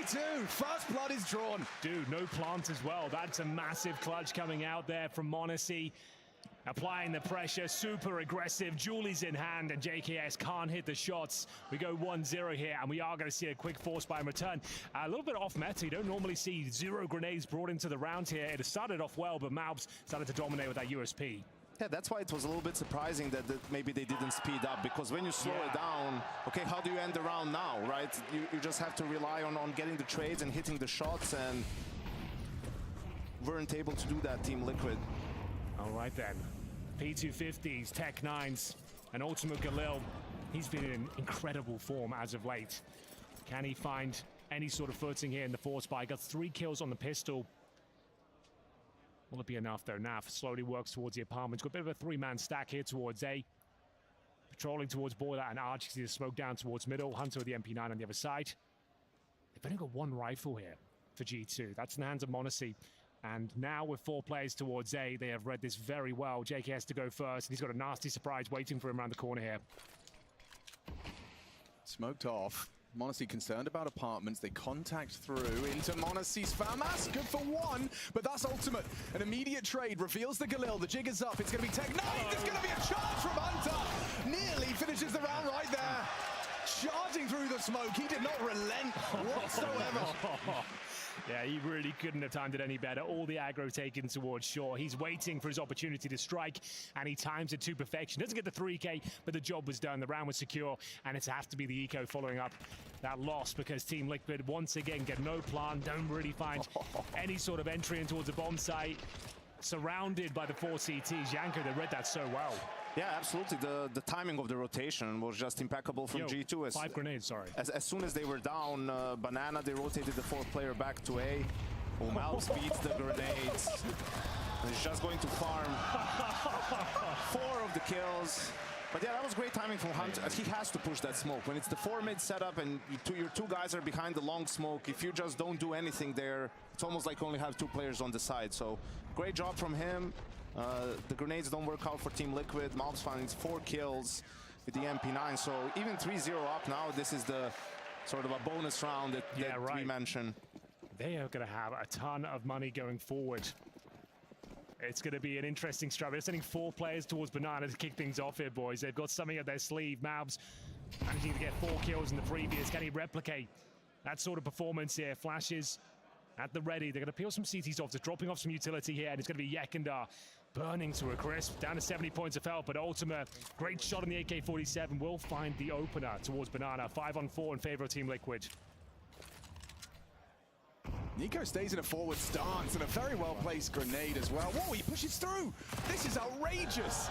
G2, first blood is drawn. Dude, no plant as well. That's a massive clutch coming out there from Monacy. Applying the pressure, super aggressive. Julie's in hand, and JKS can't hit the shots. We go 1-0 here, and we are going to see a quick force by return. A little bit off meta. You don't normally see 0 grenades brought into the round here. It has started off well, but Malbs started to dominate with that USP. Yeah, that's why it was a little bit surprising that maybe they didn't speed up, because when you slow it down, okay, how do you end the round now, right? You just have to rely on getting the trades and hitting the shots, and weren't able to do that, Team Liquid. All right then. P250s, Tech 9s, and Ultimate Galil. He's been in incredible form as of late. Can he find any sort of footing here in the force buy? Got 3 kills on the pistol. Will it be enough though? Naf slowly works towards the apartment. Got a bit of a 3-man stack here towards A. Patrolling towards Boiler and Arch. See the smoke down towards middle. Hunter with the MP9 on the other side. They've only got 1 rifle here for G2. That's in the hands of Monacy. And now with 4 players towards A, they have read this very well. JK has to go first, and he's got a nasty surprise waiting for him around the corner here. Smoked off. Monacy concerned about apartments. They contact through into Monacy's FAMAS. Good for 1, but that's ultimate. An immediate trade reveals the Galil. The jig is up. It's going to be Tech 9. There's going to be a charge from Hunter. Nearly finishes the round right there. Charging through the smoke. He did not relent whatsoever. Yeah, he really couldn't have timed it any better. All the aggro taken towards shore. He's waiting for his opportunity to strike, and he times it to perfection. Doesn't get the 3K, but the job was done. The round was secure, and it has to be the eco following up that loss, because Team Liquid once again get no plan, don't really find any sort of entry in towards the bomb site. Surrounded by the 4 CTs. Janko, they read that so well. Yeah, absolutely. The timing of the rotation was just impeccable from G2. 5 grenades, sorry. As soon as they were down, Banana, they rotated the 4th player back to A. Malbs beats the grenades. He's just going to farm 4 of the kills. But yeah, that was great timing from Hunt. He has to push that smoke. When it's the 4-mid setup and your 2 guys are behind the long smoke, if you just don't do anything there, it's almost like you only have 2 players on the side. So great job from him. The grenades don't work out for Team Liquid. Malbs finds 4 kills with the MP9. So even 3-0 up now, this is the sort of a bonus round that we mentioned. They are going to have a ton of money going forward. It's going to be an interesting struggle. They're sending 4 players towards Banana to kick things off here, boys. They've got something up their sleeve. Malbs managing to get 4 kills in the previous. Can he replicate that sort of performance here? Flashes at the ready. They're going to peel some CTs off. They're dropping off some utility here, and it's going to be Yekindar burning to a crisp. Down to 70 points of health, but Ultima, great shot on the AK-47, will find the opener towards Banana. 5-on-4 in favor of Team Liquid. Nico stays in a forward stance and a very well-placed grenade as well. Whoa, he pushes through. This is outrageous.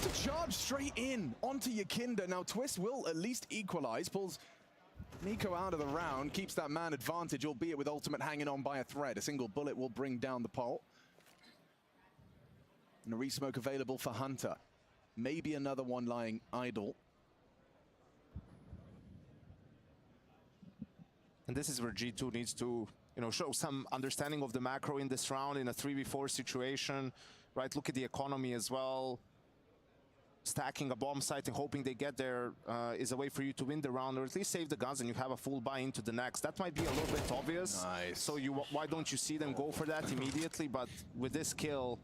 To charge straight in onto Yakinda. Now Twist will at least equalize, pulls Nico out of the round, keeps that man advantage, albeit with Ultimate hanging on by a thread. A single bullet will bring down the pole. And a resmoke available for Hunter. Maybe another one lying idle. And this is where G2 needs to, show some understanding of the macro in this round in a 3v4 situation, right? Look at the economy as well. Stacking a bomb site and hoping they get there is a way for you to win the round, or at least save the guns and you have a full buy into the next. That might be a little bit obvious. Nice. So why don't you see them go for that immediately? But with this kill,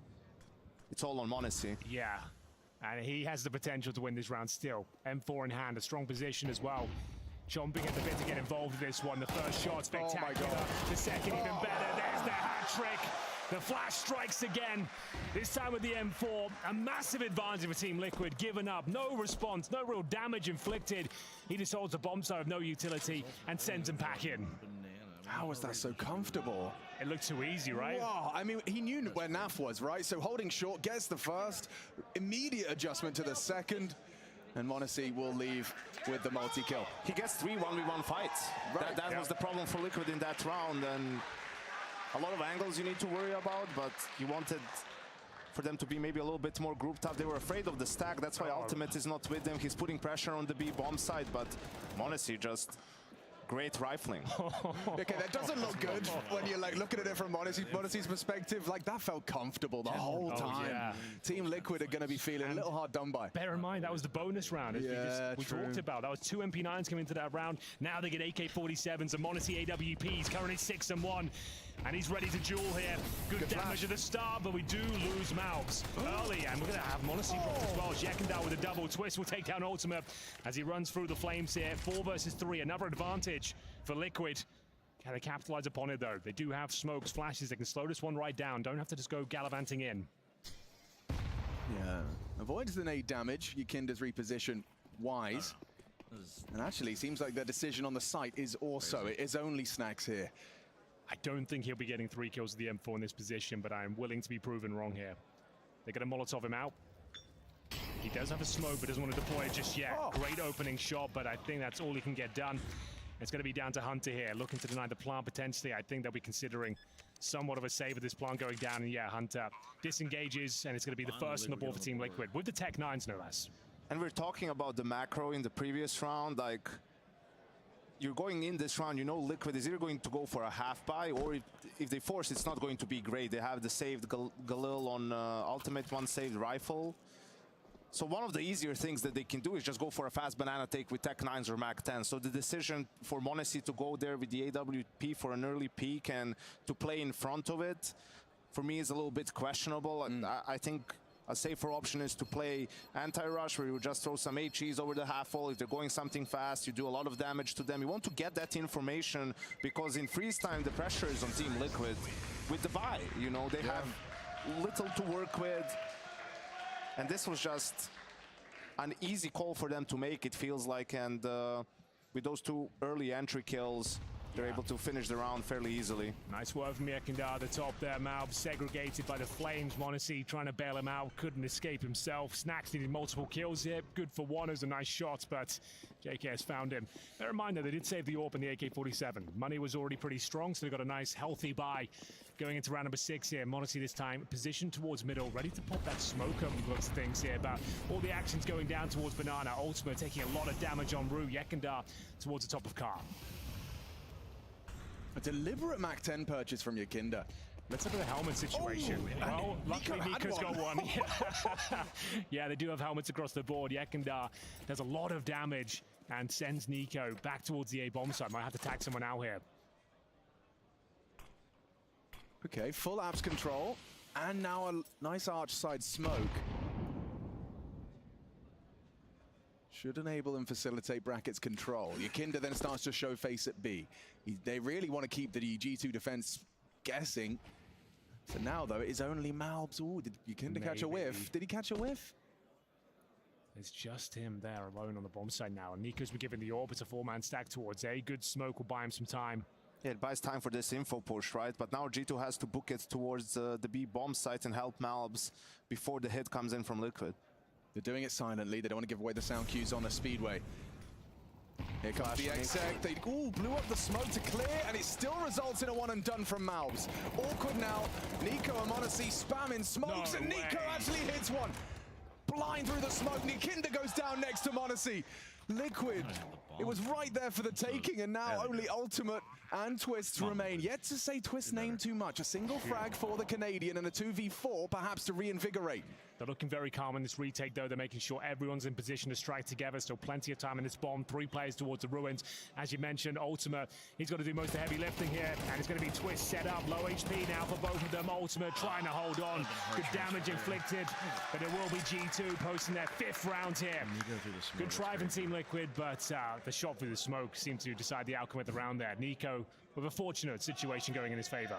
it's all on Monacy. Yeah, and he has the potential to win this round still. M4 in hand, a strong position as well. Chomping at the bit to get involved with this one. The first shot, spectacular. The second, even better. There's the hat trick. The flash strikes again. This time with the M4. A massive advantage for Team Liquid. Given up. No response. No real damage inflicted. He just holds a bomb site of no utility and sends him back in. How was that so comfortable? It looked too easy, right? Wow, I mean, he knew where Naf was, right? So holding short, gets the first. Immediate adjustment to the second. And Monacy will leave with the multi-kill. He gets 3 1v1 fights. Right. That was the problem for Liquid in that round. And a lot of angles you need to worry about, but you wanted for them to be maybe a little bit more grouped up. They were afraid of the stack. That's why Ultimate is not with them. He's putting pressure on the B bomb side, but Monacy just Great rifling. Okay, that doesn't look good when you're like looking at it from Monacy's perspective. Like that felt comfortable the whole time. Yeah. Team Liquid are going to be feeling a little hard done by. Bear in mind, that was the bonus round, as we talked about. That was 2 MP9s coming into that round. Now they get AK-47s, and Monacy AWP is currently 6-1. And he's ready to duel here. Good damage at the start, but we do lose Malbs early. And we're going to have Monacy dropped as well. Jekindar with a double twist will take down Ultimate as he runs through the flames here. 4 versus 3, another advantage for Liquid. Can they capitalize upon it, though? They do have smokes, flashes. They can slow this one right down. Don't have to just go gallivanting in. Yeah. Avoids the nade damage. Yakinda's reposition wise. And actually, it seems like their decision on the site is also, it is only Snacks here. I don't think he'll be getting 3 kills with the M4 in this position, but I am willing to be proven wrong here. They're going to Molotov him out. He does have a smoke, but doesn't want to deploy it just yet. Great opening shot, but I think that's all he can get done. It's going to be down to Hunter here, looking to deny the plant potentially. I think they'll be considering somewhat of a save of this plant going down. And yeah, Hunter disengages, and it's going to be the first on the board for Team Liquid, with the Tech 9s, no less. And we're talking about the macro in the previous round, like, you're going in this round, you know Liquid is either going to go for a half buy, or if they force, it's not going to be great. They have the saved Galil on ultimate, 1 saved rifle. So one of the easier things that they can do is just go for a fast banana take with Tech 9s or Mac 10. So the decision for Monacy to go there with the AWP for an early peak and to play in front of it, for me, is a little bit questionable. I think a safer option is to play anti-rush, where you just throw some HEs over the half wall. If they're going something fast, you do a lot of damage to them. You want to get that information, because in freeze time, the pressure is on Team Liquid. With the buy, you know, they have little to work with. And this was just an easy call for them to make, it feels like. And with those 2 early entry kills, they're able to finish the round fairly easily. Nice work from Jekindar at the top there. Malb segregated by the flames. Monacy trying to bail him out. Couldn't escape himself. Snacks needed multiple kills here. Good for 1 as a nice shot, but JK has found him. Bear in mind that they did save the AWP and the AK-47. Money was already pretty strong, so they got a nice healthy buy going into round number 6 here. Monacy this time positioned towards middle, ready to pop that smoke up and looks of things here. But all the action's going down towards Banana. Ultimate taking a lot of damage on route. Jekindar towards the top of car. A deliberate Mac 10 purchase from Yakinda. Let's look at the helmet situation. Well, luckily Niko's got one. Yeah, they do have helmets across the board. Jekindar does a lot of damage and sends Niko back towards the A-bomb site. Might have to tag someone out here. Okay, full apps control, and now a nice arch side smoke. Should enable and facilitate brackets control. Yakinda then starts to show face at B. They really want to keep the G2 defense guessing. So now, though, it is only Malbs. Ooh, did Yakinda catch a whiff? Did he catch a whiff? It's just him there alone on the bomb side now. And Niko's been given the AWP. It's a 4-man stack towards A. Good smoke will buy him some time. Yeah, it buys time for this info push, right? But now G2 has to book it towards the B bomb site and help Malbs before the hit comes in from Liquid. They're doing it silently. They don't want to give away the sound cues on the speedway. Here comes the exec. They blew up the smoke to clear, and it still results in a 1 and done from Malbs. Awkward now. Niko and Monacy spamming smokes, and Niko actually hits one. Blind through the smoke. Yakinda goes down next to Monacy. Liquid, it was right there for the taking, and now only Ultimate and Twist remain. Yet to say Twist's name too much. A single frag for the Canadian and a 2v4 perhaps to reinvigorate. They're looking very calm in this retake, though. They're making sure everyone's in position to strike together. Still plenty of time in this bomb. 3 players towards the ruins. As you mentioned, Ultimate, he's got to do most of the heavy lifting here. And it's going to be Twist set up. Low HP now for both of them. Ultimate trying to hold on. Good damage inflicted. But it will be G2 posting their 5th round here. Good try from Team Liquid, but the shot through the smoke seemed to decide the outcome of the round there. Niko with a fortunate situation going in his favor.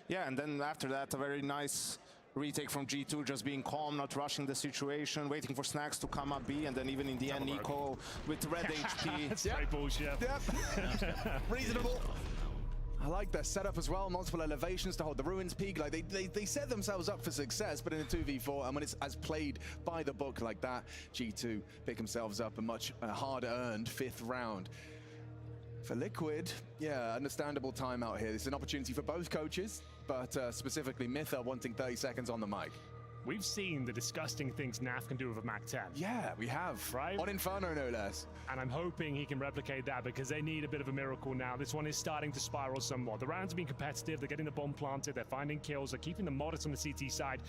Yeah, and then after that, a very nice retake from G2, just being calm, not rushing the situation, waiting for Snacks to come up B, and then even in the end, Niko with red HP. That's straight bullshit. Yep. Reasonable. I like their setup as well. Multiple elevations to hold the ruins peak. Like they set themselves up for success, but in a 2v4, and when it's as played by the book like that, G2 pick themselves up a much hard-earned 5th round. For Liquid, yeah, understandable timeout here. This is an opportunity for both coaches, but specifically Mytha wanting 30 seconds on the mic. We've seen the disgusting things NAF can do with a MAC-10. Yeah, we have. Right? On Inferno, no less. And I'm hoping he can replicate that because they need a bit of a miracle now. This one is starting to spiral somewhat. The rounds are being competitive. They're getting the bomb planted. They're finding kills. They're keeping them modest on the CT side,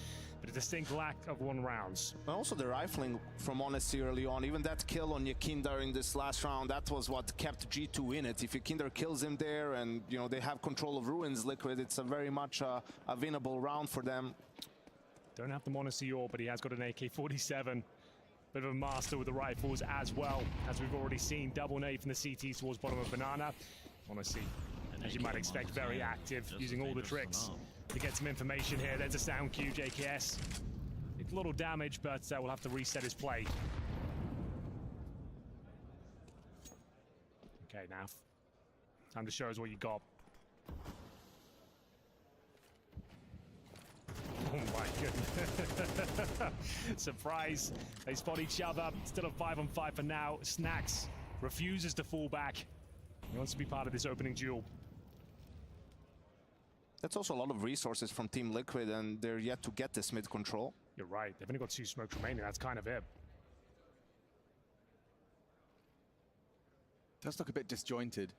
but a distinct lack of one rounds. And also the rifling from Honesty early on. Even that kill on Yakinder in this last round, that was what kept G2 in it. If Yakinder kills him there and, you know, they have control of Ruins, Liquid, it's a very much a winnable round for them. Don't have the Monacy Orb, but he has got an AK-47. Bit of a master with the rifles as well, as we've already seen. Double nade from the CT towards bottom of Banana. Monacy, as you might expect, very active, using all the tricks to get some information here. There's a sound cue, JKS. It's a little damage, but we'll have to reset his play. Okay, now, time to show us what you got. Oh my goodness. Surprise. They spot each other. Still a 5-on-5 for now. Snax refuses to fall back. He wants to be part of this opening duel. That's also a lot of resources from Team Liquid, and they're yet to get this mid control. You're right. They've only got 2 smokes remaining. That's kind of it. Does look a bit disjointed.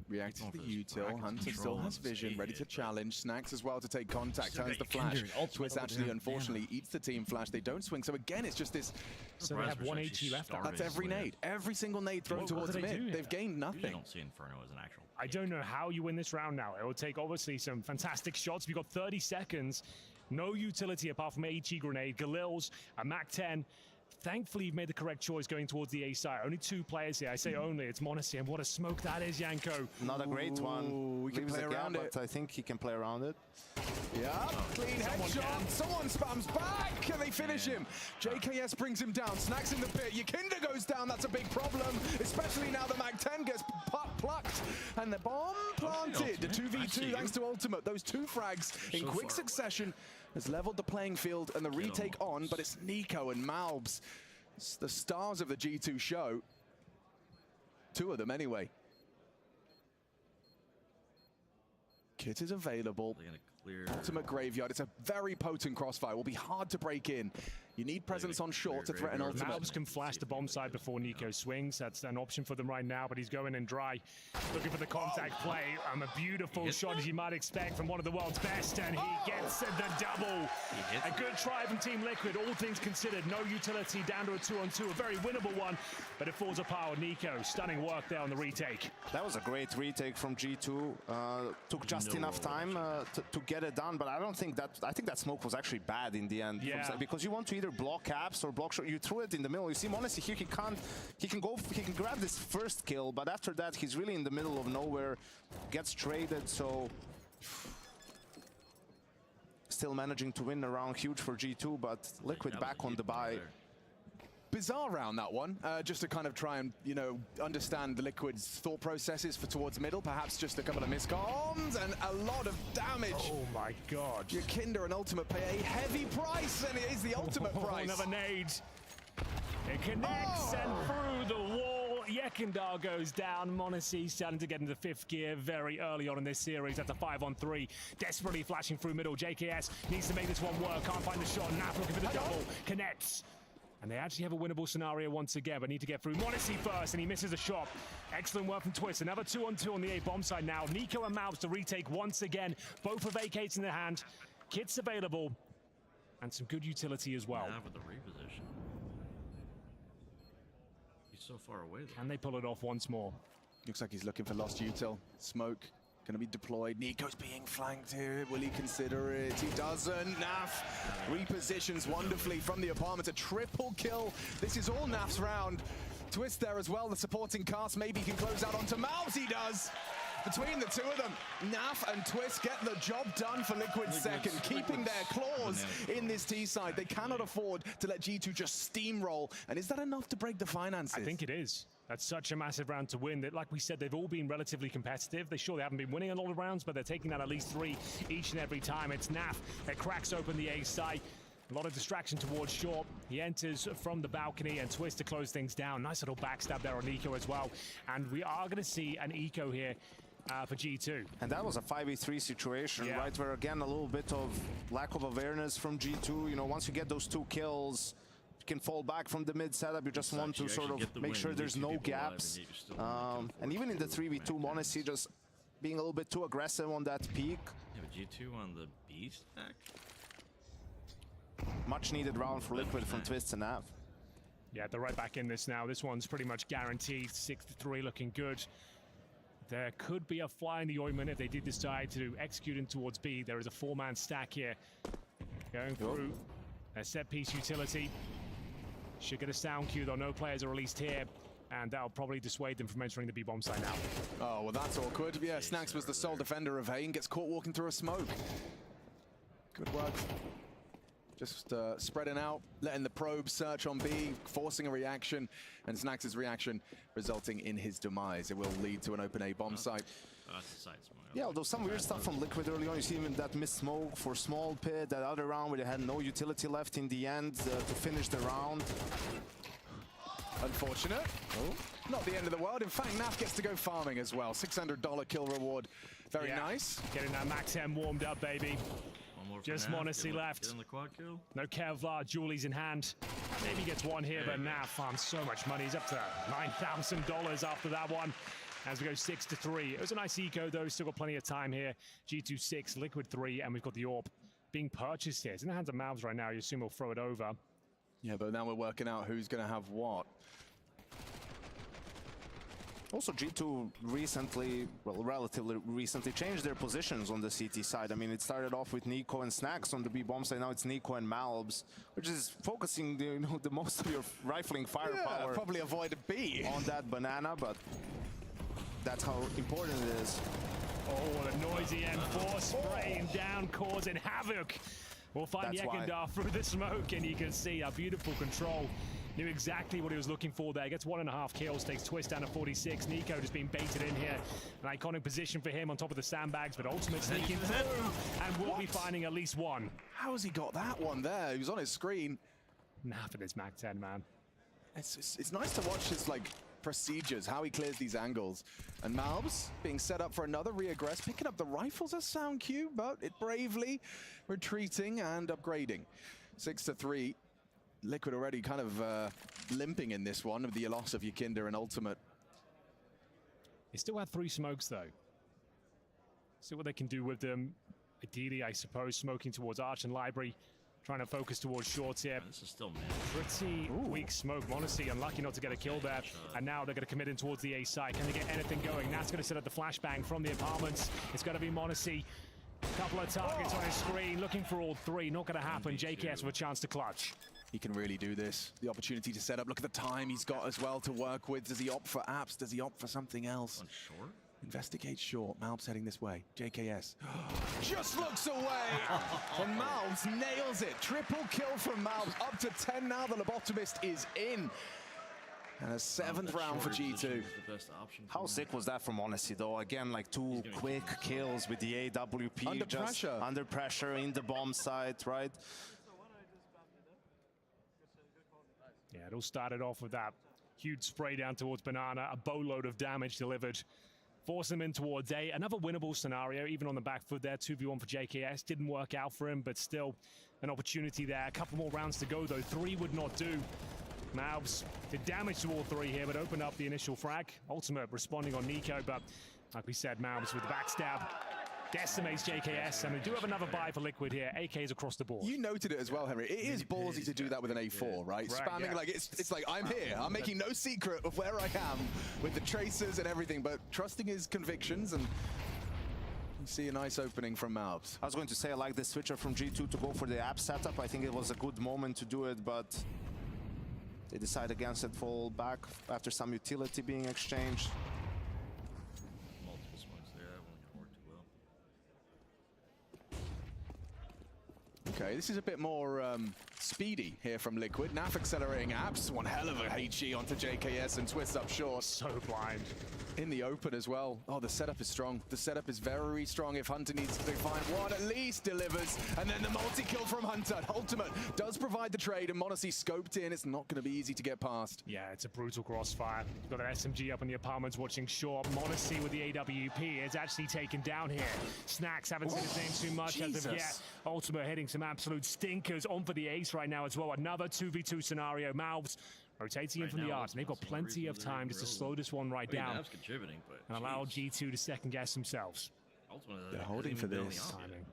Reacting to the util. Hunter still has vision, ready to challenge. Snax as well to take contact. Turns the flash. Twist actually, unfortunately, eats the team flash. They don't swing. So again, it's just this. So they have 1 HE left. That's every nade. Every single nade thrown towards mid. They've gained nothing. I don't see Inferno as an actual. I don't know how you win this round now. It will take, obviously, some fantastic shots. You've got 30 seconds. No utility apart from HE grenade. Galil's, a MAC-10. Thankfully, you've made the correct choice going towards the A side. Only 2 players here. I say only. It's Monacy, and what a smoke that is, Yanko. Not a great one. We can play around it. But I think he can play around it. Yeah, clean headshot. Someone spams back, and they finish him. JKS brings him down. Snax in the pit. Yakinder goes down. That's a big problem, especially now the MAC-10 gets plucked. And the bomb planted. The 2v2 thanks to Ultimate. Those 2 frags in quick succession has leveled the playing field and the retake on, but it's Nico and Malbs, the stars of the G2 show. 2 of them anyway. Kit is available. Ultimate Graveyard. It's a very potent crossfire. Will be hard to break in. You need presence on short to threaten Ultimate. Malbs can flash the bomb side before Nico swings. That's an option for them right now, but he's going in dry. Looking for the contact play. A beautiful shot, as you might expect, from one of the world's best, and he gets the double. A good try from Team Liquid, all things considered. No utility, down to a 2-on-2, a very winnable one, but it falls apart. Nico, stunning work there on the retake. That was a great retake from G2. Took just enough time to get it done, but I don't think that. I think that smoke was actually bad in the end. Yeah. Because you want to either block caps or block shot. You threw it in the middle. You see Monacy here. He can grab this first kill, but after that he's really in the middle of nowhere. Gets traded. So still managing to win a round, huge for G2, but Liquid back on the buy. Bizarre round, that one. Just to kind of try and, you know, understand the Liquid's thought processes for towards middle. Perhaps just a couple of miscoms and a lot of damage. Oh my God. Yakinder and Ultimate pay a heavy price, and it is the Ultimate price. Another nade. It connects and through the wall. Yakinder goes down. Monacy starting to get into 5th gear very early on in this series. That's a 5-on-3. Desperately flashing through middle. JKS needs to make this one work. Can't find the shot. Nap looking for the double. Connects. And they actually have a winnable scenario once again, but need to get through Monacy first, and he misses a shot. Excellent work from Twist. Another 2-on-2 on the A bomb side now. Nico and Malbs to retake once again. Both with AKs in their hand. Kits available, and some good utility as well. With the reposition. He's so far away though. Can they pull it off once more? Looks like he's looking for lost util. Smoke going to be deployed. Nico's being flanked here. Will he consider it? He doesn't. Naf repositions wonderfully from the apartment. A triple kill. This is all Naf's round. Twist there as well. The supporting cast. Maybe he can close out onto Malbs. He does. Between the 2 of them, Naf and Twist get the job done for Liquid second, keeping their claws in this T side. They cannot afford to let G2 just steamroll. And is that enough to break the finances? I think it is. That's such a massive round to win that, like we said, they've all been relatively competitive. They surely haven't been winning a lot of rounds, but they're taking out at least 3 each and every time. It's Naf that cracks open the A side. A lot of distraction towards short. He enters from the balcony, and Twist to close things down. Nice little backstab there on Eco as well. And we are going to see an Eco here for G2. And that was a 5v3 situation, Yeah. right? Where again, a little bit of lack of awareness from G2. You know, once you get those 2 kills, you can fall back from the mid setup. You just want to sort of make sure there's no gaps. And even in the 3v2, Monacy just being a little bit too aggressive on that peak. Yeah, but G2 on the B stack? Much needed round for Liquid from Twist and Nav. Yeah, they're right back in this now. This one's pretty much guaranteed. 6-3 looking good. There could be a fly in the ointment if they did decide to execute in towards B. There is a 4-man stack here. Going through a set-piece utility. Should get a sound cue, though no players are released here. And that'll probably dissuade them from entering the B-bomb site now. Oh, well, that's awkward. Yeah, Snacks was the sole defender of A and gets caught walking through a smoke. Good work. Just spreading out, letting the probe search on B, forcing a reaction, and Snacks' reaction resulting in his demise. It will lead to an open A bomb site. That's the side smoke. Yeah, although some weird stuff from Liquid early on. You see even that missed smoke for small pit, that other round where they had no utility left in the end to finish the round. Unfortunate. Oh. Not the end of the world. In fact, Naf gets to go farming as well. $600 kill reward. Very nice. Getting that max M warmed up, baby. Just Monacy left. Get in the quad kill. No Kevlar, Julie's in hand. Maybe gets one here, but now farms so much money. He's up to $9,000 after that one. As we go 6-3. It was a nice eco, though. Still got plenty of time here. G2 6, Liquid 3, and we've got the AWP being purchased here. It's in the hands of Mavs right now. You assume he'll throw it over. Yeah, but now we're working out who's going to have what. Also, G2 recently, well, relatively recently, changed their positions on the CT side. I mean, it started off with Nico and Snacks on the B-bomb side. Now it's Nico and Malbs, which is focusing the most of your rifling firepower. Yeah, probably avoid a B on that banana, but that's how important it is. Oh, the noisy M4 spraying down, causing havoc. We'll find Yekindar through the smoke, and you can see a beautiful control. Knew exactly what he was looking for there. Gets 1.5 kills, takes Twist down to 46. Nico just being baited in here. An iconic position for him on top of the sandbags, but Ultimate sneaking through, and we'll be finding at least one. How has he got that one there? He was on his screen. Nothing is Mac 10, man. It's nice to watch his, like, procedures, how he clears these angles. And Malbs being set up for another reaggress, picking up the rifles as sound cue, but it bravely retreating and upgrading. 6-3. Liquid already kind of limping in this one with the loss of Yakinda and Ultimate. They still have 3 smokes, though. See what they can do with them. Ideally, I suppose, smoking towards Arch and Library. Trying to focus towards shorts here. This is still mid. Pretty weak smoke. Monacy unlucky not to get a kill there. And now they're going to commit in towards the A side. Can they get anything going? That's going to set up the flashbang from the apartments. It's going to be Monacy. Couple of targets on his screen. Looking for all 3. Not going to happen. JKS with a chance to clutch. He can really do this. The opportunity to set up. Look at the time he's got as well to work with. Does he opt for apps? Does he opt for something else? On short? Investigate short. Malbs heading this way. JKS just looks away. And Malbs nails it. Triple kill from Malbs. Up to 10 now. The lobotomist is in. And a 7th round for G2. The best option How sick was that from Monacy, though? Again, like 2 quick kills with the AWP. Under just pressure. Under pressure in the bomb site, right? Yeah, it all started off with that huge spray down towards Banana, a boatload of damage delivered. Force them in towards A. Another winnable scenario, even on the back foot there. 2v1 for JKS. Didn't work out for him, but still an opportunity there. A couple more rounds to go, though. 3 would not do. Malbs did damage to all 3 here, but opened up the initial frag. Ultimate responding on Nico, but like we said, Malbs with the backstab decimates JKS, and we do have another buy for Liquid here. AKs across the board. You noted it as well, Henry. It is ballsy to do that with an A4, right? Spamming, like, it's like, I'm here. I'm making no secret of where I am with the tracers and everything, but trusting his convictions, and you see a nice opening from Malbs. I was going to say I like the switcher from G2 to go for the app setup. I think it was a good moment to do it, but they decide against it, fall back after some utility being exchanged. Multiple smokes there. That one can work too well. Okay, this is a bit more speedy here from Liquid. Naf accelerating apps. One hell of a HE onto JKS and twists up short. So blind. In the open as well. Oh, the setup is strong. The setup is very strong. If Hunter needs to find one, at least delivers. And then the multi-kill from Hunter. Ultimate does provide the trade, and m0NESY scoped in. It's not going to be easy to get past. Yeah, it's a brutal crossfire. You've got an SMG up in the apartments watching short. m0NESY with the AWP is actually taken down here. Snacks haven't seen his name too much as of yet. Ultimate hitting some absolute stinkers on for the ace right now as well. Another 2v2 scenario. Mouths rotating in from the arch. They've got plenty of time just to slow this one right down and allow G2 to second guess themselves. They're holding for this. Timing.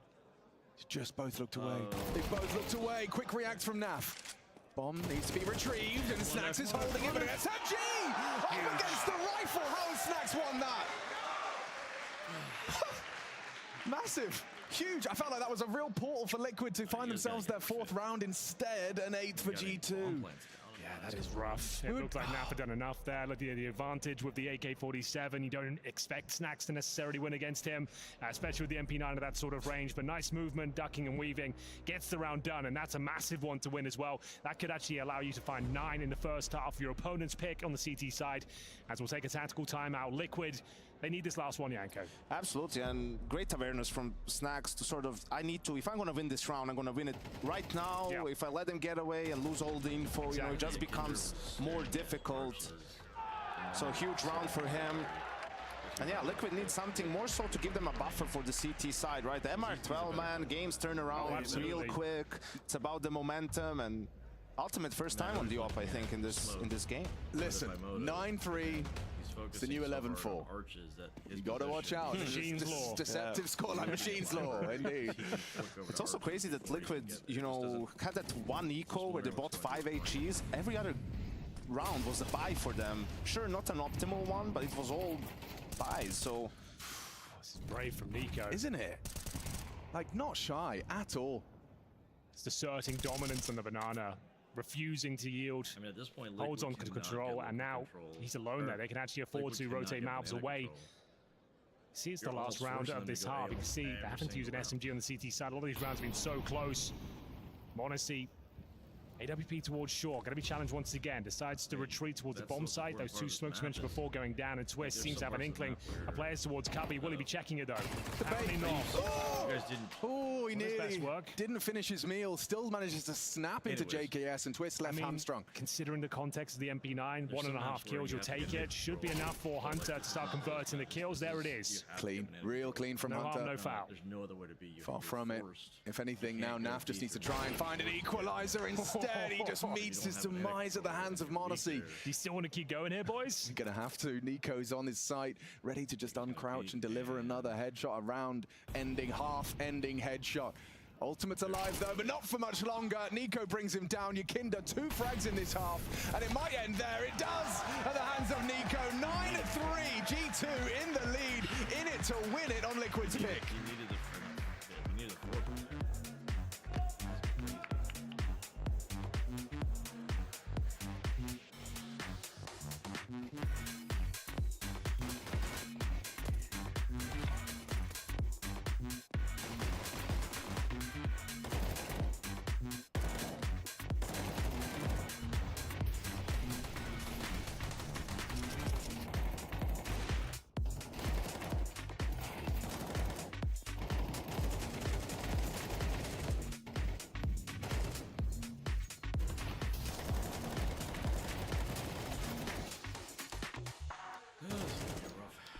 Just both looked away. They both looked away. Quick react from Naf. Bomb needs to be retrieved, and Snacks is holding it, but an SMG! Up against the rifle! How has Snacks won that? Massive. Huge. I felt like that was a real portal for Liquid to find themselves their 4th round instead, an 8th for G2. Yeah, that is rough. It looked like Naf had done enough there. Look at the advantage with the AK-47. You don't expect Snacks to necessarily win against him, especially with the MP9 at that sort of range. But nice movement, ducking and weaving, gets the round done, and that's a massive one to win as well. That could actually allow you to find 9 in the first half. Your opponent's pick on the CT side, as we'll take a tactical timeout. Liquid, they need this last one, Yanko. Absolutely, and great awareness from Snacks to sort of, I need to, if I'm going to win this round, I'm going to win it right now. Yeah. If I let them get away and lose all the info, you know, it just becomes more difficult. So huge round for him. And yeah, Liquid needs something more so to give them a buffer for the CT side, right? The MR12, man, games turn around real quick. It's about the momentum, and ultimate first time on the op, I think, in this game. Listen, 9-3. It's the new 11-4. You got to watch out. Machine's law. Deceptive score like Machine's law, indeed. It's also crazy that Liquid, you know, had that one eco where they bought 5 HEs. Every other round was a buy for them. Sure, not an optimal one, but it was all buys, so... This is brave from Nico. Isn't it? Like, not shy at all. It's asserting dominance on the banana. Refusing to yield, I mean, at this point, holds on to control, and now he's alone there. They can actually afford to rotate mouths away. See, it's the last round of this half. You can see they haven't used an SMG on the CT side. A lot of these rounds have been so close. m0NESY, AWP towards short, going to be challenged once again. Decides to retreat towards the bomb site. Those 2 smokes mentioned before going down, and Twist seems to have an inkling. A player's towards Cubby. Will he be checking it though? Apparently not. Oh, he nearly work. didn't finish his meal. Still manages to snap into JKS, and Twist left hamstrung. Considering the context of the MP9, 1.5 kills, you'll take it. Should be enough for Hunter to start converting the kills. There it is. Clean, real clean from Hunter. Harm, no foul. There's no other way to be. Far from it. If anything, now Naf just needs to try and find an equalizer. Instead, he just meets his demise at the hands of m0NESY. Do you still want to keep going here, boys? You're gonna have to. Nico's on his site, ready to just uncrouch and deliver another headshot, a round-ending, half-ending headshot. Ultimate's alive though, but not for much longer. Nico brings him down. Yakinda 2 frags in this half, and it might end there. It does at the hands of Nico. 9-3, G2 in the lead, in it to win it on Liquid's pick. You needed the 4.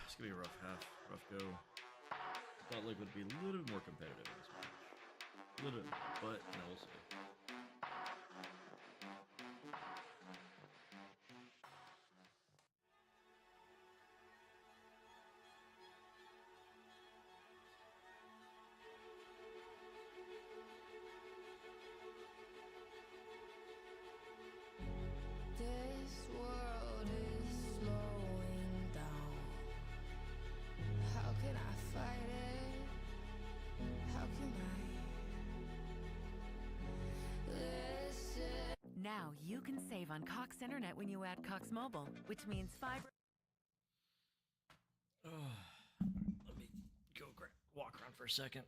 It's gonna be a rough half, rough go. I thought Liquid would be a little bit more competitive in this match. A little bit, but you know, we'll see. This world is slowing down. How can I fight it? How can I listen? Now you can save on Cox Internet when you add Cox Mobile, which means fiber. Let me go walk around for a second.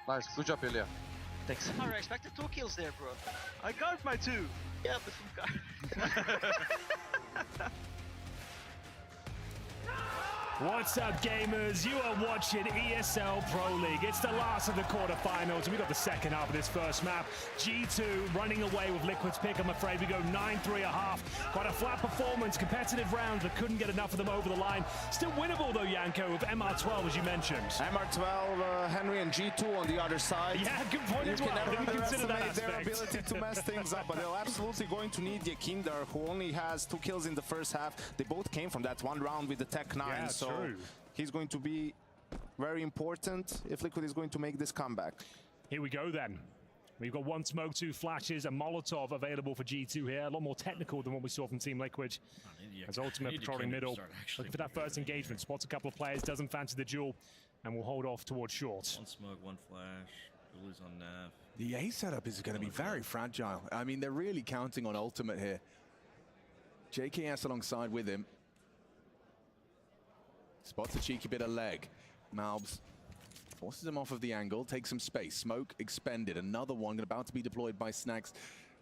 Nice, good job, Ilya. Thanks. I expected 2 kills there, bro. I got my 2. Yeah, but from What's up, gamers? You are watching ESL Pro League. It's the last of the quarterfinals, and we got the second half of this first map. G2 running away with Liquid's pick, I'm afraid. We go 9-3 a half. Quite a flat performance, competitive rounds, but couldn't get enough of them over the line. Still winnable, though, Yanko, with MR12, as you mentioned. MR12, Henry, and G2 on the other side. Yeah, good point as well. Didn't consider that Underestimate their aspect. ability to mess things up, but they're absolutely going to need Yakindar, who only has 2 kills in the first half. They both came from that one round with the Tech 9, Yeah, so true. he's going to be very important if Liquid is going to make this comeback. Here we go, then. We've got 1 smoke, 2 flashes, a Molotov available for G2 here. A lot more technical than what we saw from Team Liquid. As Ultimate patrolling middle, looking for that first engagement. Spots a couple of players, doesn't fancy the duel, and will hold off towards short. 1 smoke, 1 flash. Goalie's on nav. The A setup is going to be very fragile. I mean, they're really counting on Ultimate here. JKS alongside with him. Spots a cheeky bit of leg. Malbs forces him off of the angle, takes some space. Smoke expended. Another one about to be deployed by Snacks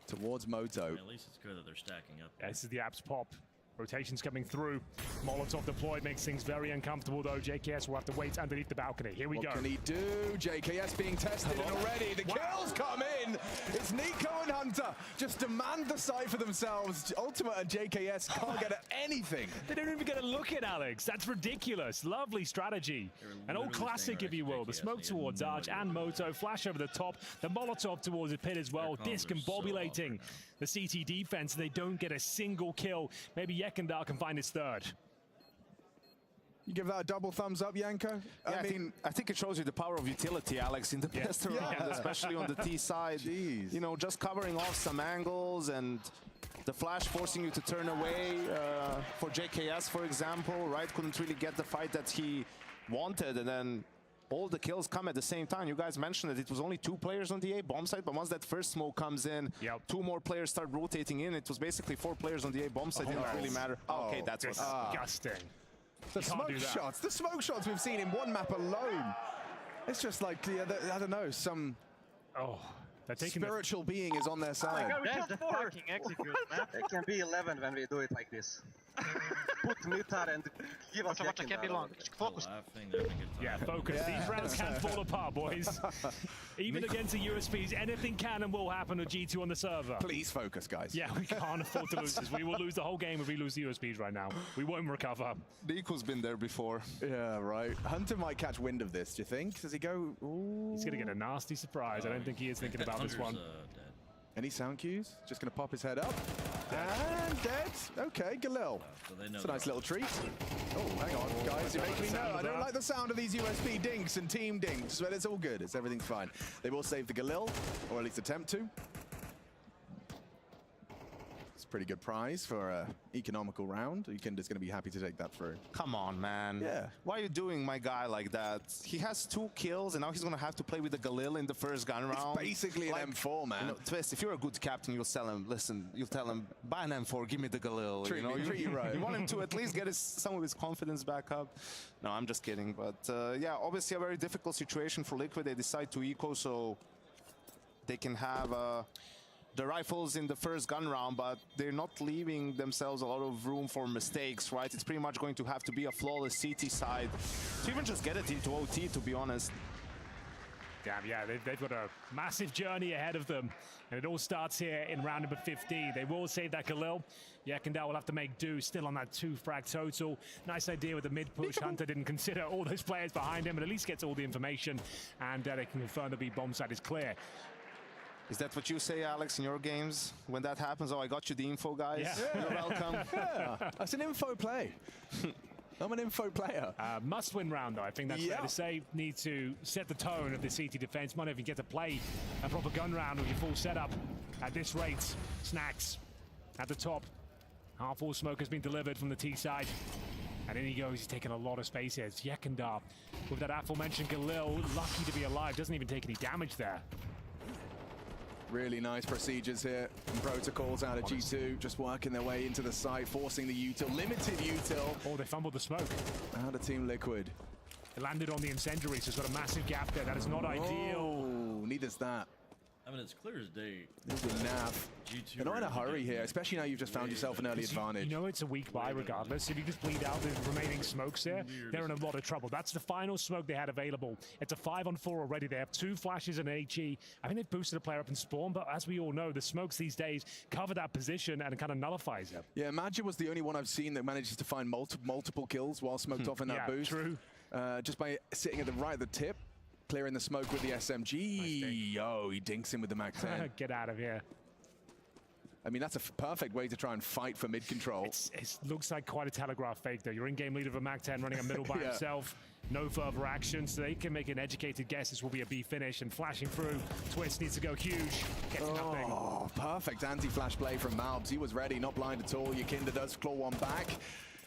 towards Moto. I mean, at least it's good that they're stacking up. Yeah, this is the apps pop. Rotations coming through. Molotov deployed makes things very uncomfortable, though. JKS will have to wait underneath the balcony. Here we go. What can he do? JKS being tested and already. The kills come in. It's Nico and Hunter. Just demand the site for themselves. Ultimate and JKS can't get at anything. They don't even get a look at Alex. That's ridiculous. Lovely strategy. An old classic, if you will. The smoke towards Arch and Moto. Flash over the top. The Molotov towards the pit as well. Discombobulating the CT defense. They don't get a single kill. Maybe Yekindar can find his third. You give that a double thumbs up, Yanko? Yeah, I think it shows you the power of utility, Alex, in the best round, especially on the T side. Jeez. You know, just covering off some angles and the flash forcing you to turn away. For JKS, for example, right, couldn't really get the fight that he wanted, and then all the kills come at the same time. You guys mentioned that it was only 2 players on the A bomb site, but once that first smoke comes in, 2 more players start rotating in. It was basically 4 players on the A bomb site. Didn't really matter. Okay, that's what's disgusting. The smoke shots we've seen in one map alone. It's just like, I don't know, some they're taking spiritual being is on their side. That's the fucking execute, man. It can be 11 when we do it like this. Put Mutar and give us What can be long? Focus. Yeah, focus. These rounds can't fall apart, boys. Even against the USPs, anything can and will happen with G2 on the server. Please focus, guys. Yeah, we can't afford to lose this. We will lose the whole game if we lose the USPs right now. We won't recover. Nico's been there before. Yeah, right. Hunter might catch wind of this, do you think? Does he go? Ooh. He's going to get a nasty surprise. I don't think he is thinking about this one. Any sound cues? Just going to pop his head up. And dead. Okay, Galil. It's a nice little treat. Oh, hang on, guys. You're making me know. I don't like the sound of these USB dinks and team dinks, but it's all good. Everything's fine. They will save the Galil, or at least attempt to. It's a pretty good prize for an economical round. Yekindar's going to be happy to take that through. Come on, man. Yeah. Why are you doing my guy like that? He has 2 kills, and now he's going to have to play with the Galil in the first gun round. It's basically an M4, man. You know, Twist, if you're a good captain, you'll tell him, listen, you'll tell him, buy an M4, give me the Galil. Treat you right. You want him to at least get some of his confidence back up. No, I'm just kidding. But yeah, obviously a very difficult situation for Liquid. They decide to eco so they can have the rifles in the first gun round, but they're not leaving themselves a lot of room for mistakes, right? It's pretty much going to have to be a flawless CT side to even just get it into OT, to be honest. Damn, yeah, they've got a massive journey ahead of them. And it all starts here in round number 15. They will save that Galil. Yekindar will have to make do, still on that 2 frag total. Nice idea with the mid-push. Hunter didn't consider all those players behind him, but at least gets all the information. And they can confirm the B bomb site is clear. Is that what you say, Alex, in your games? When that happens, oh, I got you the info, guys. Yeah. You're welcome. Yeah, that's an info play. I'm an info player. Must-win round, though. I think that's fair to say. Need to set the tone of the CT defense. Might not even get to play a proper gun round with your full setup at this rate. Snacks at the top. Half-full smoke has been delivered from the T side. And in he goes. He's taking a lot of space here. It's Yekindar with that aforementioned Galil. Lucky to be alive. Doesn't even take any damage there. Really nice procedures here and protocols out of G2, just working their way into the site, forcing the util, limited util. Oh, they fumbled the smoke. Out of Team Liquid. It landed on the incendiary, so it's got a massive gap there. That is not ideal. Oh, neither's that. I mean, it's clear as day. There's a nav. G2 They're not in a really hurry getting here, especially now you've just found way yourself an early You advantage. know it's a weak buy regardless. If you just bleed out the remaining smokes there, they're in a lot of trouble. That's the final smoke they had available. It's a 5-on-4 already. They have 2 flashes and an HE. I think they've boosted a player up in spawn, but as we all know, the smokes these days cover that position and it kind of nullifies it. Yeah, Maggia was the only one I've seen that manages to find multiple kills while smoked off in that Yeah, boost. true. Just by sitting at the right of the tip, clearing the smoke with the SMG. Oh, he dinks him with the MAC-10. Get out of here. I mean, that's a perfect way to try and fight for mid control. It looks like quite a telegraph fake, though. You're in-game leader of a MAC-10 running a middle by Yeah. himself. No further action, so they can make an educated guess this will be a B finish. And flashing through, Twist needs to go huge. Gets nothing. Oh, perfect anti-flash play from Malbs. He was ready, not blind at all. Yakinda does claw one back.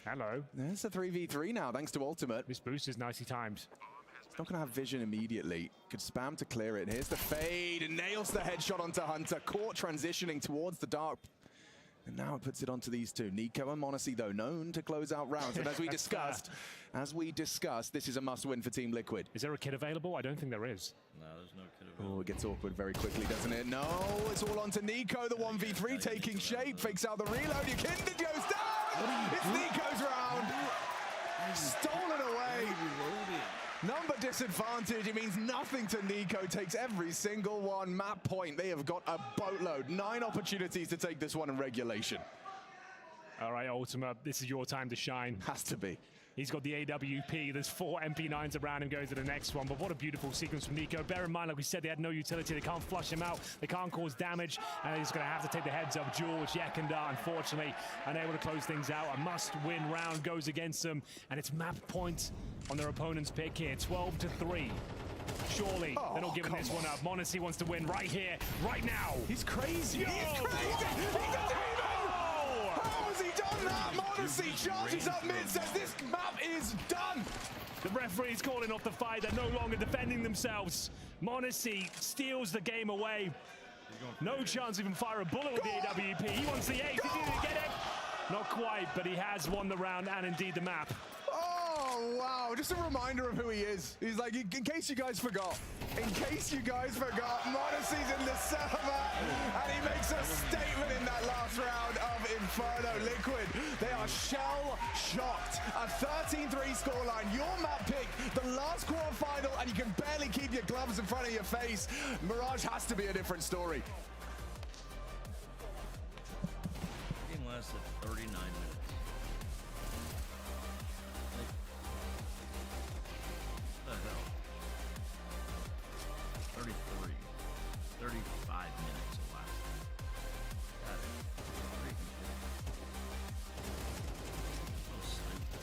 Hello. It's a 3v3 now, thanks to Ultimate. This boost is nicely timed. He's not going to have vision immediately. Could spam to clear it. And here's the fade, and nails the headshot onto Hunter. Caught transitioning towards the dark. And now it puts it onto these two. Nico and m0NESY, though, known to close out rounds. And as we discussed, this is a must-win for Team Liquid. Is there a kid available? I don't think there is. No, there's no kid Oh, available. it gets awkward very quickly, doesn't it? No, it's all onto Nico, the 1v3 taking shape, fakes out the reload. Yakinda goes down! It's Nico's round! Stolen away! Number disadvantage, it means nothing to Nico, takes every single one. Map point, they have got a boatload. 9 opportunities to take this one in regulation. All right, Ultima, this is your time to shine. Has to be. He's got the AWP. There's 4 MP9s around him going to the next one. But what a beautiful sequence from Nico. Bear in mind, like we said, they had no utility. They can't flush him out. They can't cause damage. And he's going to have to take the heads up. George Yakinda, unfortunately, unable to close things out. A must-win round goes against them. And it's map point on their opponent's pick here. 12-3. Surely they're not giving this one up. m0NESY wants to win right here, right now. He's crazy. He's crazy. He doesn't even. How has he done that? m0NESY charges up mid, says this map is done. The referee's calling off the fight. They're no longer defending themselves. m0NESY steals the game away. No chance of even fire a bullet with the AWP. He wants the ace. Did he get it? Not quite, but he has won the round and indeed the map. Oh, wow. Just a reminder of who he is. He's like, in case you guys forgot. In case you guys forgot, m0NESY's in the server, and he makes a statement in that last round of Inferno. Liquid, they are shell-shocked. A 13-3 scoreline. Your map pick, the last quarterfinal, and you can barely keep your gloves in front of your face. Mirage has to be a different story. The game lasted 39 minutes. Like, what the hell? 33. 35 minutes it lasted. That is freaking shit. So stupid.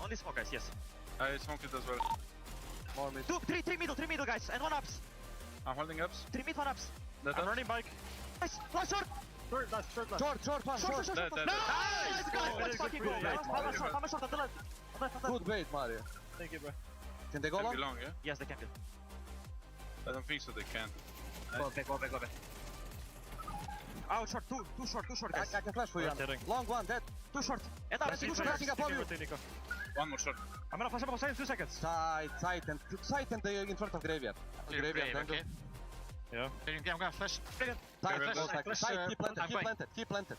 Only smoke, guys, yes. I smoked it as well. More mid. Three middle, guys, and 1 ups. I'm holding ups. 3 mid, 1 ups. That I'm up. running bike. Nice, flash short. Short, one, short. Dead. Nice, guys, let's fucking go, man. How much short on the left? Good bait, Mario. Thank you, bro. Can they go Can long? be long, yeah? Yes, they can be. I don't think so, they can. Go back. Oh, short, too short, guys. I can flash for you. Long one, dead. Too short. And now, let's go short. Flashing upon you. One more shot. I'm gonna flash up outside in 2 seconds. Side and in front of graveyard. Graveyard, angle. Yeah. I'm gonna flash. Side, keep planted.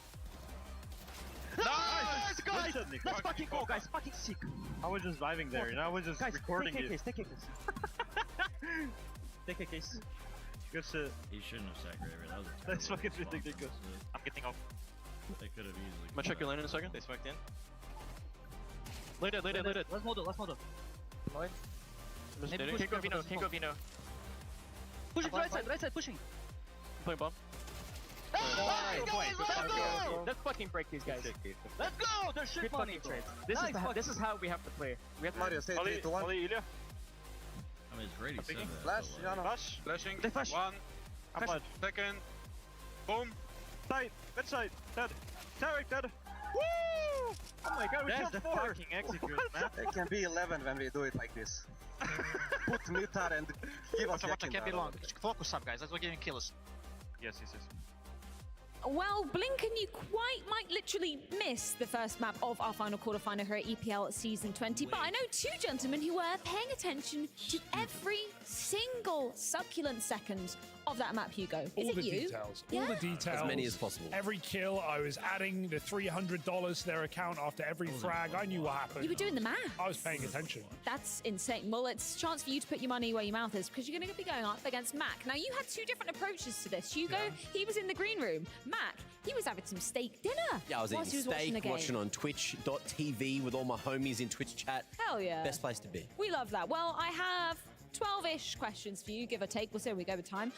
Nice, guys! Let's fucking go, guys. Fucking sick. I was just vibing there, you know, I was just Guys, recording it. take a case. Take a case. Good shit. He shouldn't have sacked Raven. That was a That's terrible fucking response. ridiculous. I'm getting off. They could have easily. I'm gonna check your lane in a second. They smoked in. Lay it. Let's hold it. Line. Maybe Can't go Vino. Pushing right side, pushing. Playing bomb. Let's fucking break these guys. Let's go! There's shit Good money, fucking bro. trades. This is how we have to play. We have to Mario, say 3 to 1. I mean, it's great he said that. Flash, but, like, Jano. Flash. Flashing. They flash. One. I'm dead. Second. Boom. Side. Mid side. Dead. Tarek dead. Woo! Oh my god, we That's killed the 4. fucking execute, man. It can be 11 when we do it like this. Put Mutar and give us Watch, I can't be long. Yakin. Focus up, guys. That's what getting kills. Yes. Well, Blink and you might literally miss the first map of our final quarterfinal here at EPL Season 20, but I know two gentlemen who were paying attention to every single succulent second of that map, Hugo. Is All it the you? details. Yeah. All the details. As many as possible. Every kill, I was adding the $300 to their account after every frag. I knew what happened. You were doing the math. I was paying attention. That's insane. Well, it's a chance for you to put your money where your mouth is because you're going to be going up against Mac. Now, you had two different approaches to this. Hugo, he was in the green room. Mac, he was having some steak dinner. Yeah, I was whilst he eating watching the steak, game. watching on twitch.tv with all my homies in Twitch chat. Hell yeah. Best place to be. We love that. Well, I have 12-ish questions for you, give or take. We'll see how we go with time.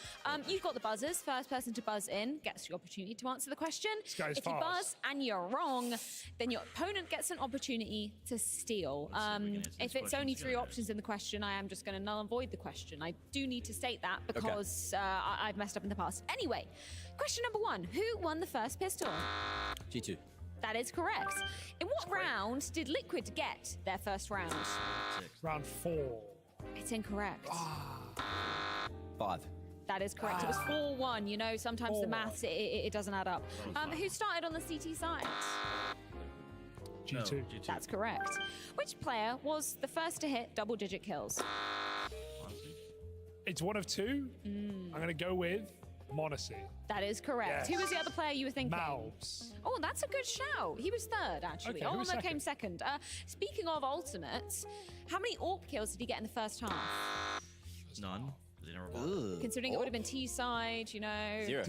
You've got the buzzers. First person to buzz in gets the opportunity to answer the question. guy's If you fast. buzz and you're wrong, then your opponent gets an opportunity to steal. Let's see if we can answer If this it's only question 3 together. options in the question, I am just going to null and void the question. I do need to state that because I've messed up in the past. Anyway, question number 1. Who won the first pistol? G2. That is correct. In what round did Liquid get their first round? Round 4. It's incorrect. 5. That is correct. It was 4-1. You know, sometimes the 4-1. maths, it doesn't add up. Who started on the CT side? G2. No, G2. That's correct. Which player was the first to hit double-digit kills? Honestly. It's one of 2. I'm going to go with Monacy. That is correct. Yes. Who was the other player you were thinking? Malbs. Oh, that's a good shout. He was third, actually. Okay, who was Ultimate came second. Speaking of Ultimate, how many AWP kills did he get in the first half? None. They never bought. Considering it would have been T-side, you know. 0.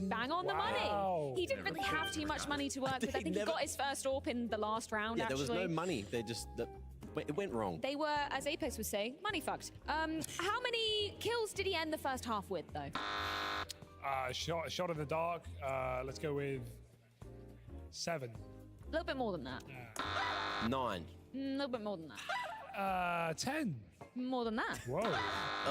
Bang on the Wow. money. He didn't really have too much money to work with. I think he never- got his first AWP in the last round, Yeah, actually. there was no money. It went wrong. They were, as Apex would say, money fucked. How many kills did he end the first half with, though? Shot in the dark. Let's go with 7. A little bit more than that. 9. A little bit more than that. 10. More than that. Whoa.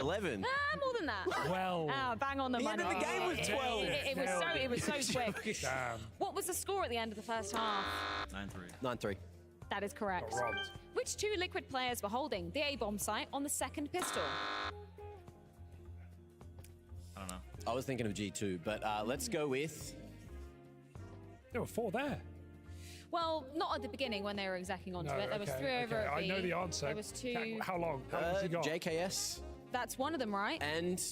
11. More than that. 12. Bang on the The money. end of the game was 12. It was so quick. Damn. What was the score at the end of the first half? 9-3. 9-3. That is correct. Got robbed. Which 2 Liquid players were holding the A-bomb site on the second pistol? I don't know. I was thinking of G2, but let's go with... There were 4 there. Well, not at the beginning when they were execing onto it. There was 3 over at I B. know the answer. There was 2. How long? How long has he got? JKS That's one of them, right? and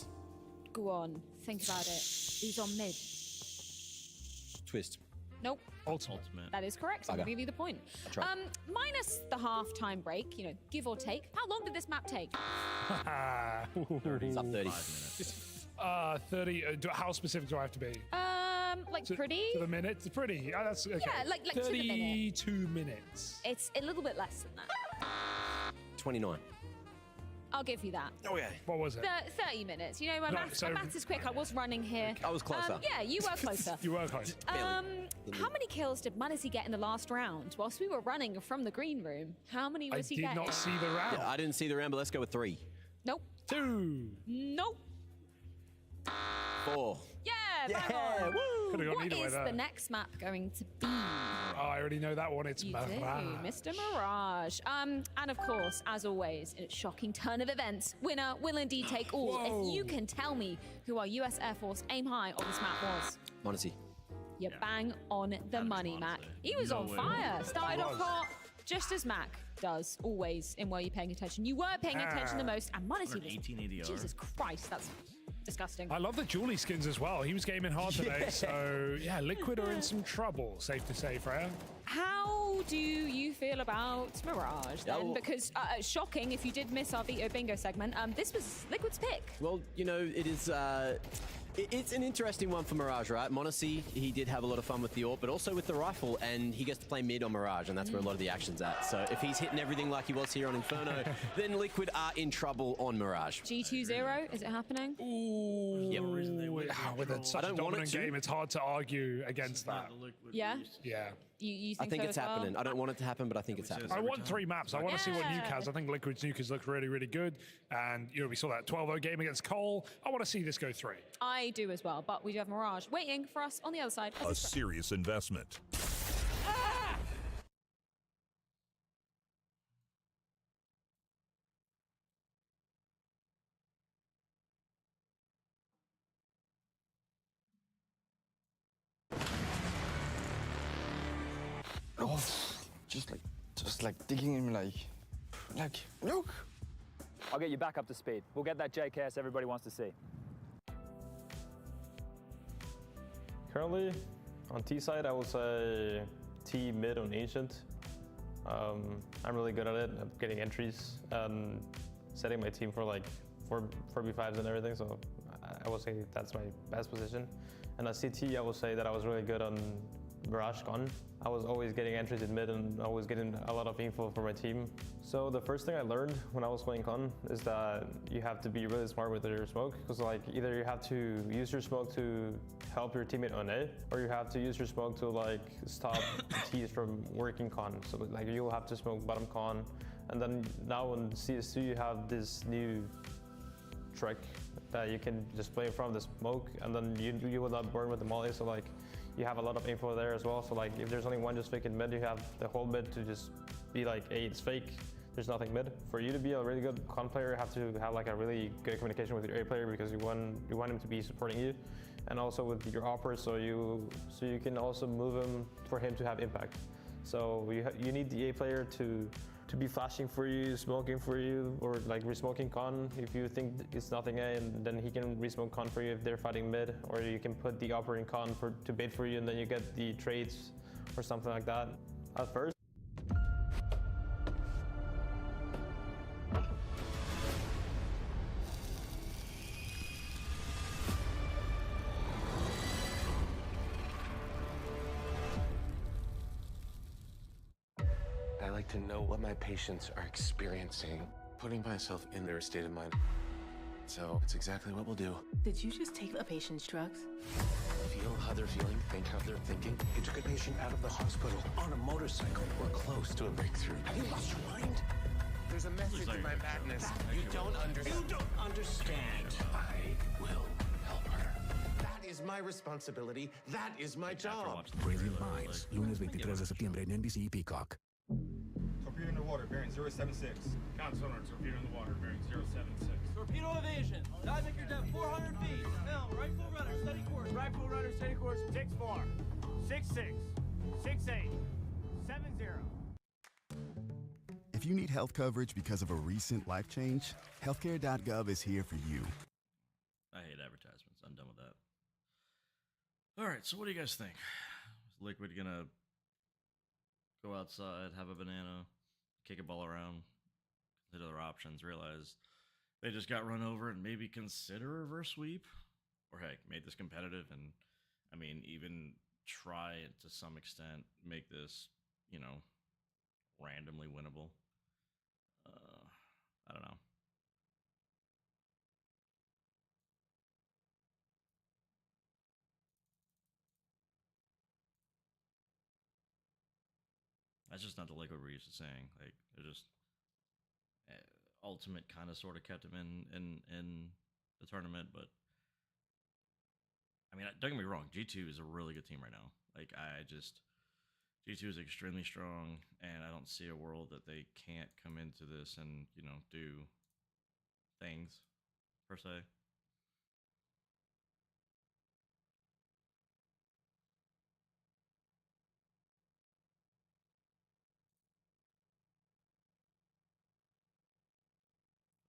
Go on. Think about it. Who's on mid? Twist. Nope. Ultimate. That is correct. I'm going to give you the point. tried. Minus the half-time break, you know, give or take. How long did this map take? It's up 30. 30. How specific do I have to be? Like pretty? To the minute? It's pretty. That's okay. Yeah, like to the minute. 32 minutes. It's a little bit less than that. 29. I'll give you that. Okay. What was it? 30 minutes. You know, my No, maths, so- my maths is quick. I was running here. I was closer. Yeah, you were closer. You were close. How many kills did Munacy get in the last round? Whilst we were running from the green room, how many I was he did getting? not see the round. Yeah, I didn't see the round, but let's go with 3. Nope. 2. Nope. 4. Yeah, bang on. Woo! Could've gone What either way is there. the next map going to be? Oh, I already know that one. It's You Mirage. do, Mr. Mirage. And of course, as always, in a shocking turn of events, winner will indeed take all. Whoa. If you can tell me who our US Air Force aim high on this map was, Monacy. you bang on the was money, Monacy. Mac. He was No on way. fire. Started off was. hot, just as Mac does always in Were You Paying Attention. You were paying attention the most, and Monacy was. 18 ADR. Jesus Christ, that's disgusting. I love the Julie skins as well. He was gaming hard today, so yeah, Liquid are in some trouble, safe to say, Freya. How do you feel about Mirage then? well- Because shocking, if you did miss our Veto Bingo segment, this was Liquid's pick. Well, you know, it is It's an interesting one for Mirage, right? Monacy, he did have a lot of fun with the AWP, but also with the rifle, and he gets to play mid on Mirage, and that's where a lot of the action's at. So if he's hitting everything like he was here on Inferno, then Liquid are in trouble on Mirage. G2-0, is it happening? Ooh. Yep. With such a dominant game, it's hard to argue against that. Yeah? Yeah. You I think think so it's as well? happening. I don't want it to happen, but I think it's happening. I want 3 maps. I want to see what Nuke has. I think Liquid's Nuke has looked really, really good. And, you know, we saw that 12-0 game against Cole. I want to see this go 3. I do as well, but we do have Mirage waiting for us on the other side. A serious investment. Oh, just like digging him like look. I'll get you back up to speed. We'll get that JKS everybody wants to see. Currently, on T side, I would say T mid on Ancient. I'm really good at it. I'm getting entries and setting my team for like 4v5s and everything. So I would say that's my best position. And at CT, I would say that I was really good on Mirage Con. I was always getting entries in mid and always getting a lot of info for my team. So the first thing I learned when I was playing Con is that you have to be really smart with your smoke, because like either you have to use your smoke to help your teammate on A, or you have to use your smoke to like stop the Ts from working Con. So like you'll have to smoke bottom Con, and then now in CS2 you have this new trick that you can just play from the smoke, and then you will not burn with the molly. So like you have a lot of info there as well. So like if there's only one just fake in mid, you have the whole mid to just be like, hey, it's fake. There's nothing mid. For you to be a really good con player, you have to have like a really good communication with your A player, because you want him to be supporting you, and also with your opper, so you can also move him for him to have impact. So you need the A player to be flashing for you, smoking for you, or like resmoking con if you think it's nothing A, and then he can resmoke con for you if they're fighting mid, or you can put the opper in con to bait for you, and then you get the trades or something like that. At first, I like to know what my patients are experiencing, putting myself in their state of mind. So it's exactly what we'll do. Did you just take a patient's drugs? Feel how they're feeling, think how they're thinking. He took a patient out of the hospital on a motorcycle. We're close to a breakthrough. Have you lost your mind? There's a message in my madness. You don't understand. You don't understand. I will help her. That is my responsibility. That is my job. Brilliant Minds, lunes 23 de septiembre en NBC y Peacock. Torpedo in the water, bearing 076. Consonant, torpedo in the water, bearing 076. Torpedo evasion. Dive your depth 400 feet. Now, right full runner, steady course. Right full runner, steady course. 6-4, 6-6, 6-8, 7-0. If you need health coverage because of a recent life change, healthcare.gov is here for you. I hate advertisements. I'm done with that. All right, so what do you guys think? Is Liquid gonna go outside, have a banana, kick a ball around, consider their options, realize they just got run over, and maybe consider a reverse sweep? Or heck, make this competitive and, I mean, even try to some extent make this, you know, randomly winnable? I don't know. That's just not the Liquid we're used to saying. Like, they're just ultimate kind of sort of kept him in the tournament, but I mean, don't get me wrong, G2 is a really good team right now. Like, G2 is extremely strong, and I don't see a world that they can't come into this and, you know, do things, per se.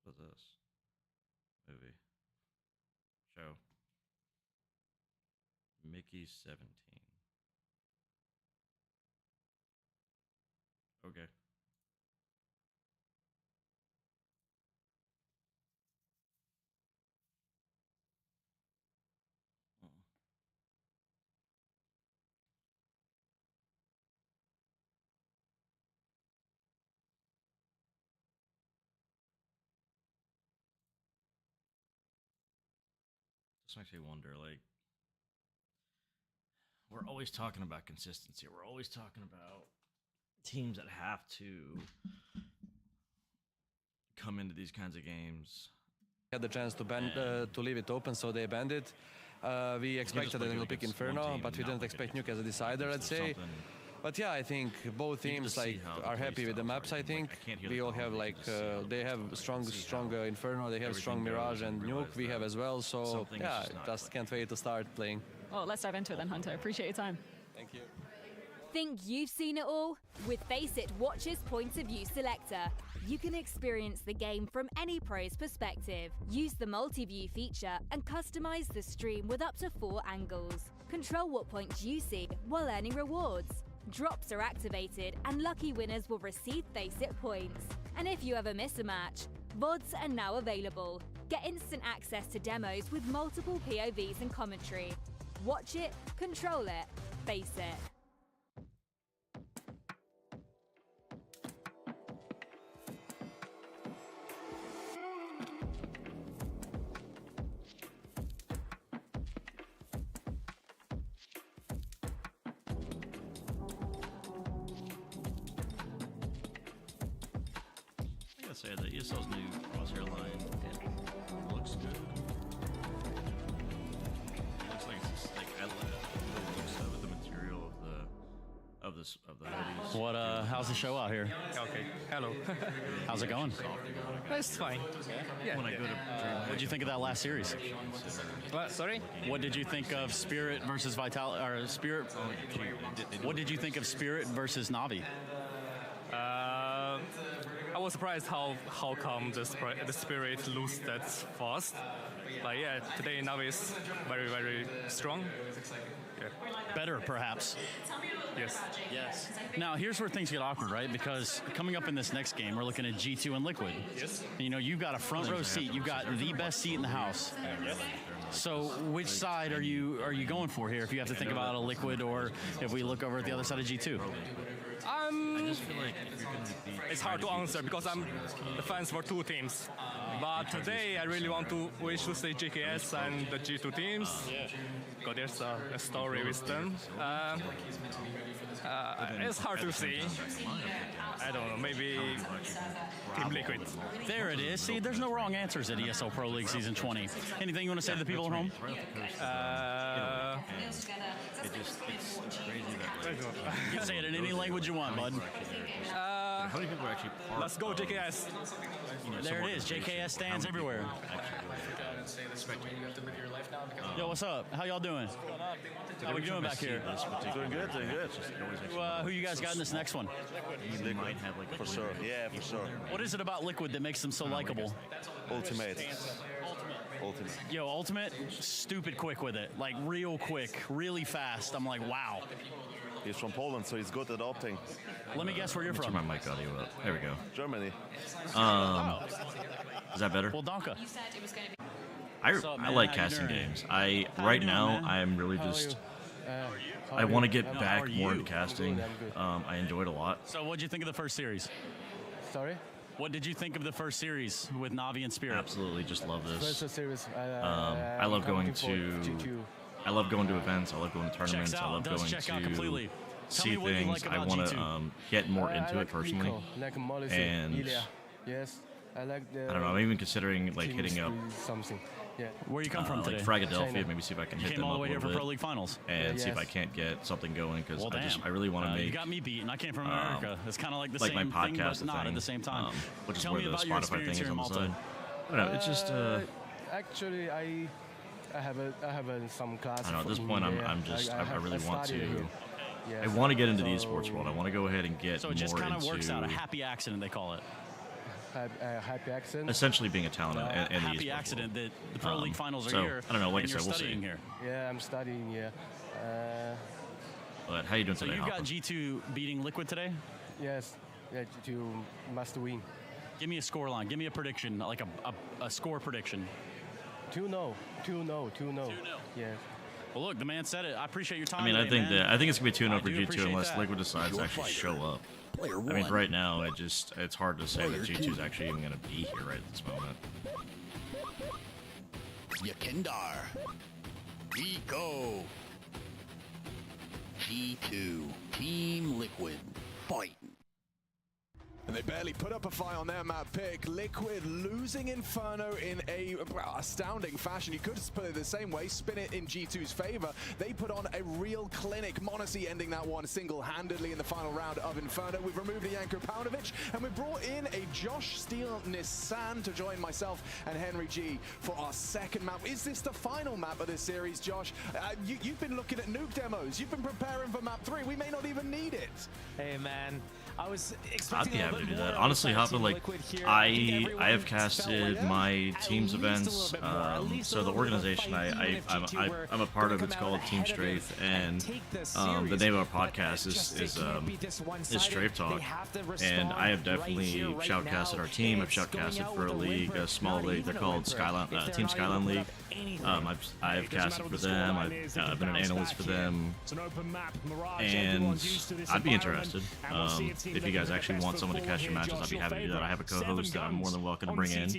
What's this? Movie. Show. Mickey 17. Okay. This makes me wonder, like, we're always talking about consistency. We're always talking about teams that have to come into these kinds of games. Had the chance to to leave it open, so they banned it. We expected that they will pick Inferno, but we didn't expect Nuke as a decider, I'd say. But yeah, I think both teams are happy with the maps. I think we all have they have strong Inferno, they have strong Mirage and Nuke. We have as well. So yeah, just can't wait to start playing. Well, let's dive into it then, Hunter. Appreciate your time. Thank you. Think you've seen it all? With Faceit Watch's Point of View Selector, you can experience the game from any pro's perspective. Use the multi-view feature and customize the stream with up to 4 angles. Control what points you see while earning rewards. Drops are activated and lucky winners will receive Faceit points. And if you ever miss a match, VODs are now available. Get instant access to demos with multiple POVs and commentary. Watch it, control it, Faceit. I gotta say, the ESL's new crosshair line, it looks good. It looks like it's just like I love the looks of the material of the hoodies. What how's the show out here? Okay. Hello. How's it going? It's fine. Yeah. When I go to What did you think of that last series? What? Sorry? What did you think of Spirit versus Vitality or Spirit? What did you think of Spirit versus Navi? I was surprised how come the Spirit lose that fast. But yeah, today Navi is very, very strong. Yeah. Better, perhaps. Yes. Yes. Now, here's where things get awkward, right? Because coming up in this next game, we're looking at G2 and Liquid. Yes. You know, you've got a front row seat. You've got the best seat in the house. So, which side are you going for here? If you have to think about a Liquid, or if we look over at the other side of G2. I just feel like if you're gonna be it's hard to answer because I'm the fans for 2 teams. But today I really want to wish to say JKS and the G2 teams. Because there's a story with them. It's hard to see. I don't know, maybe Team Liquid. There it is. See, there's no wrong answers at ESL Pro League Season 20. Anything you want to say to the people at home? It's crazy that You can say it in any language you want, bud. how many people are actually part Let's go, JKS. There it is. JKS stands everywhere. Yo, what's up? How y'all doing? How we doing back here? Doing good, doing good. Who you guys got in this next one? For sure, yeah, for sure. What is it about Liquid that makes them so likable? Ultimate. Yo, Ultimate, stupid quick with it. Like, real quick, really fast. I'm like, wow. He's from Poland, so he's good at opting. Let me guess where you're from. Turn my mic audio up. There we go. Germany. Is that better? Well, Donka. I like casting games. Right now I'm really just I want to get back more into casting. I enjoyed a lot. So what did you think of the first series? Sorry? What did you think of the first series with Navi and Spirit? Absolutely, just love this. First series. I love going to events. I love going to tournaments. I love going to see things. I want to get more into it personally. And yes, I like the. I don't know. I'm even considering like hitting up. Something. Yeah. Where you come from today? Like Fragadelphia, maybe see if I can hit them all up the way a here little for bit. Pro League Finals. And see if I can't get something going, because I really want to make. You got me beaten. I came from America. It's kind of like the like same my thing, podcast but not at the same time. Which Tell is me where the about your Spotify thing experience is here in on the Malta. side. I don't know. It's just. Actually, I have some class. I don't know. At this point, I really want to. Yes. I want to get into the esports world. I want to go ahead and get So it just more kind of into works out. A happy accident, they call it. Happy accident. Essentially being a talent in the happy esports accident world. that the Pro League Finals are so, here. I don't know. Like I and said, you're we'll see. studying here. Yeah, I'm studying here. But how you doing So today, you've got Hopper? G2 beating Liquid today? Yes. Yeah, G2 must win. Give me a score line. Give me a prediction, like a score prediction. 2-0. 2-0. 2-0. Yeah. Well, look, the man said it. I appreciate your time. I mean, I today, think man. I think it's gonna be 2-0 for I do G2 appreciate unless that. Liquid decides to actually show up. I mean, right now it's hard to say that G2 is actually even gonna be here right at this moment. Yakindar. Rico. G2. Team Liquid. Fight. And they barely put up a fight on their map pick. Liquid losing Inferno in a astounding fashion. You could put it the same way, spin it in G2's favor. They put on a real clinic. Monacy ending that one single-handedly in the final round of Inferno. We've removed a Janko Paunovic, and we brought in a Josh Steele Nissan to join myself and Henry G for our second map. Is this the final map of this series, Josh? You've been looking at nuke demos. You've been preparing for map 3. We may not even need it. Hey, man. I was I'd expecting be a happy little to do bit that. more Honestly, out of Hoppa, like, Liquid here. I think have casted my team's events. So the organization I'm a part of, it's called Team Strafe, and the name of our podcast is Strafe Talk. And I have definitely shoutcasted our team. I've shoutcasted for a league, a small league. They're called Skyline, Team Skyline League. I've casted for them. I've been an analyst for them, and I'd be interested. If you guys actually want someone to cast your matches, I'd be happy to do that. I have a co-host that I'm more than welcome to bring in.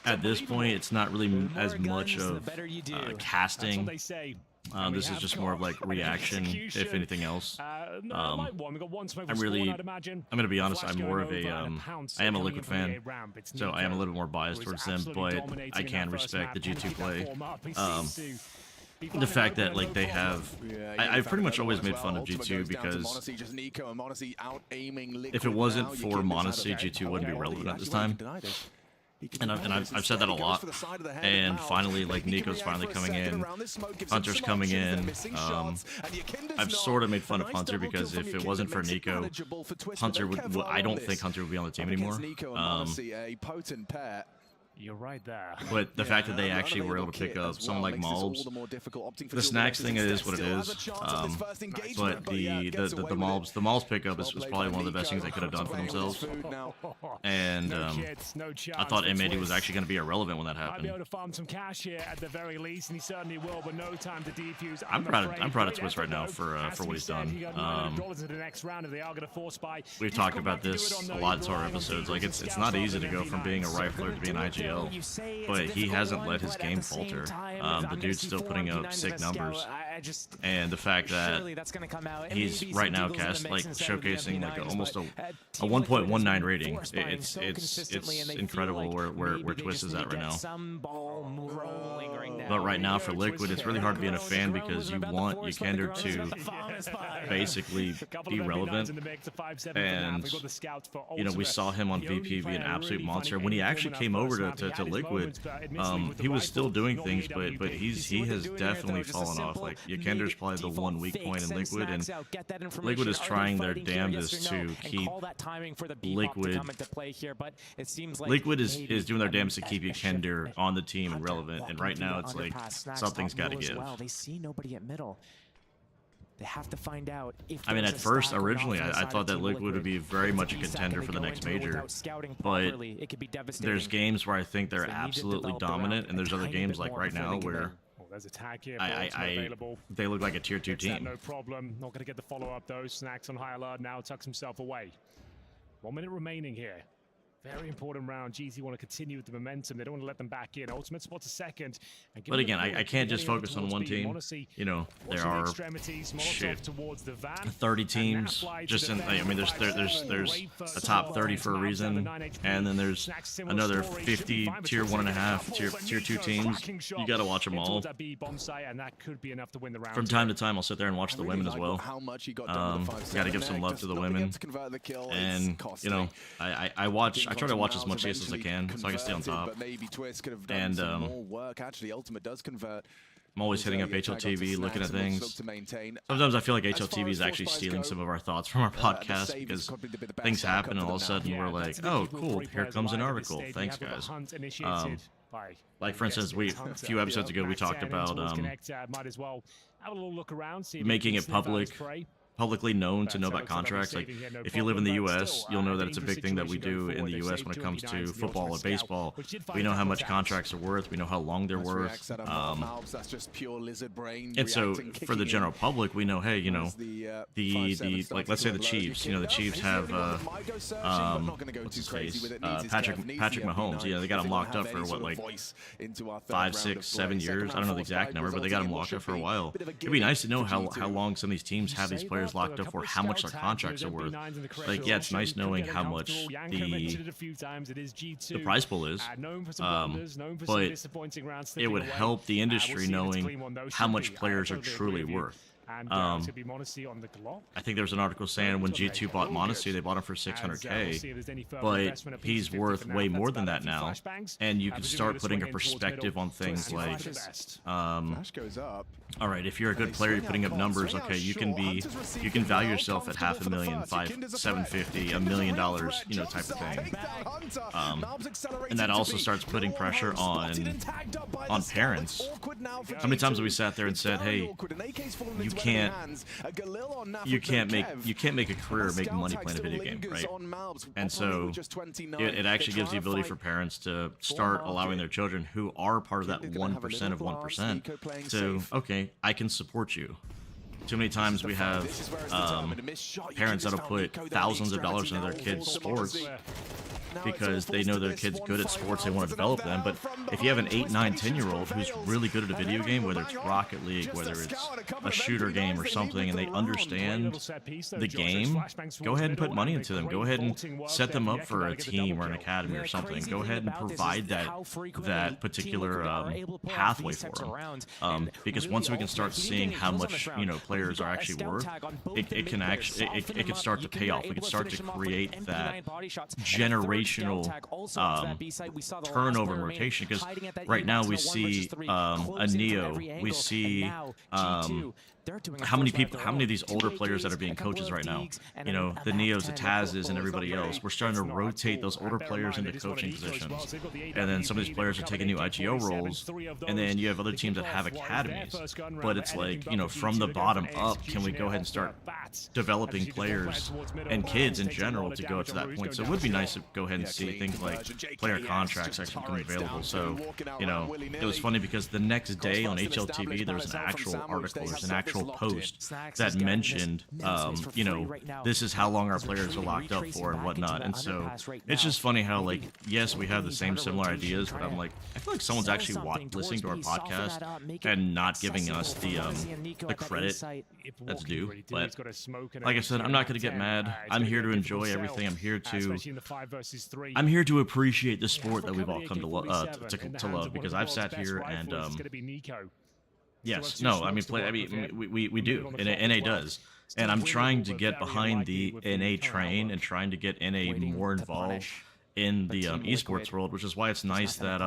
At this point, it's not really as much of casting. This is just more of like reaction, if anything else. I'm gonna be honest, I'm more of a, I am a Liquid fan, so I am a little bit more biased towards them, but I can respect the G2 play. The fact that like they have, I've pretty much always made fun of G2 because if it wasn't for Monacy, G2 wouldn't be relevant at this time. And I've said that a lot. And finally, like, Nico's finally coming in, Hunter's coming in. I've sort of made fun of Hunter because if it wasn't for Nico, Hunter would, I don't think Hunter would be on the team anymore. You're right there. But the fact that they actually were able to pick up someone like Malbs, the snacks thing is what it is. But the Malbs pickup is probably one of the best things they could have done for themselves. And I thought M80 was actually going to be irrelevant when that happened. I'm proud of Twist right now for what he's done. We've talked about this a lot in our episodes. Like it's not easy to go from being a rifler to being an IGL. But he hasn't let his game falter. The dude's still putting up sick numbers, and the fact that he's right now showcasing like almost a 1.19 rating. It's incredible where Twist is at right now. But right now for Liquid, it's really hard to be a fan because you want Yekender to basically be relevant. And you know, we saw him on VP be an absolute monster. When he actually came over to Liquid, he was still doing things, but he has definitely fallen off. Like Yekender's probably the one weak point in Liquid, and Liquid is trying their damnedest to keep Liquid. Liquid is doing their damnedest to keep Yekender on the team and relevant. And right now, it's like something's got to give. They see nobody at middle. They have to find out if I mean, at first, originally, I thought that Liquid would be very much a contender for the next major, but there's games where I think they're absolutely dominant, and there's other games like right now where they look like a tier 2 team. No problem. Not going to get the follow-up though. Snacks on high alert now, tucks himself away. 1 minute remaining here. Very important round. GT want to continue with the momentum. They don't want to let them back in. Ultimate spot's a second. But again, I can't just focus on one team. You know, there are 30 teams. Just in, I mean, there's a top 30 for a reason, and then there's another 50 tier 1.5, tier 2 teams. You got to watch them all. From time to time, I'll sit there and watch the women as well. Got to give some love to the women. And you know, I try to watch as much CS as I can, so I can stay on top. And I'm always hitting up HLTV, looking at things. Sometimes I feel like HLTV is actually stealing some of our thoughts from our podcast because things happen and all of a sudden we're like, oh, cool, here comes an article. Thanks, guys. Like, for instance, a few episodes ago, we talked about making it public publicly known to know about contracts. Like, if you live in the U.S., you'll know that it's a big thing that we do in the U.S. when it comes to football or baseball. We know how much contracts are worth. We know how long they're worth. And so for the general public, we know, hey, you know, the like, let's say the Chiefs. You know, the Chiefs have what's his face, Patrick Mahomes. Yeah, they got him locked up for what, like 5, 6, 7 years. I don't know the exact number, but they got him locked up for a while. It'd be nice to know how long some of these teams have these players locked up for, how much their contracts are worth. Like, yeah, it's nice knowing how much the prize pool is, but it would help the industry knowing how much players are truly worth. I think there was an article saying when G2 bought Monastery, they bought him for 600K, but he's worth way more than that now, and you can start putting a perspective on things like, all right, if you're a good player, you're putting up numbers, okay, you can value yourself at $500,000, $750,000, $1 million, you know, type of thing. And that also starts putting pressure on parents. How many times have we sat there and said, hey, you can't make a career or make money playing a video game, right? And so it actually gives the ability for parents to start allowing their children who are part of that 1% of 1% to, okay, I can support you. Too many times we have parents that'll put thousands of dollars into their kids' sports because they know their kid's good at sports, they want to develop them. But if you have an 8, 9, 10-year-old who's really good at a video game, whether it's Rocket League, whether it's a shooter game or something, and they understand the game, go ahead and put money into them. Go ahead and set them up for a team or an academy or something. Go ahead and provide that particular pathway for them. Because once we can start seeing how much, you know, players are actually worth, it can start to pay off. We can start to create that generational turnover and rotation, because right now we see a Neo, we see how many of these older players that are being coaches right now, you know, the Neos, the Tazes, and everybody else. We're starting to rotate those older players into coaching positions, and then some of these players are taking new IGO roles, and then you have other teams that have academies. But it's like, you know, from the bottom up, can we go ahead and start developing players and kids in general to go to that point? So it would be nice to go ahead and see things like player contracts actually become available. So, you know, it was funny because the next day on HLTV there was an actual article, there's an actual post that mentioned, you know, this is how long our players are locked up for and whatnot. And so it's just funny how, like, yes, we have the same similar ideas, but I'm like, I feel like someone's actually listening to our podcast and not giving us the credit that's due. But like I said, I'm not going to get mad. I'm here to enjoy everything. I'm here to appreciate the sport that we've all come to love, because I've sat here and yes, no, I mean, we do, and NA does, and I'm trying to get behind the NA train and trying to get NA more involved in the esports world, which is why it's nice that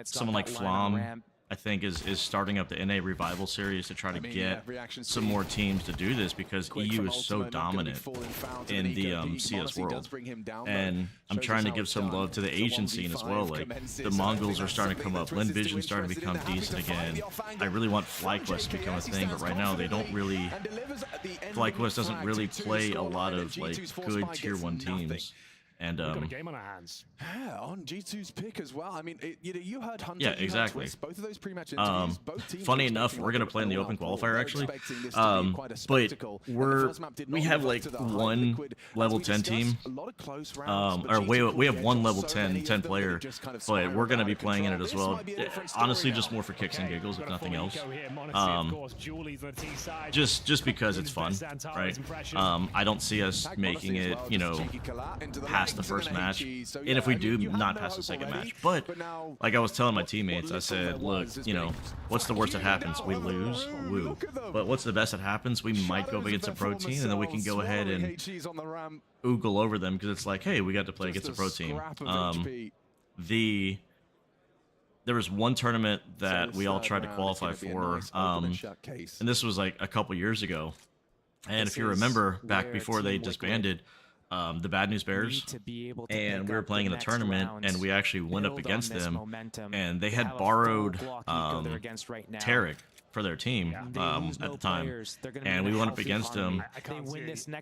someone like Flom, I think, is starting up the NA Revival series to try to get some more teams to do this, because EU is so dominant in the CS world. And I'm trying to give some love to the Asian scene as well. Like, the Mongols are starting to come up. Lin Vision's starting to become decent again. I really want FlyQuest to become a thing, but right now they don't really... FlyQuest doesn't really play a lot of, like, good Tier 1 teams. And game on our hands. Yeah, on G2's pick as well. I mean, you heard Hunter. Yeah, exactly. Both of those pre-match interviews, funny enough, we're gonna play in the open qualifier actually. But we have like one level 10 team. Or we have one level 10 player, but we're gonna be playing in it as well. Honestly, just more for kicks and giggles, if nothing else. Just because it's fun, right? I don't see us making it, you know, past the first match, and if we do, not past the second match. But like I was telling my teammates, I said, look, you know, what's the worst that happens? We lose, woo. But what's the best that happens? We might go up against a pro team, and then we can go ahead and oogle over them, because it's like, hey, we got to play against a pro team. There was one tournament that we all tried to qualify for, and this was like a couple years ago. And if you remember, back before they disbanded, the Bad News Bears, and we were playing in a tournament, and we actually went up against them, and they had borrowed Tarek for their team at the time, and we went up against them,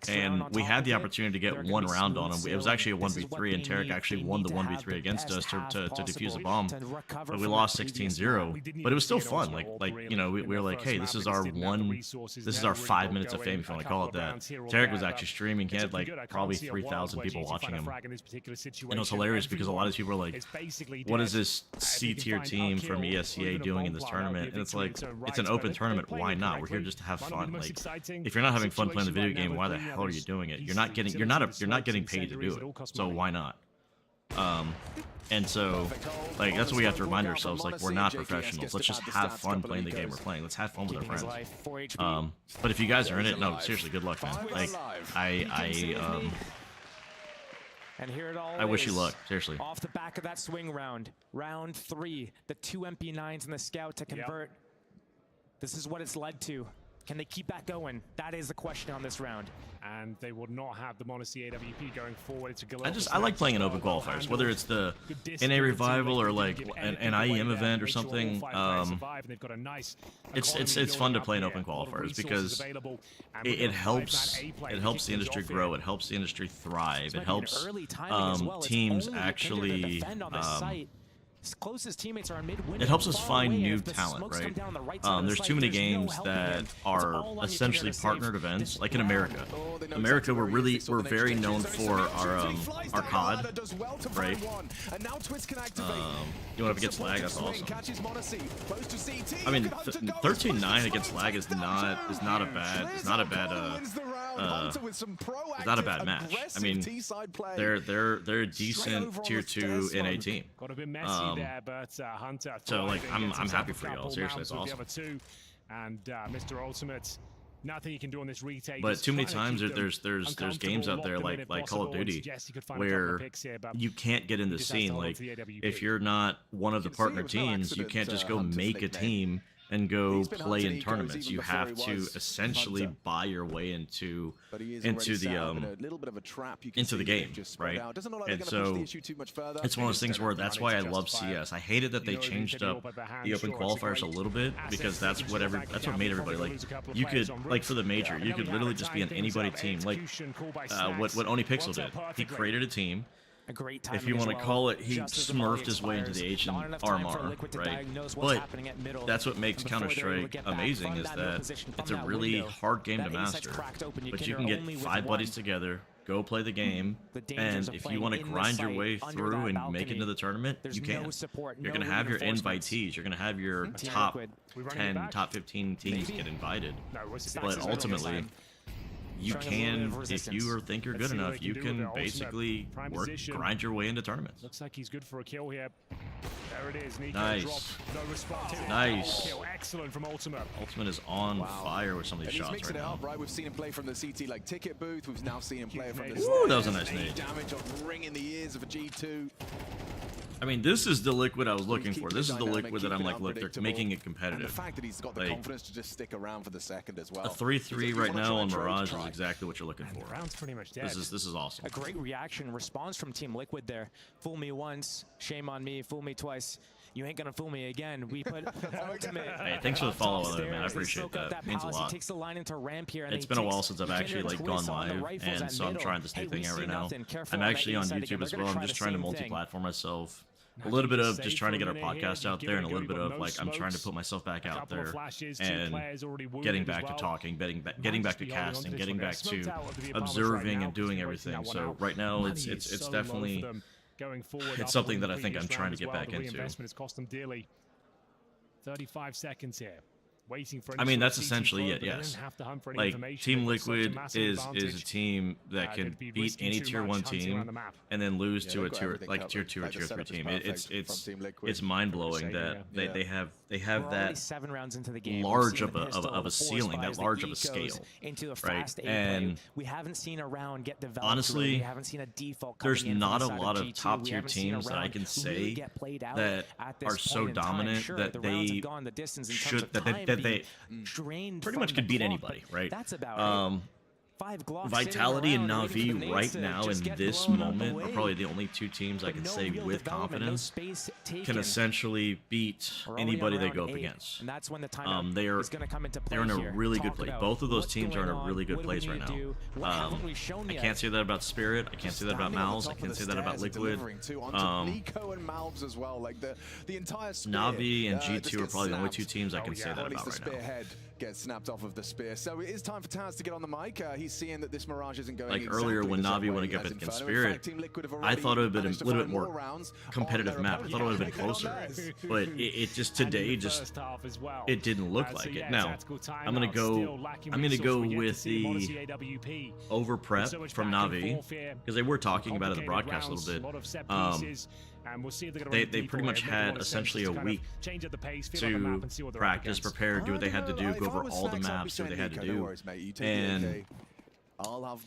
and we had the opportunity to get one round on them. It was actually a 1v3, and Tarek actually won the 1v3 against us to defuse a bomb, but we lost 16-0. But it was still fun. Like you know, we were like, hey, this is our 5 minutes of fame, if you want to call it that. Tarek was actually streaming. He had like probably 3,000 people watching him, and it was hilarious because a lot of people were like, what is this C-tier team from ESCA doing in this tournament? And it's like, it's an open tournament. Why not? We're here just to have fun. Like, if you're not having fun playing the video game, why the hell are you doing it? You're not getting paid to do it. So why not? And so, like, that's what we have to remind ourselves. Like, we're not professionals. Let's just have fun playing the game we're playing. Let's have fun with our friends. But if you guys are in it, no, seriously, good luck, man. Like, And here it all I wish you luck, seriously. Off the back of that swing round, round 3, the 2 MP9s and the scout to convert. This is what it's led to. Can they keep that going? That is the question on this round. And they will not have the Monacy AWP going forward. It's I like playing in open qualifiers, whether it's the NA Revival or like an IEM event or something. It's fun to play in open qualifiers because it helps the industry grow. It helps the industry thrive. It helps teams actually. Closest teammates are mid-window. It helps us find new talent, right? There's too many games that are essentially partnered events, like in America. America, we're very known for our COD, right? You want to against lag? That's awesome. I mean, 13-9 against lag is not a bad match. I mean, they're a decent tier 2 NA team. So like I'm happy for y'all. Seriously, it's awesome. And Mr. Ultimate, nothing you can do on this retake. But too many times there's games out there like Call of Duty where you can't get in the scene. Like if you're not one of the partner teams, you can't just go make a team and go play in tournaments. You have to essentially buy your way into the game, right? And so it's one of those things where that's why I love CS. I hated that they changed up the open qualifiers a little bit because that's what made everybody like. You could like for the major, you could literally just be on anybody team. Like what Oni Pixel did. He created a team. If you want to call it, he smurfed his way into the Asian Armor, right? But that's what makes Counter-Strike amazing, is that it's a really hard game to master. But you can get 5 buddies together, go play the game, and if you want to grind your way through and make it into the tournament, you can. You're going to have your invitees. You're going to have your top 10, top 15 teams get invited. But ultimately, you can, if you think you're good enough, you can basically grind your way into tournaments. Looks like he's good for a kill here. There it is. Nico nice. No response. Nice. Excellent from Ultimate. Ultimate is on fire with some of these shots right now. Right, we've seen him play from the CT like ticket booth. We've now seen him play from the. Ooh, that was a nice nade. Damage on ringing the ears of a G2. I mean, this is the liquid I was looking for. This is the liquid that I'm like, look, they're making it competitive. And the fact that he's got the confidence to just stick around for the second as well. A 3-3 right now on Mirage is exactly what you're looking for. The round's pretty much dead. This is awesome. A great reaction, response from Team Liquid there. Fool me once, shame on me. Fool me twice, you ain't gonna fool me again. We put Ultimate. Hey, thanks for the follow, man. I appreciate that. It means a lot. Takes the line into ramp here, and it's been a while since I've actually like gone live, and so I'm trying this new thing out right now. I'm actually on YouTube as well. I'm just trying to multi-platform myself. A little bit of just trying to get our podcast out there, and a little bit of like I'm trying to put myself back out there and getting back to talking, getting back to casting, getting back to observing and doing everything. So right now it's definitely it's something that I think I'm trying to get back into. 35 seconds here. Waiting for I mean, that's essentially it, yes. Like, Team Liquid is a team that can beat any tier 1 team and then lose to a tier 2 or tier 3 team. It's mind-blowing that they have that 7 rounds into the game. Large of a ceiling, that large of a scale, right? And we haven't seen a round get developed. Honestly, we haven't seen a default there's not a lot of top-tier teams that I can say that are so dominant that they should, that they pretty much could beat anybody, right? Vitality and Na'Vi right now in this moment are probably the only two teams I can say with confidence can essentially beat anybody they go up against. And that's when the time they're in a really good place. Both of those teams are in a really good place right now. I can't say that about Spirit. I can't say that about Mal's. I can't say that about Liquid. Nico and Malvs as well. Like the entire Na'Vi and G2 are probably the only two teams I can say that about right now. Gets snapped off of the spear. So it is time for Taz to get on the mic. He's seeing that this Mirage isn't going like earlier when Na'Vi went up against Spirit, I thought it would have been a little bit more competitive map. I thought it would have been closer. But it just today just it didn't look like it. Now I'm gonna go with the over prep from Na'Vi because they were talking about it in the broadcast a little bit. They pretty much had essentially a week to practice, prepare, do what they had to do, go over all the maps, do what they had to do, and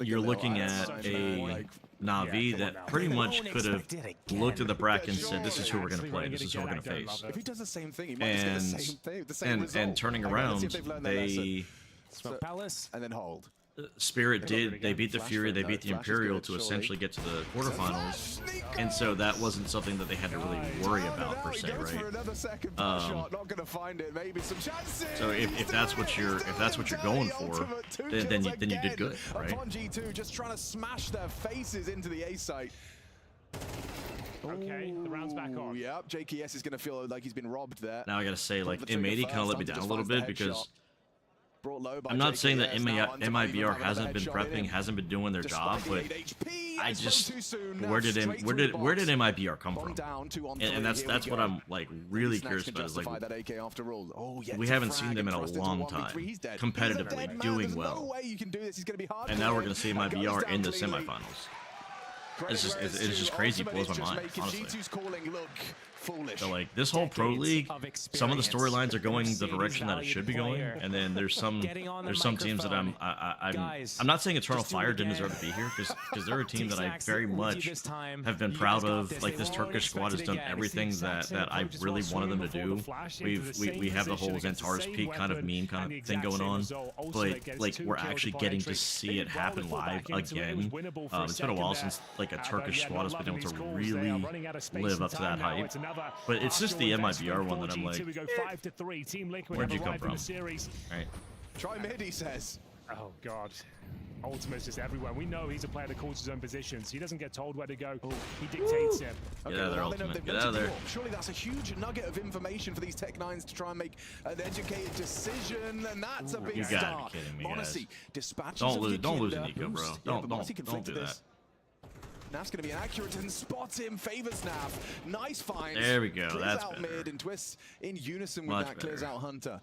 you're looking at a Na'Vi that pretty much could have looked at the bracket and said, "This is who we're going to play. This is who we're going to face." If he does the same thing, he might get the same result. And turning around, they and then hold. Spirit did. They beat the Fury. They beat the Imperial to essentially get to the quarterfinals, and so that wasn't something that they had to really worry about per se, right? So if that's what you're going for, then you did good, right? G2 just trying to smash their faces into the A site. Okay, the round's back on. Yep, JKS is going to feel like he's been robbed there. Now I got to say, like, M80 kind of let me down a little bit because I'm not saying that MIBR hasn't been prepping, hasn't been doing their job, but I just where did MIBR come from? And that's what I'm like really curious about. Is like we haven't seen them in a long time, competitively doing well, and now we're gonna see MIBR in the semifinals. It's just crazy. It blows my mind, honestly. So like this whole pro league, some of the storylines are going the direction that it should be going, and then there's some teams that I'm not saying Eternal Fire didn't deserve to be here because they're a team that I very much have been proud of. Like this Turkish squad has done everything that I really wanted them to do. We have the whole Zentaris Peak kind of meme kind of thing going on, but like we're actually getting to see it happen live again. It's been a while since like a Turkish squad has been able to really live up to that hype. But it's just the MIBR one that I'm like, where'd you come from? Right. Try mid, he says. Oh, God. Ultimate's just everywhere. We know he's a player that calls his own positions. He doesn't get told where to go. He dictates it. Get out of there, Ultimate. Get out of there. Surely that's a huge nugget of information for these Tech9s to try and make an educated decision, and that's a big start. You gotta be kidding me, guys. Don't lose Nico, bro. Don't do that. Nav's going to be inaccurate and spots him, favors Nav. Nice find. There we go. Clears That's out better. mid and twists in unison with Much that. Clears better. out Hunter.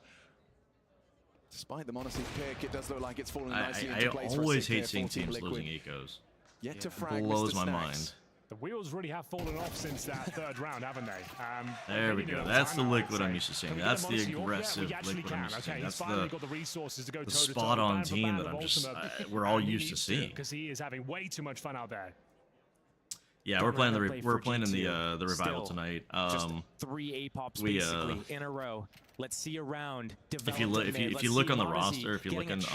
Despite the Monacy pick, it does look like it's falling I nicely into place for a always 6 hate seeing Team teams Liquid. losing ecos. Yet to frag Blows Mr. my Snacks. mind. The wheels really have fallen off since that third round, haven't they? There we go. That's the Liquid I'm used to seeing. That's the aggressive Liquid I'm used to seeing. That's the spot-on team that I'm just we're all used to seeing. Because he is having way too much fun out there. Yeah, we're playing the revival tonight. Just 3 APOPs basically in a row. Let's see a round. If you look on the roster, if you look on the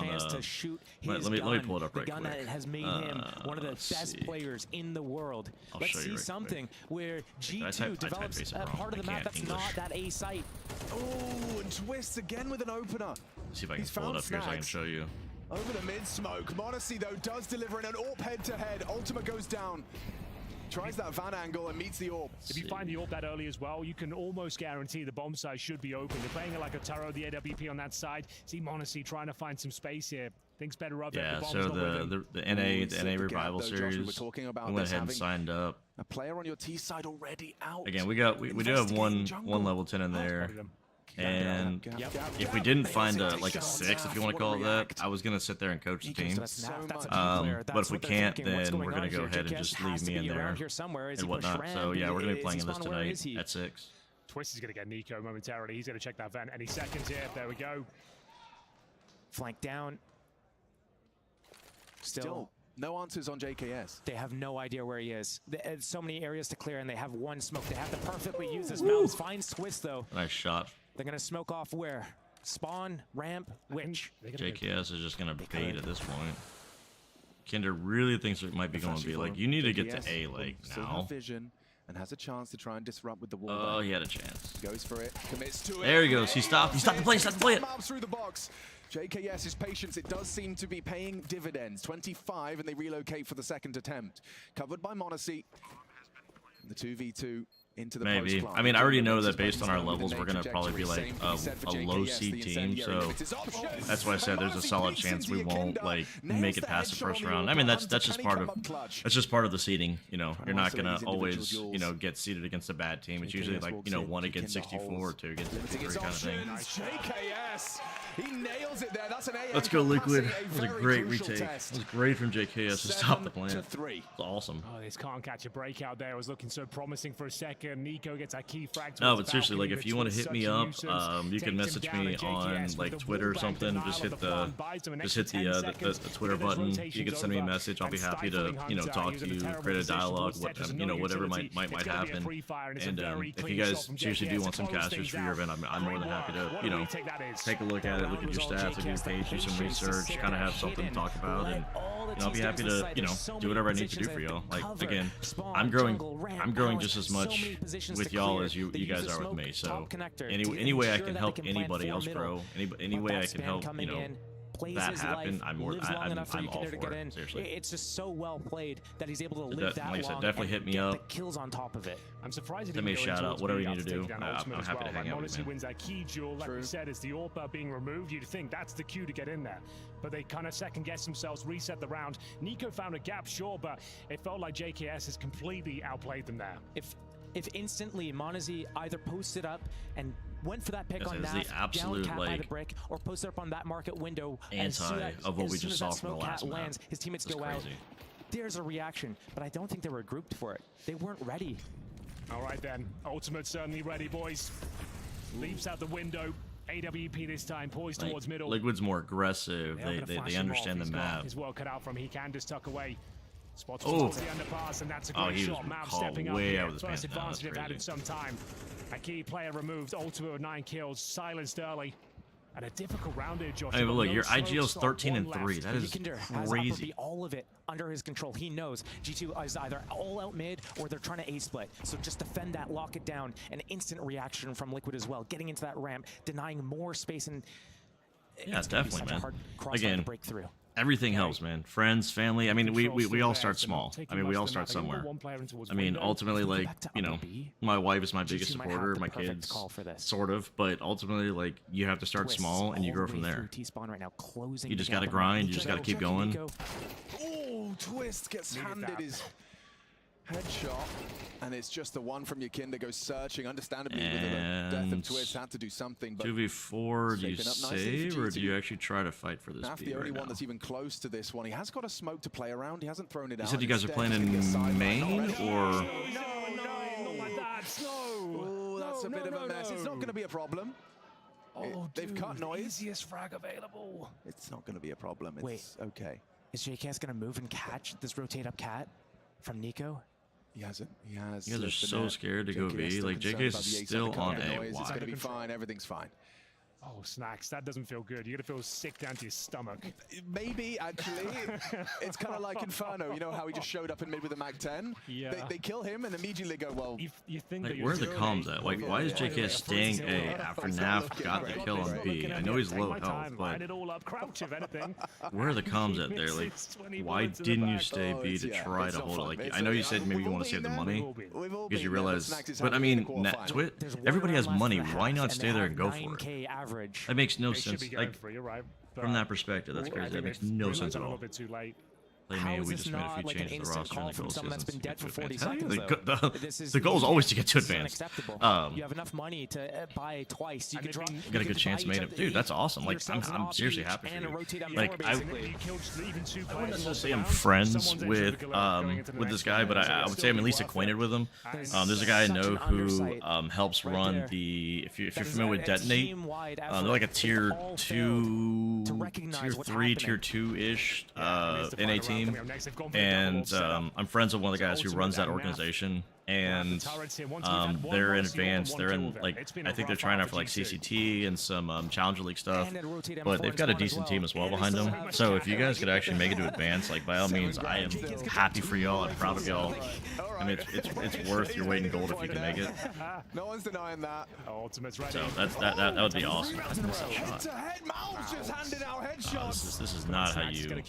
let me pull it up right quick. The gun that has made him one of the best players in the world. Let's see something where G2 develops a part of the map that's not that A site. Oh, and twists again with an opener. Let's see if I can pull it up here so I can show you. Over the mid smoke. Monacy though does deliver in an AWP head-to-head. Ultima goes down. Tries that van angle and meets the AWP. If you find the AWP that early as well, you can almost guarantee the bomb side should be open. You're playing it like a Taro, the AWP on that side. See Monacy trying to find some space here. Thinks better of it. Yeah, so the NA Revival series, we went ahead and signed up. A player on your T side already out. Again, we do have one level 10 in there. And if we didn't find like a 6, if you want to call it that, I was gonna sit there and coach the team. But if we can't, then we're gonna go ahead and just leave me in there and whatnot. So yeah, we're gonna be playing this tonight at 6. Twist is gonna get Nico momentarily. He's gonna check that vent any second here. There we go. Flank down. Still no answers on JKS. They have no idea where he is. There's so many areas to clear, and they have one smoke. They have to perfectly use his mouse. Finds Twist though. Nice shot. They're gonna smoke off where? Spawn, ramp, which? JKS is just gonna bait at this point. Kinder really thinks it might be going B. Like, you need to get to A, like, still now. have vision and has a chance to try and disrupt with the wall. Oh, he had a chance. Goes for it, commits to it. There he goes. He stopped. He stopped the play. He stopped the play. Through the box. JKS's patience, it does seem to be paying dividends. 25, and they relocate for the second attempt. Covered by Monacy. The 2v2 into the Maybe. I mean, I already know that based on our levels, we're going to probably be like a low seed team, so that's why I said there's a solid chance we won't like make it past the first round. I mean, that's just part of the seeding. You know, you're not going to always, you know, get seeded against a bad team. It's usually like, you know, 1 against 64 or 2 against 63 kind of thing. JKS, he nails it there. That's an Let's go, Liquid. That was a great retake. It was great from JKS to stop the plant. It's awesome. Oh, this can't catch a break out there. It was looking so promising for a second. Nico gets a key frag. No, but seriously, like, if you want to hit me up, you can message me on like Twitter or something. Just hit the Twitter button. You can send me a message. I'll be happy to, you know, talk to you, create a dialogue, you know, whatever might happen. And if you guys seriously do want some casters for your event, I'm more than happy to, you know, take a look at it, look at your stats, look at your page, do some research, kind of have something to talk about, and you know, I'll be happy to, you know, do whatever I need to do for y'all. Like, again, I'm growing just as much with y'all as you guys are with me. So any way I can help anybody else grow, any way I can help, you know, that happen, I'm all for it. Seriously, it's just so well played that he's able to live that like I said, definitely hit me up. Kills on top of it. I'm surprised. Send me a shout out. Whatever you need to do, I'm happy to hang out with you. Wins that key duel, like we said, as the AWP being removed. You'd think that's the cue to get in there, but they kind of second guess themselves, reset the round. Nico found a gap, sure, but it felt like JKS has completely outplayed them there. If instantly Monazy either posted up and went for that pick on that, down cat by the brick, or posted up on that market window, of what we just saw from the last lands, his teammates go out. There's a reaction, but I don't think they were grouped for it. They weren't ready. All right then, Ultimate certainly ready, boys. Leaps out the window. AWP this time, poised towards middle. Liquid's more aggressive. They understand the map. He's well cut out from. He can just tuck away. Spots the underpass, and that's a great shot. Mav stepping up here. First advantage they've had in some time. A key player removed. Ultimate with 9 kills. Silenced early. And a difficult round here, Josh. I mean, but look, your IGL's 13-3. That is crazy. All of it under his control. He knows G2 is either all out mid or they're trying to A-split. So just defend that, lock it down. An instant reaction from Liquid as well. Getting into that ramp, denying more space, and yeah, definitely, man. Again, breakthrough. Everything helps, man. Friends, family. I mean, we all start small. I mean, we all start somewhere. I mean, ultimately, like, you know, my wife is my biggest supporter, my kids, sort of. But ultimately, like, you have to start small and you grow from there. You just got to grind. You just got to keep going. Oh, Twist gets handed his headshot, and it's just the one from Yakinda goes searching. Understandably, with the death of Twist, had to do something. But 2v4, do you save, or do you actually try to fight for this Naf, B the only right one that's even close to this one. He has got a smoke to play around. He hasn't thrown it out. You said you guys are playing in main, or? Oh, that's a bit of a mess. It's not going to be a problem. They've cut noise. Easiest frag available. It's not going to be a problem. It's okay. Is JKS going to move and catch this rotate up cat from Nico? He hasn't. He has. You guys are so scared to go B. Like, JKS is still on A. It's going to be fine. Everything's fine. Oh, Snacks, that doesn't feel good. You're going to feel sick down to your stomach. Maybe, actually. It's kind of like Inferno. You know how he just showed up in mid with a Mag-10? Yeah. They kill him and immediately go, well... You think like, where are the comms at? Like, why is JKS staying A after Naf got the kill on B? I know he's low health, but... Where are the comms at there? Like, why didn't you stay B to try to hold it? Like, I know you said maybe you want to save the money, because you realize... But, I mean, everybody has money. Why not stay there and go for it? That makes no sense. Like, from that perspective, that's crazy. That makes no sense at all. Maybe we just made a few changes to the roster and the goal seasons. The goal is always to get to advance. You have enough money to buy twice. You can draw. Got a good chance made it. Dude, that's awesome. Like, I'm seriously happy for you. Like, I wouldn't say I'm friends with this guy, but I would say I'm at least acquainted with him. There's a guy I know who helps run the, if you're familiar with Detonate, they're like a tier 2, tier 3, tier 2-ish NA team. And I'm friends with one of the guys who runs that organization. and they're in advance. They're in like I think they're trying out for like CCT and some Challenger League stuff, but they've got a decent team as well behind them. So if you guys could actually make it to advance, like by all means, I am happy for y'all. I'm proud of y'all. I mean, it's worth your weight in gold if you can make it. No one's denying that. So that would be awesome. Head-to-head, Mal's just handing out headshots. This is not how you.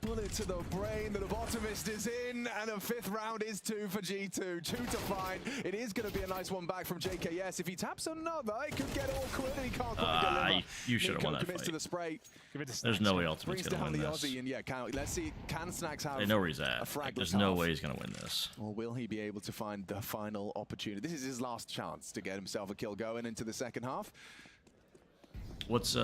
Bullet to the brain. The lobotomist is in, and a 5th round is 2 for G2. 2 to find. It is going to be a nice one back from JKS. If he taps another, it could get awkward. He can't quite deliver. You should have won that fight. To the spray. There's no way Ultimate's going to win this. Aussie, and yeah, let's see. Can Snacks have they know where he's at. Like, there's no way he's going to win this. Or will he be able to find the final opportunity? This is his last chance to get himself a kill going into the second half. What's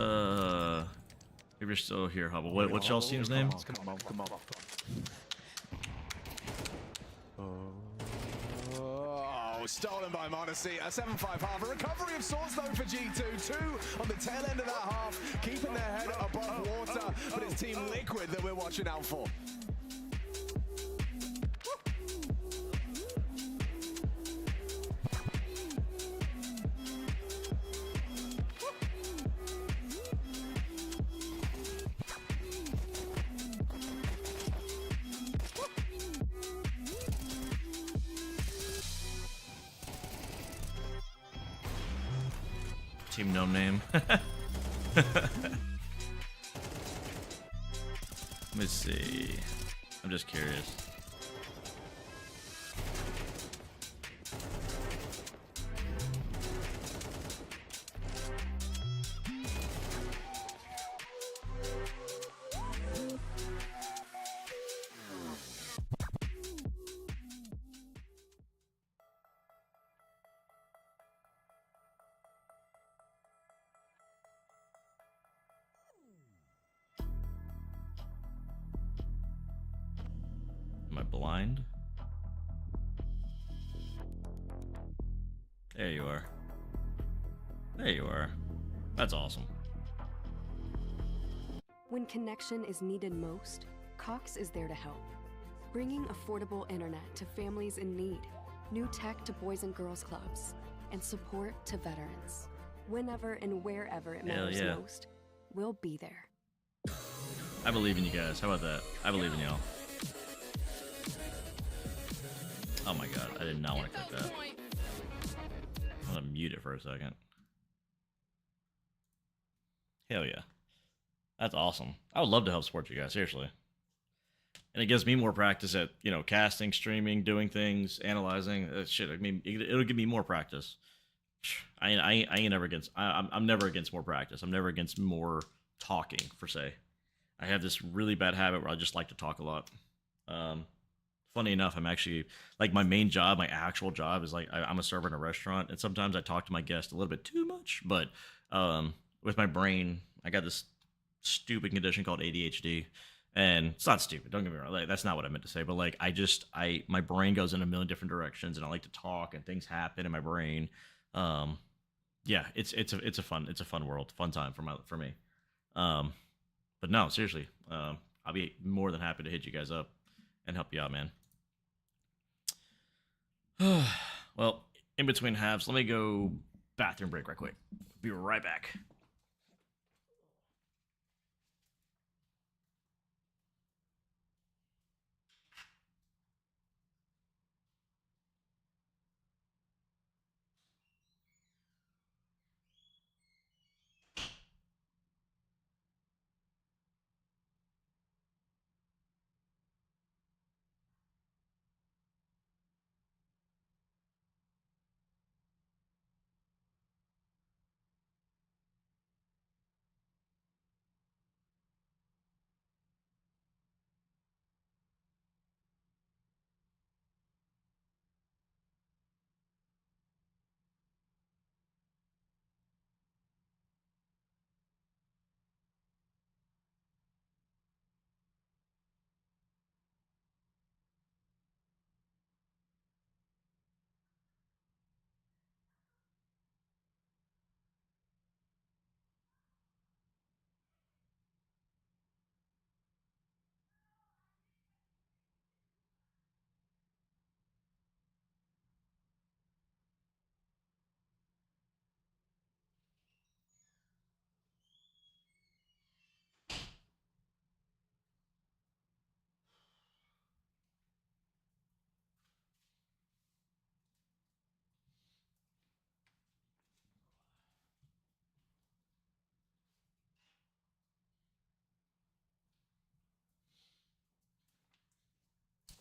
if you're still here, Hubble, what's y'all's team's name? Come on. Oh, stolen by Modesty. A 7-5 half. A recovery of sorts though for G2. 2 on the tail end of that half, keeping their head above water. But it's Team Liquid that we're watching out for. Team no name. Let me see. I'm just curious. Am I blind? There you are. There you are. That's awesome. When connection is needed most, Cox is there to help. Bringing affordable internet to families in need, new tech to boys and girls clubs, and support to veterans. Whenever and wherever it matters most, we'll be there. I believe in you guys. How about that? I believe in y'all. Oh my god, I did not want to click that. I'm gonna mute it for a second. Hell yeah. That's awesome. I would love to help support you guys, seriously. And it gives me more practice at, you know, casting, streaming, doing things, analyzing. Shit, I mean, it'll give me more practice. I ain't never against, I'm never against more practice. I'm never against more talking, per se. I have this really bad habit where I just like to talk a lot. Funny enough, I'm actually, like, my main job, my actual job is, like, I'm a server in a restaurant, and sometimes I talk to my guests a little bit too much, but with my brain, I got this stupid condition called ADHD, and it's not stupid, don't get me wrong, like, that's not what I meant to say, but, like, my brain goes in a million different directions, and I like to talk, and things happen in my brain. Yeah, it's a fun world, fun time for me. But no, seriously, I'll be more than happy to hit you guys up and help you out, man. Well, in between halves, let me go bathroom break right quick. Be right back.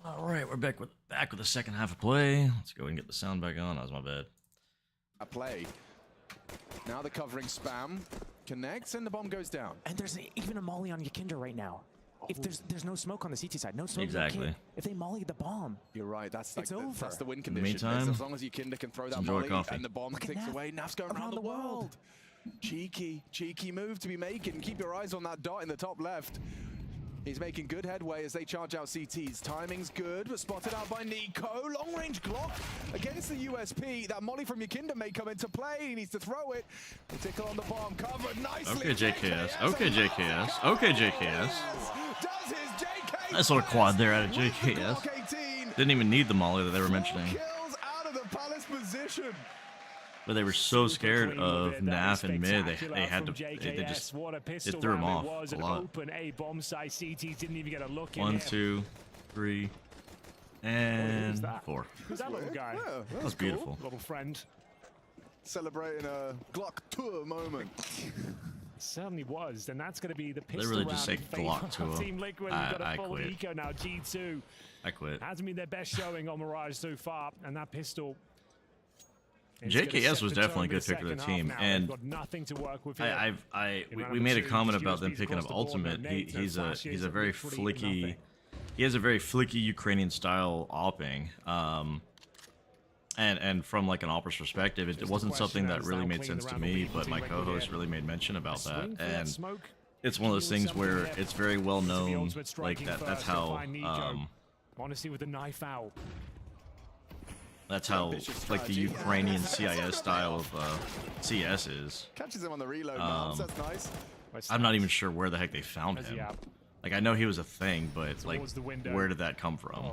All right, we're back with the second half of play. Let's go and get the sound back on. That was my bad. A play. Now the covering spam connects and the bomb goes down. And there's even a molly on Yakinder right now. If there's no smoke on the CT side, no smoke. Exactly. If they molly the bomb, you're right. That's like over. That's the win In the condition. meantime, as long as Yakinder can throw that molly and the bomb ticks away, Naf's going around the world. Cheeky move to be making. Keep your eyes on that dot in the top left. He's making good headway as they charge out CTs. Timing's good, but spotted out by Nico. Long-range Glock against the USP. That molly from Yakinder may come into play. He needs to throw it. The tickle on the bomb, covered nicely. Okay, JKS. Okay, JKS. Okay, JKS. Does his JKS. Nice little quad there out of JKS. Didn't even need the molly that they were mentioning. Kills out of the Palace position. But they were so scared of Naf and mid, they had to, they just, it threw him off a lot. 1, 2, 3, and 4. Who's that little guy? That was beautiful. Little friend. Celebrating a Glock tour moment. Certainly was, and that's going to be the pistol. They really just say round Glock to him. Team Liquid. Got a I full quit. eco now. G2 I quit. hasn't been their best showing on Mirage so far, and that pistol. JKS was definitely a good pick for the team, and we made a comment about them picking up Ultimate. He's a very flicky. He has a very flicky Ukrainian style opping. And from like an opera's perspective, it wasn't something that really made sense to me, but my co-host really made mention about that, and it's one of those things where it's very well known, like that's how Honestly, with the knife out. That's how like the Ukrainian CIS style of CS is. Catches him on the reload. That's nice. I'm not even sure where the heck they found him. Like, I know he was a thing, but like, where did that come from?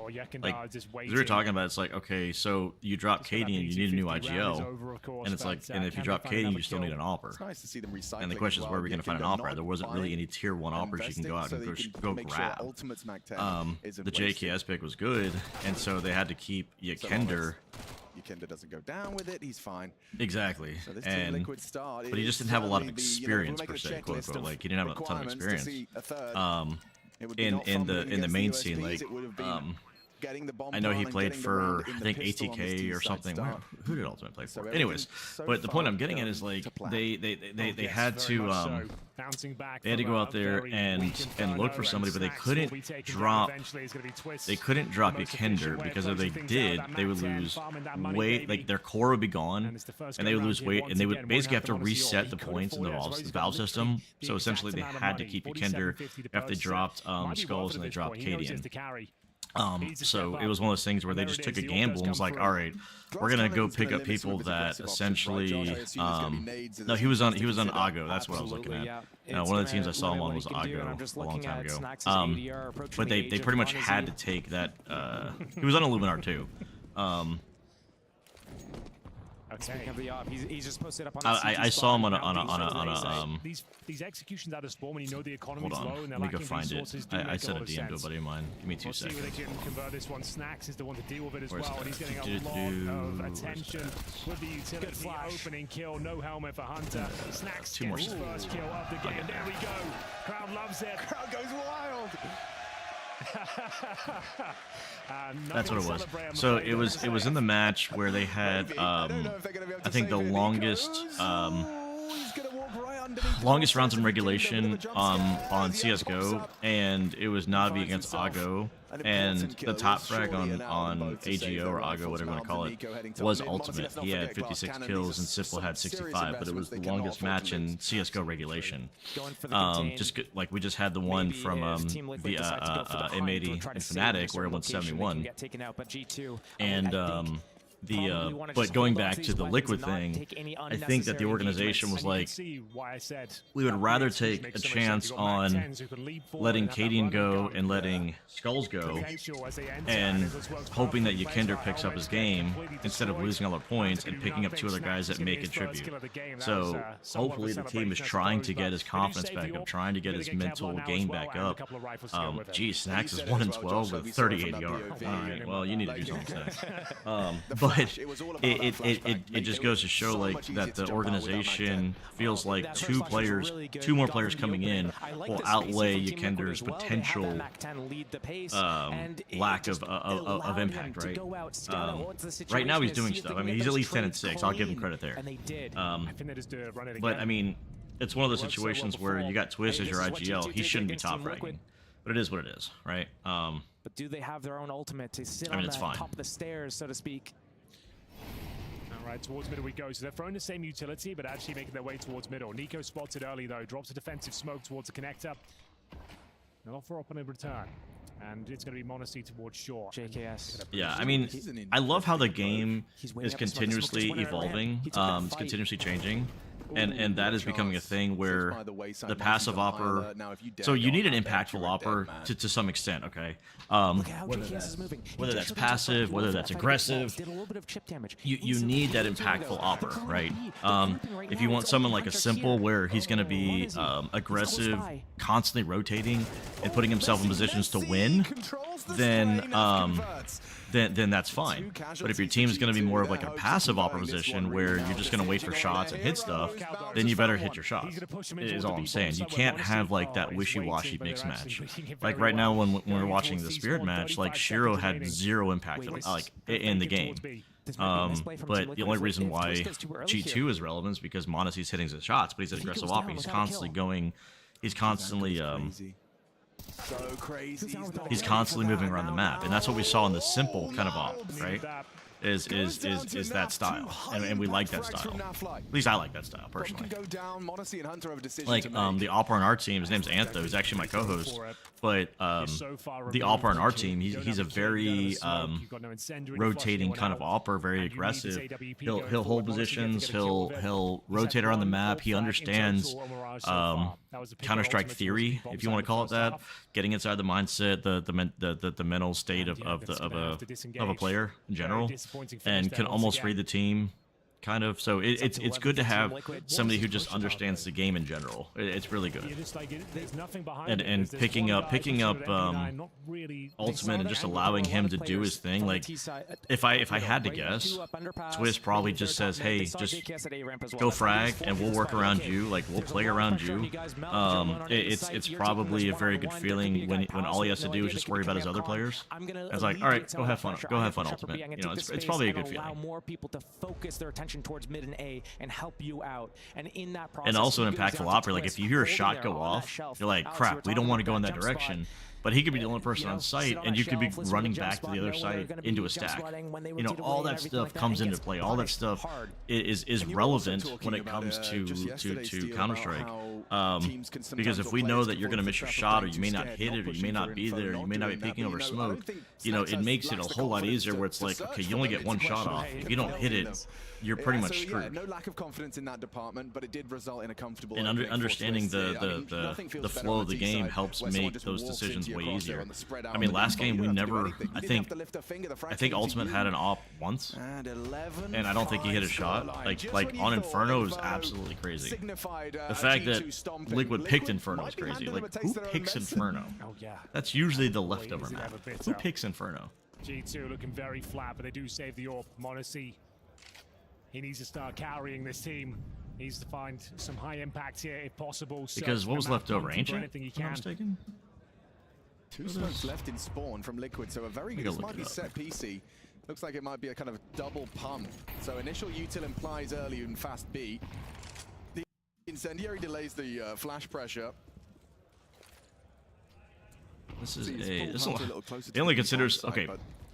Like, as we were talking about, it's like, okay, so you drop Katie and you need a new IGL, and it's like, and if you drop Katie, you still need an opper. Nice to see them recycling. And the question is, where are we going to find an opper? There wasn't really any tier 1 oppers you can go out and go grab. The JKS pick was good, and so they had to keep Yakinder. Yakinder doesn't go down with it, he's fine. Exactly. So this and Liquid start but he just didn't have a lot of experience per se, quote unquote. Like he didn't have a ton of experience. In the main scene, like I know he played for I think ATK or something. Who did Ultimate play for? Anyways, but the point I'm getting at is like they had to they had to go out there and look for somebody, but they couldn't drop Yakinder, because if they did, they would lose weight. Like their core would be gone, and they would lose weight, and they would basically have to reset the points in the valve system. So essentially, they had to keep Yakinder after they dropped Skulls and they dropped Cadian. So it was one of those things where they just took a gamble and was like, all right, we're gonna go pick up people that essentially no, he was on Ago. That's what I was looking at. One of the teams I saw him on was Ago a long time ago. But they pretty much had to take that. He was on Illuminar too. Speaking of the op, he's just posted up on. I saw him on a these executions out of spawn when you know the economy's hold on, low and they're let me go lacking find it. resources. I sent a DM to a buddy of mine. Give me 2 seconds. See where they can convert this one. Snacks is the one to deal with it as Where's well, and he's getting a lot of attention with the utility opening kill. No helmet for Hunter. Snacks gets his first kill of the game. There we go. Crowd loves it. Crowd goes wild. That's what it was. So it was in the match where they had I think the longest rounds in regulation on CS:GO, and it was Navi against Ago, and the top frag on AGO or Ago, whatever you want to call it, was Ultimate. He had 56 kills and Simple had 65, but it was the longest match in CS:GO regulation. Like we just had the one from the M80 and Fnatic where it went 71, and but going back to the Liquid thing, I think that the organization was like, we would rather take a chance on letting Cadian go and letting Skulls go, and hoping that Yakinder picks up his game instead of losing all their points and picking up 2 other guys that may contribute. So hopefully the team is trying to get his confidence back up, trying to get his mental game back up. Geez, Snacks is 1-12 with 30 ADR. All right, well, you need to do something, Snacks. but it just goes to show like that the organization feels like two more players coming in will outlay Yikender's potential lack of impact, right? Right now he's doing stuff. I mean, he's at least 10 and 6. I'll give him credit there. But I mean, it's one of those situations where you got Twist as your IGL. He shouldn't be top ranking, but it is what it is, right? But do they have their own ultimate to sit I mean, on it's the fine. top of the stairs, so to speak? All right, towards middle we go. So they're throwing the same utility, but actually making their way towards middle. Nico spots it early, though. Drops a defensive smoke towards the connector. They'll offer up on a return. And it's going to be Monacy towards Shaw. JKS. Yeah, I mean, I love how the game is continuously evolving. It's continuously changing. And that is becoming a thing where the passive opper... So you need an impactful opper to some extent, okay? Whether that's passive, whether that's aggressive, you need that impactful opper, right? If you want someone like a Simple where he's going to be aggressive, constantly rotating, and putting himself in positions to win, then that's fine. But if your team is going to be more of like a passive opposition where you're just going to wait for shots and hit stuff, then you better hit your shots, is all I'm saying. You can't have like that wishy-washy mix match. Like right now when we're watching the Spirit match, like Shiro had zero impact in the game. But the only reason why G2 is relevant is because Monacy's hitting his shots, but he's an aggressive opper. He's constantly he's constantly moving around the map, and that's what we saw in the Simple kind of op, right? Is that style, and we like that style. At least I like that style personally. Like the opera on our team, his name's Antho. He's actually my co-host, but the opera on our team, he's a very rotating kind of opera, very aggressive. He'll hold positions. He'll rotate around the map. He understands Counter-Strike theory, if you want to call it that, getting inside the mindset, the mental state of a player in general, and can almost read the team, kind of. So it's good to have somebody who just understands the game in general. It's really good. And picking up Ultimate and just allowing him to do his thing. Like if I had to guess, Twist probably just says, hey, just go frag and we'll work around you. Like we'll play around you. It's probably a very good feeling when all he has to do is just worry about his other players. It's like, all right, go have fun Ultimate. You know, it's probably a good feeling. Allow more people to focus their attention towards mid and A and help you out. And in that process, and also an impactful opper, like if you hear a shot go off, you're like, crap, we don't want to go in that direction. But he could be the only person on site, and you could be running back to the other side into a stack. You know, all that stuff comes into play. All that stuff is relevant when it comes to Counter-Strike. Because if we know that you're going to miss your shot, or you may not hit it, or you may not be there, or you may not be peeking over smoke, you know, it makes it a whole lot easier where it's like, okay, you only get one shot off. If you don't hit it, you're pretty much screwed. No lack of confidence in that department, but it did result in a comfortable. And understanding the flow of the game helps make those decisions way easier. I mean, last game we never. I think Ultimate had an op once, and I don't think he hit a shot. Like on Inferno is absolutely crazy. The fact that Liquid picked Inferno is crazy. Like who picks Inferno? Oh yeah, that's usually the leftover map. Who picks Inferno? G2 looking very flat, but they do save the AWP. Monacy, he needs to start carrying this team. He needs to find some high impact here if possible. Because what was left over? Ancient? If I'm not mistaken? 2 smokes left in spawn from Liquid, so a very good. This might be set PC. Looks like it might be a kind of double pump. So initial util implies early and fast B. The incendiary delays the flash pressure. This is it only considers, okay,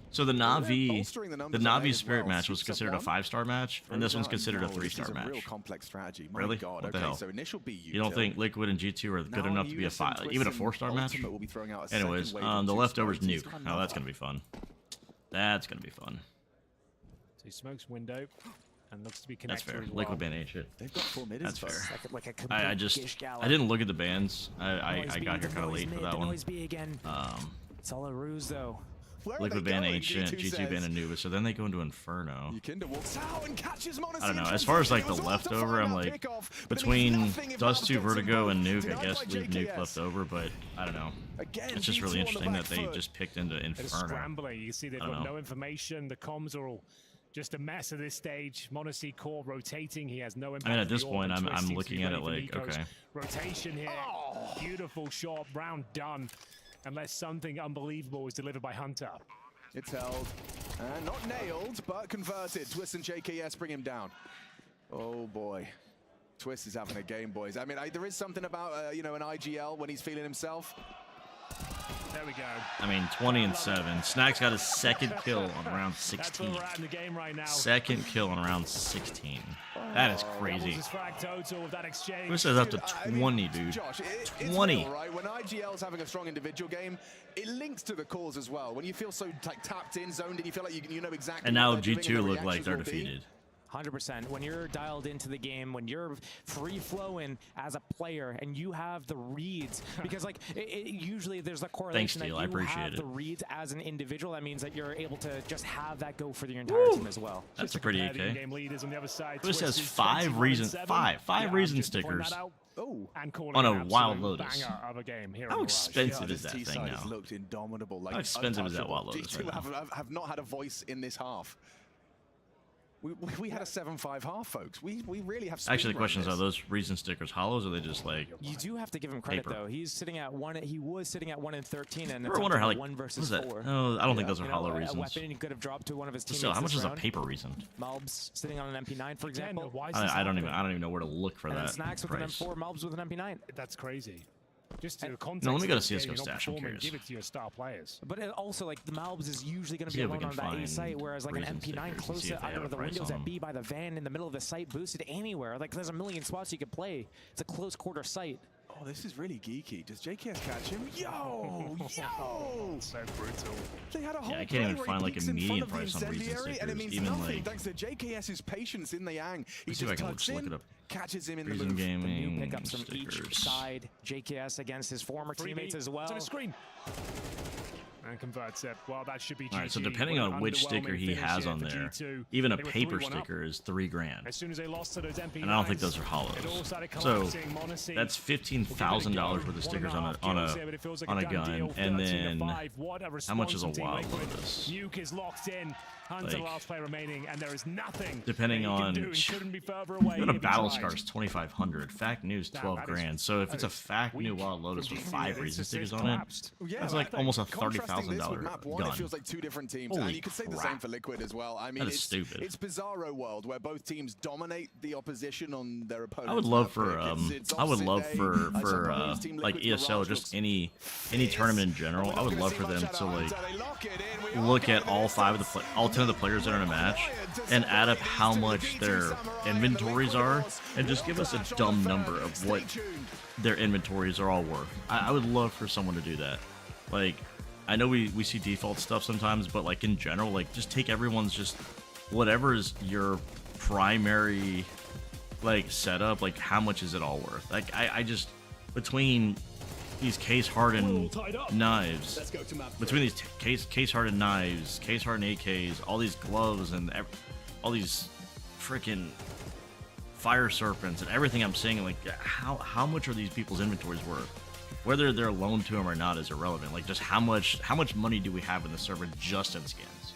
so the Na'Vi Spirit match was considered a 5-star match, and this one's considered a 3-star match. Really? What the hell? You don't think Liquid and G2 are good enough to be a 5, even a 4-star match? Anyways, the leftovers nuke. Oh, that's gonna be fun. That's gonna be fun. So he smokes window and looks to be connected. That's fair. As well. Liquid ban ain't shit. They've got 4 mid. That's fair. Like I didn't look at the bans. I got here kind of late for that one. It's all a ruse though. Liquid ban Ancient, G2 ban Anubis, so then they go into Inferno. I don't know. As far as like the leftover, I'm like between Dust 2, Vertigo, and Nuke. I guess leave Nuke left over, but I don't know. It's just really interesting that they just picked into Inferno. Scrambling. You see they've got no information. The comms are all Just a mess at this stage. Monacy core rotating. He has no impact. I mean, at on the this point, orb, and I'm Twist seems to looking be at it ready for like, Nico's okay. rotation here. Beautiful shot. Round done. Unless something unbelievable was delivered by Hunter. It's held. Not nailed, but converted. Twist and JKS bring him down. Oh, boy. Twist is having a game, boys. I mean, there is something about, you know, an IGL when he's feeling himself. There we go. I mean, 20 and 7. Snack's got his second kill on round 16. That's where we're at in the game right now. Second kill on round 16. That is crazy. Twist is up to 20, dude. Josh, 20. Real, right? When IGL's having a strong individual game, it links to the calls as well. When you feel so like tapped in, zoned in, you feel like you know exactly. And now what they're doing G2 and the look like they're reactions will be. defeated. 100%. When you're dialed into the game, when you're free flowing as a player, and you have the reads, because like usually there's a correlation Thanks, Steele. that I you appreciate have it. the reads as an individual. That means that you're able to just have that go for your entire team as well. That's a pretty EK. Game leaders on the other side. Twist has is 5 reason 21-7. five reason stickers on a Wild Lotus. How expensive is that thing T-side now? has looked indomitable. Like How expensive is that Wild Lotus G2 right now? have not had a voice in this half. We had a 7-5 half, folks. We really have. Actually, the question is, are those reason stickers hollows, or are they just like? You do have to give him credit paper? though. He's sitting at 1. He was sitting at 1 and 13, and I ever wonder how like 1 what versus is that? 4. No, I don't think those are You know, hollow a reasons. weapon he could have dropped to one of his But teammates. still, how much this is a round. paper reason? Malbs sitting on an MP9, for example. I don't even know where to look for And then that Snacks with price. an M4, Malbs with an MP9. That's crazy. Just to context. No, let me go to of the CS:GO game, you're not stash, I'm performing, curious. Give it to your star players. But it also, like, the Malbs is usually going to See be if we alone can on that A find site, whereas like an reason MP9 stickers and close see to if they have under a the price windows on at them. B by the van in the middle of the site, boosted anywhere. Like, there's a million spots you could play. It's a close quarter site. Oh, this is really geeky. Does JKS catch him? Yo! So brutal. They had a whole Yeah, I can't even play where find he like a peeks in median front of price the on reason incendiary, and it stickers. means Even nothing like thanks to JKS's patience in the Yang. He Let's see if I just can tucks just look in, it up. catches him in Reason the move. gaming New pickups from each stickers. side. JKS against his former teammates as well. It's on the screen. And converts it. Well, that should be GG. All right, so depending on which sticker he has on there, even a paper sticker is $3,000. As soon as they lost to those MP9s, And I don't think those are hollows. So that's $15,000 worth of stickers on a gun, and then how much is a Wild Lotus? Nuke is locked in. Hunter, the Like, last player remaining, and there is nothing. Depending that he can on do. He couldn't be further away. even a if he battle tried. scar is 2,500. Fact news Damn, 12 that is- grand. So if that it's a is fact new weak. Wild Lotus with It's 5 just- reason it's stickers on collapsed. it, that's like almost a $30,000 Map 1, gun. it feels like two different teams, Holy and you could say the same crap. for Liquid as well. I mean, That is it's stupid. It's Bizarro world where both teams dominate the opposition on their opponents. I would love map for pick. It's I would opposite love day. for I suppose Team like Liquid's ESL, Mirage just looks any tournament in general. I would love for them to like look at all 10 of the players that are in a match and add up how much their inventories are, and just give us a dumb number of what their inventories are all worth. I would love for someone to do that. Like, I know we see default stuff sometimes, but like in general, like just take everyone's just whatever is your primary like setup, like how much is it all worth? Like I just between these case hardened knives, between these case hardened knives, case hardened AKs, all these gloves, and all these freaking fire serpents and everything I'm seeing, like how much are these people's inventories worth? Whether they're loaned to them or not is irrelevant. Like just how much money do we have in the server just in skins?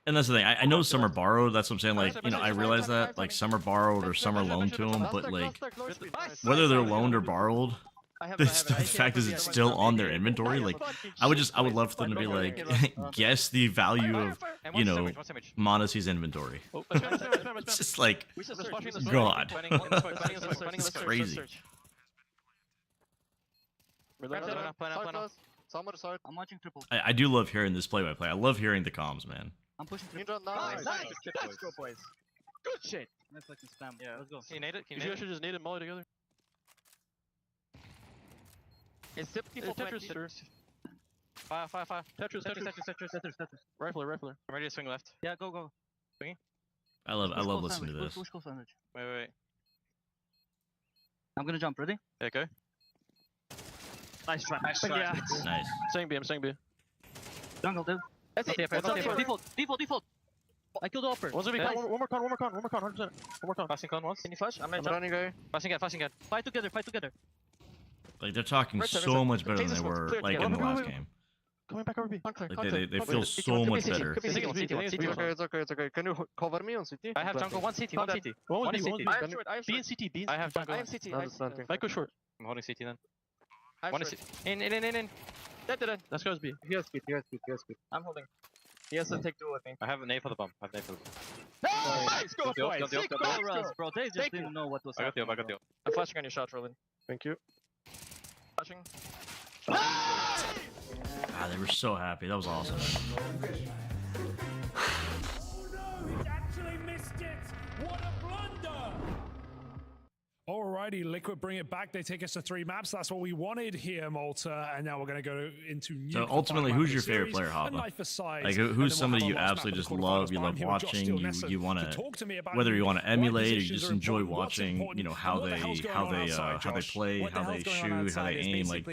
And that's the thing. I know some are borrowed. That's what I'm saying. Like, you know, I realize that like some are borrowed or some are loaned to them, but like whether they're loaned or borred, the fact is it's still on their inventory. Like, I would love for them to be like, guess the value of, you know, Monacy's inventory. It's just like, God, it's crazy. I'm watching triple. I do love hearing this play-by-play. I love hearing the comms, man. I'm pushing triple. Nice. Let's go, boys. Good shit. Let's fucking spam. Yeah, let's go. Can you nade it? You guys should just nade it molly together. It's people Tetris. Fire. Tetris. Rifler. I'm ready to swing left. Yeah, go. Swinging. I love listening to this. Push close sandwich. Wait. I'm gonna jump. Ready? Yeah, okay. Nice try. Yeah. Nice. I'm saying B. Jungle, dude. That's it. Default. I killed the upper. One more con, 100%. One more con. Passing con once. Can you flash? I'm running guy. Passing gun. Fight together. Like they're talking so much better than they were like in the last game. Coming back over B. Like they feel so much better. It's okay. Can you cover me on CT? I have jungle. One CT. One CT. One CT. I have short. B and CT. B. I have jungle. I have CT. I go short. I'm holding CT then. One is in. Dead. Let's go B. He has speed. I'm holding. He has to take two, I think. I have a nade for the bomb. Nice, go for it. Bro, they just didn't know what was happening. I got you. I'm flashing on your shot, Roland. Thank you. Flashing. Ah, they were so happy. That was awesome. Actually missed it. What a blunder! Alrighty, Liquid bring it back. They take us to 3 maps. That's what we wanted here, Malta. And now we're going to go into new. So ultimately, who's your favorite player, Hava? Like who's somebody you absolutely just love? You love watching. You want to, whether you want to emulate or you just enjoy watching. You know how they play, how they shoot, how they aim. Like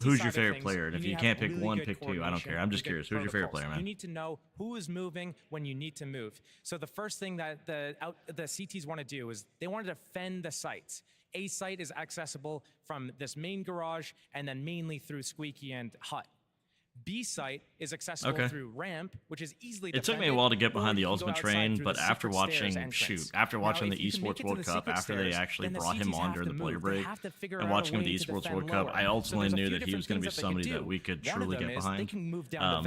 who's your favorite player? And if you can't pick one, pick 2. I don't care. I'm just curious. Who's your favorite player, man? You need to know who is moving when you need to move. So the first thing that the CTs want to do is they want to defend the sites. A site is accessible from this main garage and then mainly through Squeaky and Hut. B site is accessible through ramp, which is easily defended. It took me a while to get behind the Ultimate train, but after watching the Esports World Cup, after they actually brought him on during the player break, and watching him at the Esports World Cup, I ultimately knew that he was going to be somebody that we could truly get behind.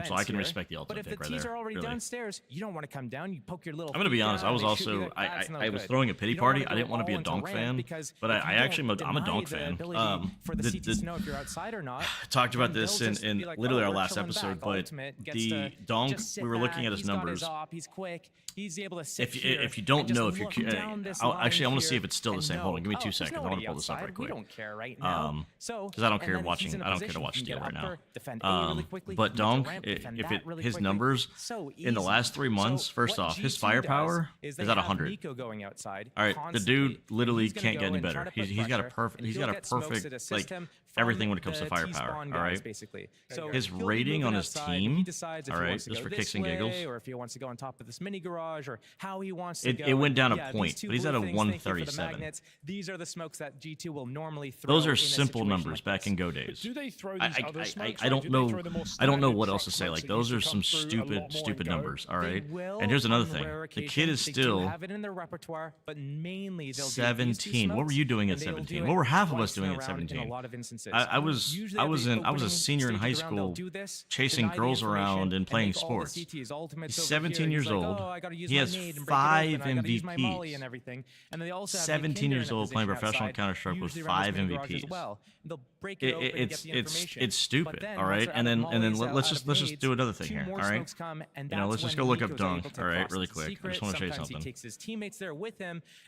So I can respect the Ultimate pick right there. But if the T's are already downstairs, you don't want to come down. You poke your little. I'm going to be honest. I was also I was throwing a pity party. I didn't want to be a Donk fan, but I'm a Donk fan. For the CTs to know if you're outside or not. Talked about this in literally our last episode, but the Donk, we were looking at his numbers. He's quick. He's able to sit if you don't know, if you're actually, I want to see if it's still the same. Hold on, give me 2 seconds. I want to pull this up right quick. We don't care right now. Because I don't care watching. I don't care to watch Steel right now. But Donk, his numbers in the last 3 months, first off, his firepower is at 100. All right, the dude literally can't get any better. He's got a perfect like everything when it comes to firepower. All right. So his rating on his team. All right, just for kicks and giggles. Or if he wants to go on top of this mini garage, or how he wants to go. It went down a point, but he's at a 137. These are the smokes that G2 will normally throw. Those are simple numbers back in Go days. Do they throw these other smokes? I don't know. I don't know what else to say. Like those are some stupid numbers. All right. And here's another thing. The kid is still 17. What were you doing at 17? What were half of us doing at 17? I was a senior in high school chasing girls around and playing sports. He's 17 years old. He has 5 MVPs. 17 years old playing professional Counter-Strike with 5 MVPs. It's stupid, all right. And then let's just do another thing here, all right. Let's just go look up Dunk, all right, really quick. I just want to show you something.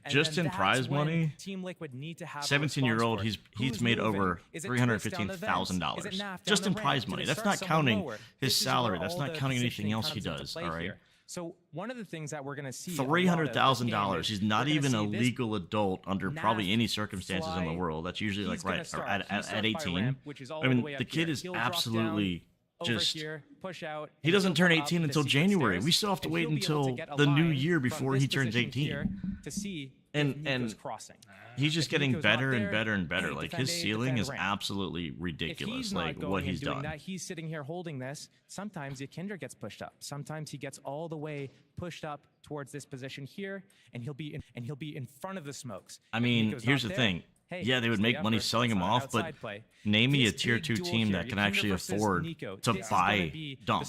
Just in prize money, 17-year-old, he's made over $315,000 just in prize money. That's not counting his salary. That's not counting anything else he does, all right. So one of the things that we're going to see $300,000. He's not even a legal adult under probably any circumstances in the world. That's usually like right at 18. I mean, the kid is absolutely just. He doesn't turn 18 until January. We still have to wait until the new year before he turns 18. And he's just getting better and better and better. Like his ceiling is absolutely ridiculous. Like what he's done. He's sitting here holding this. Sometimes Yakindra gets pushed up. Sometimes he gets all the way pushed up towards this position here, and he'll be in front of the smokes. I mean, here's the thing. Yeah, they would make money selling him off, but name me a tier 2 team that can actually afford to buy Donk.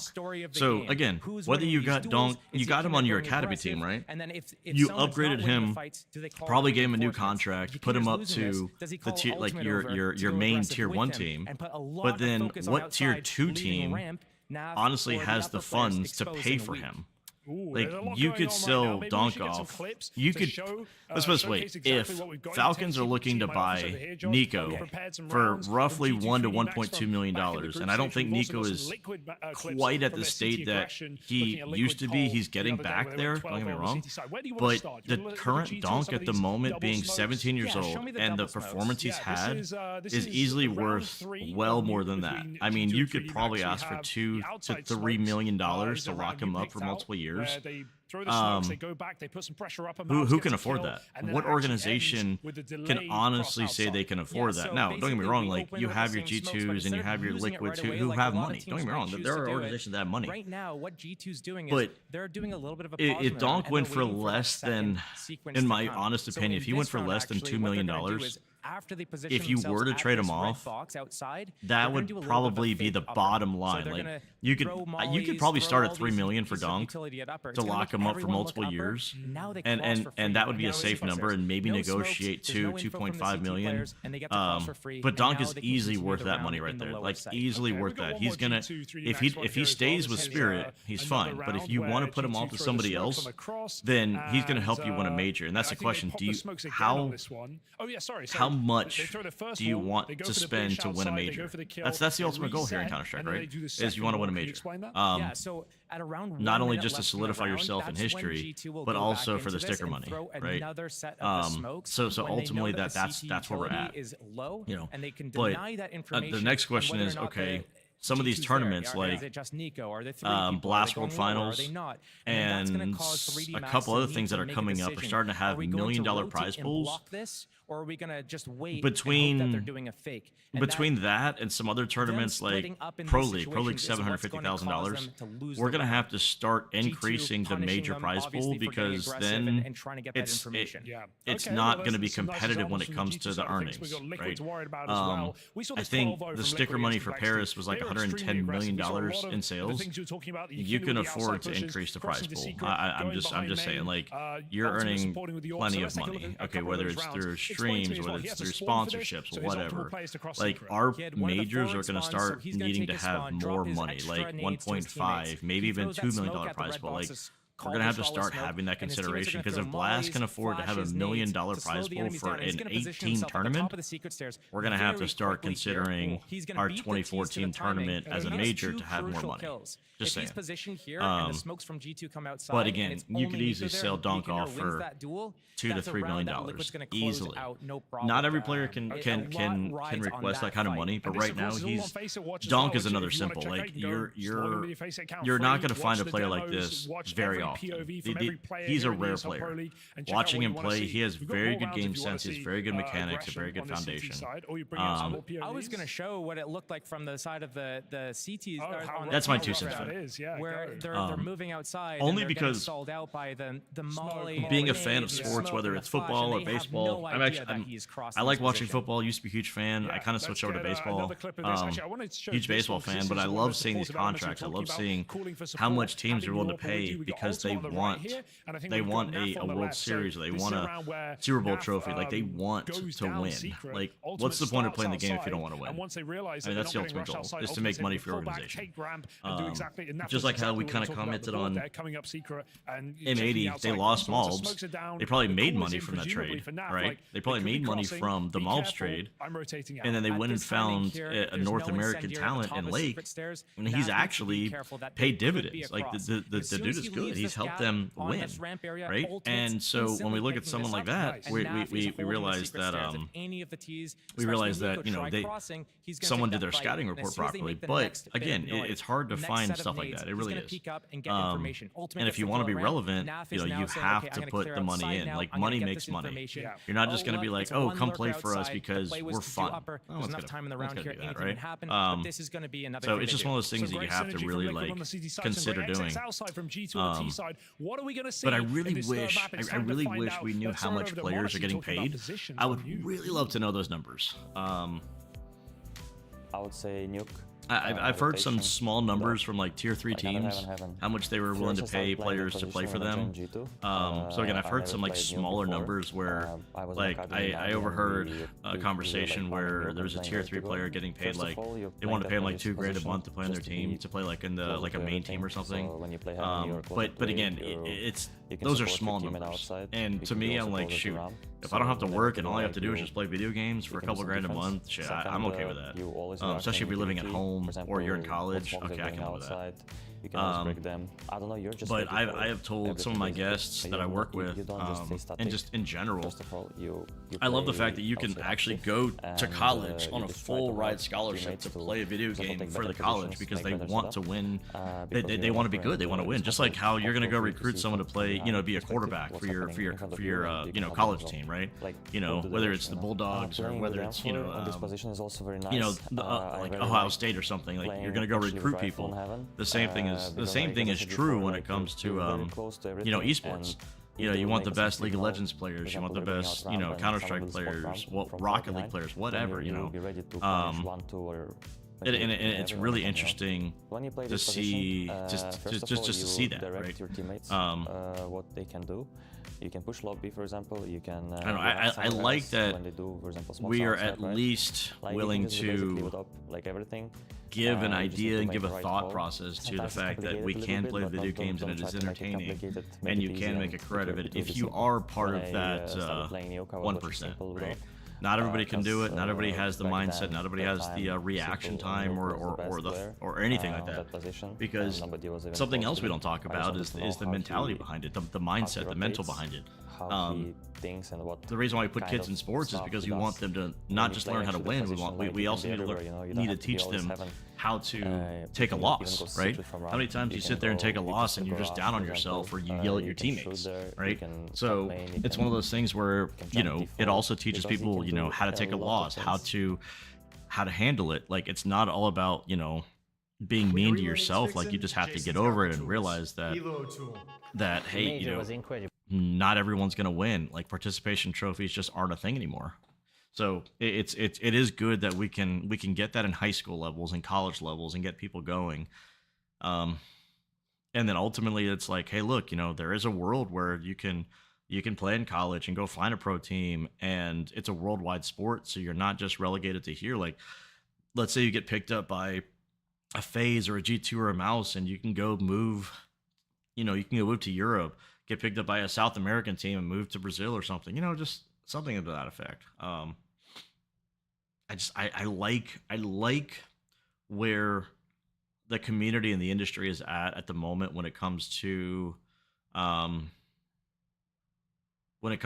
So again, whether you got Donk, you got him on your academy team, right? You upgraded him, probably gave him a new contract, put him up to the tier, like your main tier 1 team. But then what tier 2 team honestly has the funds to pay for him? Like you could sell Donk off. You could. Let's put it this way: if Falcons are looking to buy Nico for roughly $1 to $1.2 million, and I don't think Nico is quite at the state that he used to be. He's getting back there. Don't get me wrong. But the current Donk at the moment, being 17 years old, and the performance he's had, is easily worth well more than that. I mean, you could probably ask for $2 to $3 million to lock him up for multiple years. throw the smokes, they go back, they put some pressure up. Who can afford that? What organization can honestly say they can afford that? Now, don't get me wrong. Like you have your G2s and you have your Liquids who have money. Don't get me wrong. There are organizations that have money. Right now, what G2's doing is they're doing a little bit of a pause. If Donk went for less than, in my honest opinion, if he went for less than $2 million, if you were to trade him off, that would probably be the bottom line. Like you could probably start at $3 million for Donk to lock him up for multiple years, and that would be a safe number, and maybe negotiate to 2.5 million. But Donk is easily worth that money right there. Like easily worth that. He's gonna if he stays with Spirit, he's fine. But if you want to put him off to somebody else, then he's gonna help you win a major. And that's the question: how much do you want to spend to win a major? That's the ultimate goal here in Counter-Strike, right? Is you want to win a major. Not only just to solidify yourself in history, but also for the sticker money, right? So ultimately that's where we're at. You know, but the next question is, okay, some of these tournaments like Blast World Finals and a couple other things that are coming up are starting to have $1 million prize pools. Or are we gonna just wait between that they're doing a fake? Between that and some other tournaments like Pro League $750,000, we're gonna have to start increasing the major prize pool because then it's not gonna be competitive when it comes to the earnings, right? I think the sticker money for Paris was like $110 million in sales. You can afford to increase the prize pool. I'm just saying, like you're earning plenty of money. Okay, whether it's through streams, whether it's through sponsorships, whatever. Like our majors are going to start needing to have more money, like 1.5, maybe even $2 million prize pool. Like we're going to have to start having that consideration because if Blast can afford to have $1 million prize pool for an 18 tournament, we're going to have to start considering our 2014 tournament as a major to have more money. Just saying. But again, you could easily sell Donk off for $2 to $3 million easily. Not every player can request that kind of money, but right now Donk is another simple. Like you're not going to find a player like this very often. He's a rare player. Watching him play, he has very good game sense. He has very good mechanics, a very good foundation. I was going to show what it looked like from the side of the CTs. That's my 2 cents. Where they're moving outside. Only because sold out by the Molly. Being a fan of sports, whether it's football or baseball, I like watching football. Used to be a huge fan. I kind of switched over to baseball. Huge baseball fan, but I love seeing these contracts. I love seeing how much teams are willing to pay because they want a World Series, or they want a Super Bowl trophy. Like they want to win. Like what's the point of playing the game if you don't want to win? I mean, that's the ultimate goal, is to make money for your organization. Just like how we kind of commented on M80, they lost Mobs. They probably made money from that trade, right? They probably made money from the Mobs trade, and then they went and found a North American talent in Lake, and he's actually paid dividends. Like the dude is good. He's helped them win, right? And so when we look at someone like that, we realize that you know someone did their scouting report properly. But again, it's hard to find stuff like that. It really is. And if you want to be relevant, you know, you have to put the money in. Like money makes money. You're not just going to be like, oh, come play for us because we're fun. Oh, it's gonna do that, right? So it's just one of those things that you have to really like consider doing. But I really wish we knew how much players are getting paid. I would really love to know those numbers. I would say Nuke. I've heard some small numbers from like tier 3 teams, how much they were willing to pay players to play for them. So again, I've heard some like smaller numbers where like I overheard a conversation where there was a tier 3 player getting paid like they wanted to pay him like $2 grand a month to play on their team, to play like in the like a main team or something. But again, it's those are small numbers. And to me, I'm like, shoot, if I don't have to work and all I have to do is just play video games for a couple grand a month, shit, I'm okay with that. Especially if you're living at home or you're in college, okay, I can live with that. You can always break them. I don't know. You're just. But I have told some of my guests that I work with, and just in general, First of all, you I love the fact that play, you I would can say, actually active, go to and, college on you a just try to full help ride scholarship teammates to to, play a video for example, game take for the better college positions, because make they better want to setup, win. because They you're want to be offering good. They want to the win. Just like how you're gonna go recruit someone to play, you know, be a perspective, quarterback what's for your happening in front of you know, can college help them team, right? like, You know, go to the whether direction, it's the you know. Bulldogs or Playing whether with it's, you know, on this position is also very nice. you know, I like really Ohio like State or something. Like you're playing gonna go actually with recruit rifle people. in heaven, The same thing is because like, as I said true before, when like, it comes to you're very close to you know, everything, esports. and You know, they you will want the make a best League of signal, Legends for players. You want example, the they're bringing best, out you know, ramp and Counter someone Strike will spot players, ramp from Rocket League behind, players, then whatever. You will know, be ready to punish 1-2 or and it's everyone really can, you know. interesting When you play to this see position, just first of to all, see you that, direct right? your teammates what they can do. You can push lobby, for example. You can. I don't know. react I someone like else that when they do, for example, smoke we are sound at step, right? least Like, you willing can just basically to load up, like everything. give an You just need idea to and make give a the right thought call. process to the Sometimes it's fact that we complicated a can little play bit, but video games and don't it is try to make it entertaining, complicated. Make and it you easy can make a and credit of keep it it if really you simple. are part When of I, that started playing Yoke, I was watching 1%, simple right? load. Not everybody can do it. Not everybody Because, has the back mindset. then, Not everybody that has the time, reaction simple time Yoke was the best player, or anything like on that. position, Because and nobody was even something close else to we me. don't talk I just about wanted is to know the how mentality he- behind it, the how he mindset, the mental rotates, behind it. how he thinks and what The reason why we put kind kids of in sports is stuff because he we want does. them to When not you just play learn how to actually the win. position, like, We you also can need be to everywhere, you know, you don't need to have to be teach always them heaven. how to You take a can loss, even go right? straight from How many round. times You you can sit there and go take a because loss the and you're just garage, down on for yourself, or example, you yell at you your can shoot teammates, there, you right? can So top lane, you it's can- one of those things where, you know, jump it also default, teaches because he people, can you know, do how to a take a lot of loss, things. how to handle it. Like, it's not all about, you know, being mean to yourself. Like, you just have to get over it and realize that hey, you know, not everyone's gonna win. Like, participation trophies just aren't a thing anymore. So it is good that we can get that in high school levels and college levels and get people going. And then ultimately it's like, hey, look, you know, there is a world where you can play in college and go find a pro team, and it's a worldwide sport. So you're not just relegated to here. Like, let's say you get picked up by a FaZe or a G2 or a Mouse, and you can go move, you know, you can go move to Europe, get picked up by a South American team and move to Brazil or something, you know, just something to that effect. I like where the community and the industry is at the moment when it comes to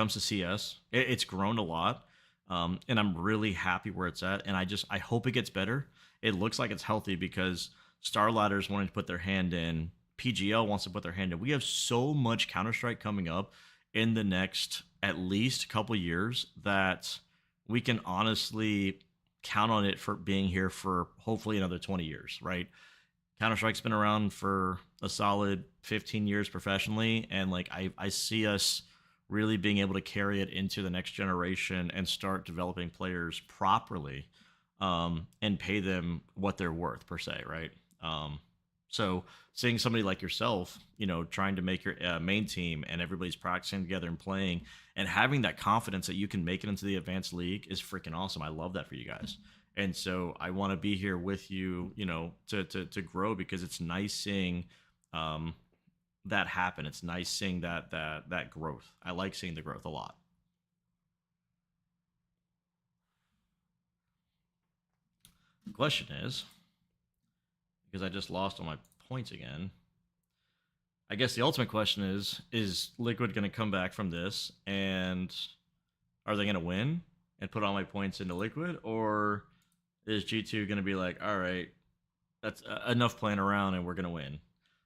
CS. It's grown a lot, and I'm really happy where it's at. And I hope it gets better. It looks like it's healthy because Starladder's wanting to put their hand in. PGL wants to put their hand in. We have so much Counter-Strike coming up in the next at least couple years that we can honestly count on it for being here for hopefully another 20 years, right? Counter-Strike's been around for a solid 15 years professionally, and like I see us really being able to carry it into the next generation and start developing players properly, and pay them what they're worth per se, right? So seeing somebody like yourself, you know, trying to make your main team and everybody's practicing together and playing and having that confidence that you can make it into the advanced league is freaking awesome. I love that for you guys. And so I want to be here with you, you know, to grow, because it's nice seeing that happen. It's nice seeing that growth. I like seeing the growth a lot. The question is, because I just lost all my points again, I guess the ultimate question is Liquid going to come back from this, and are they going to win and put all my points into Liquid, or is G2 going to be like, all right, that's enough playing around and we're going to win?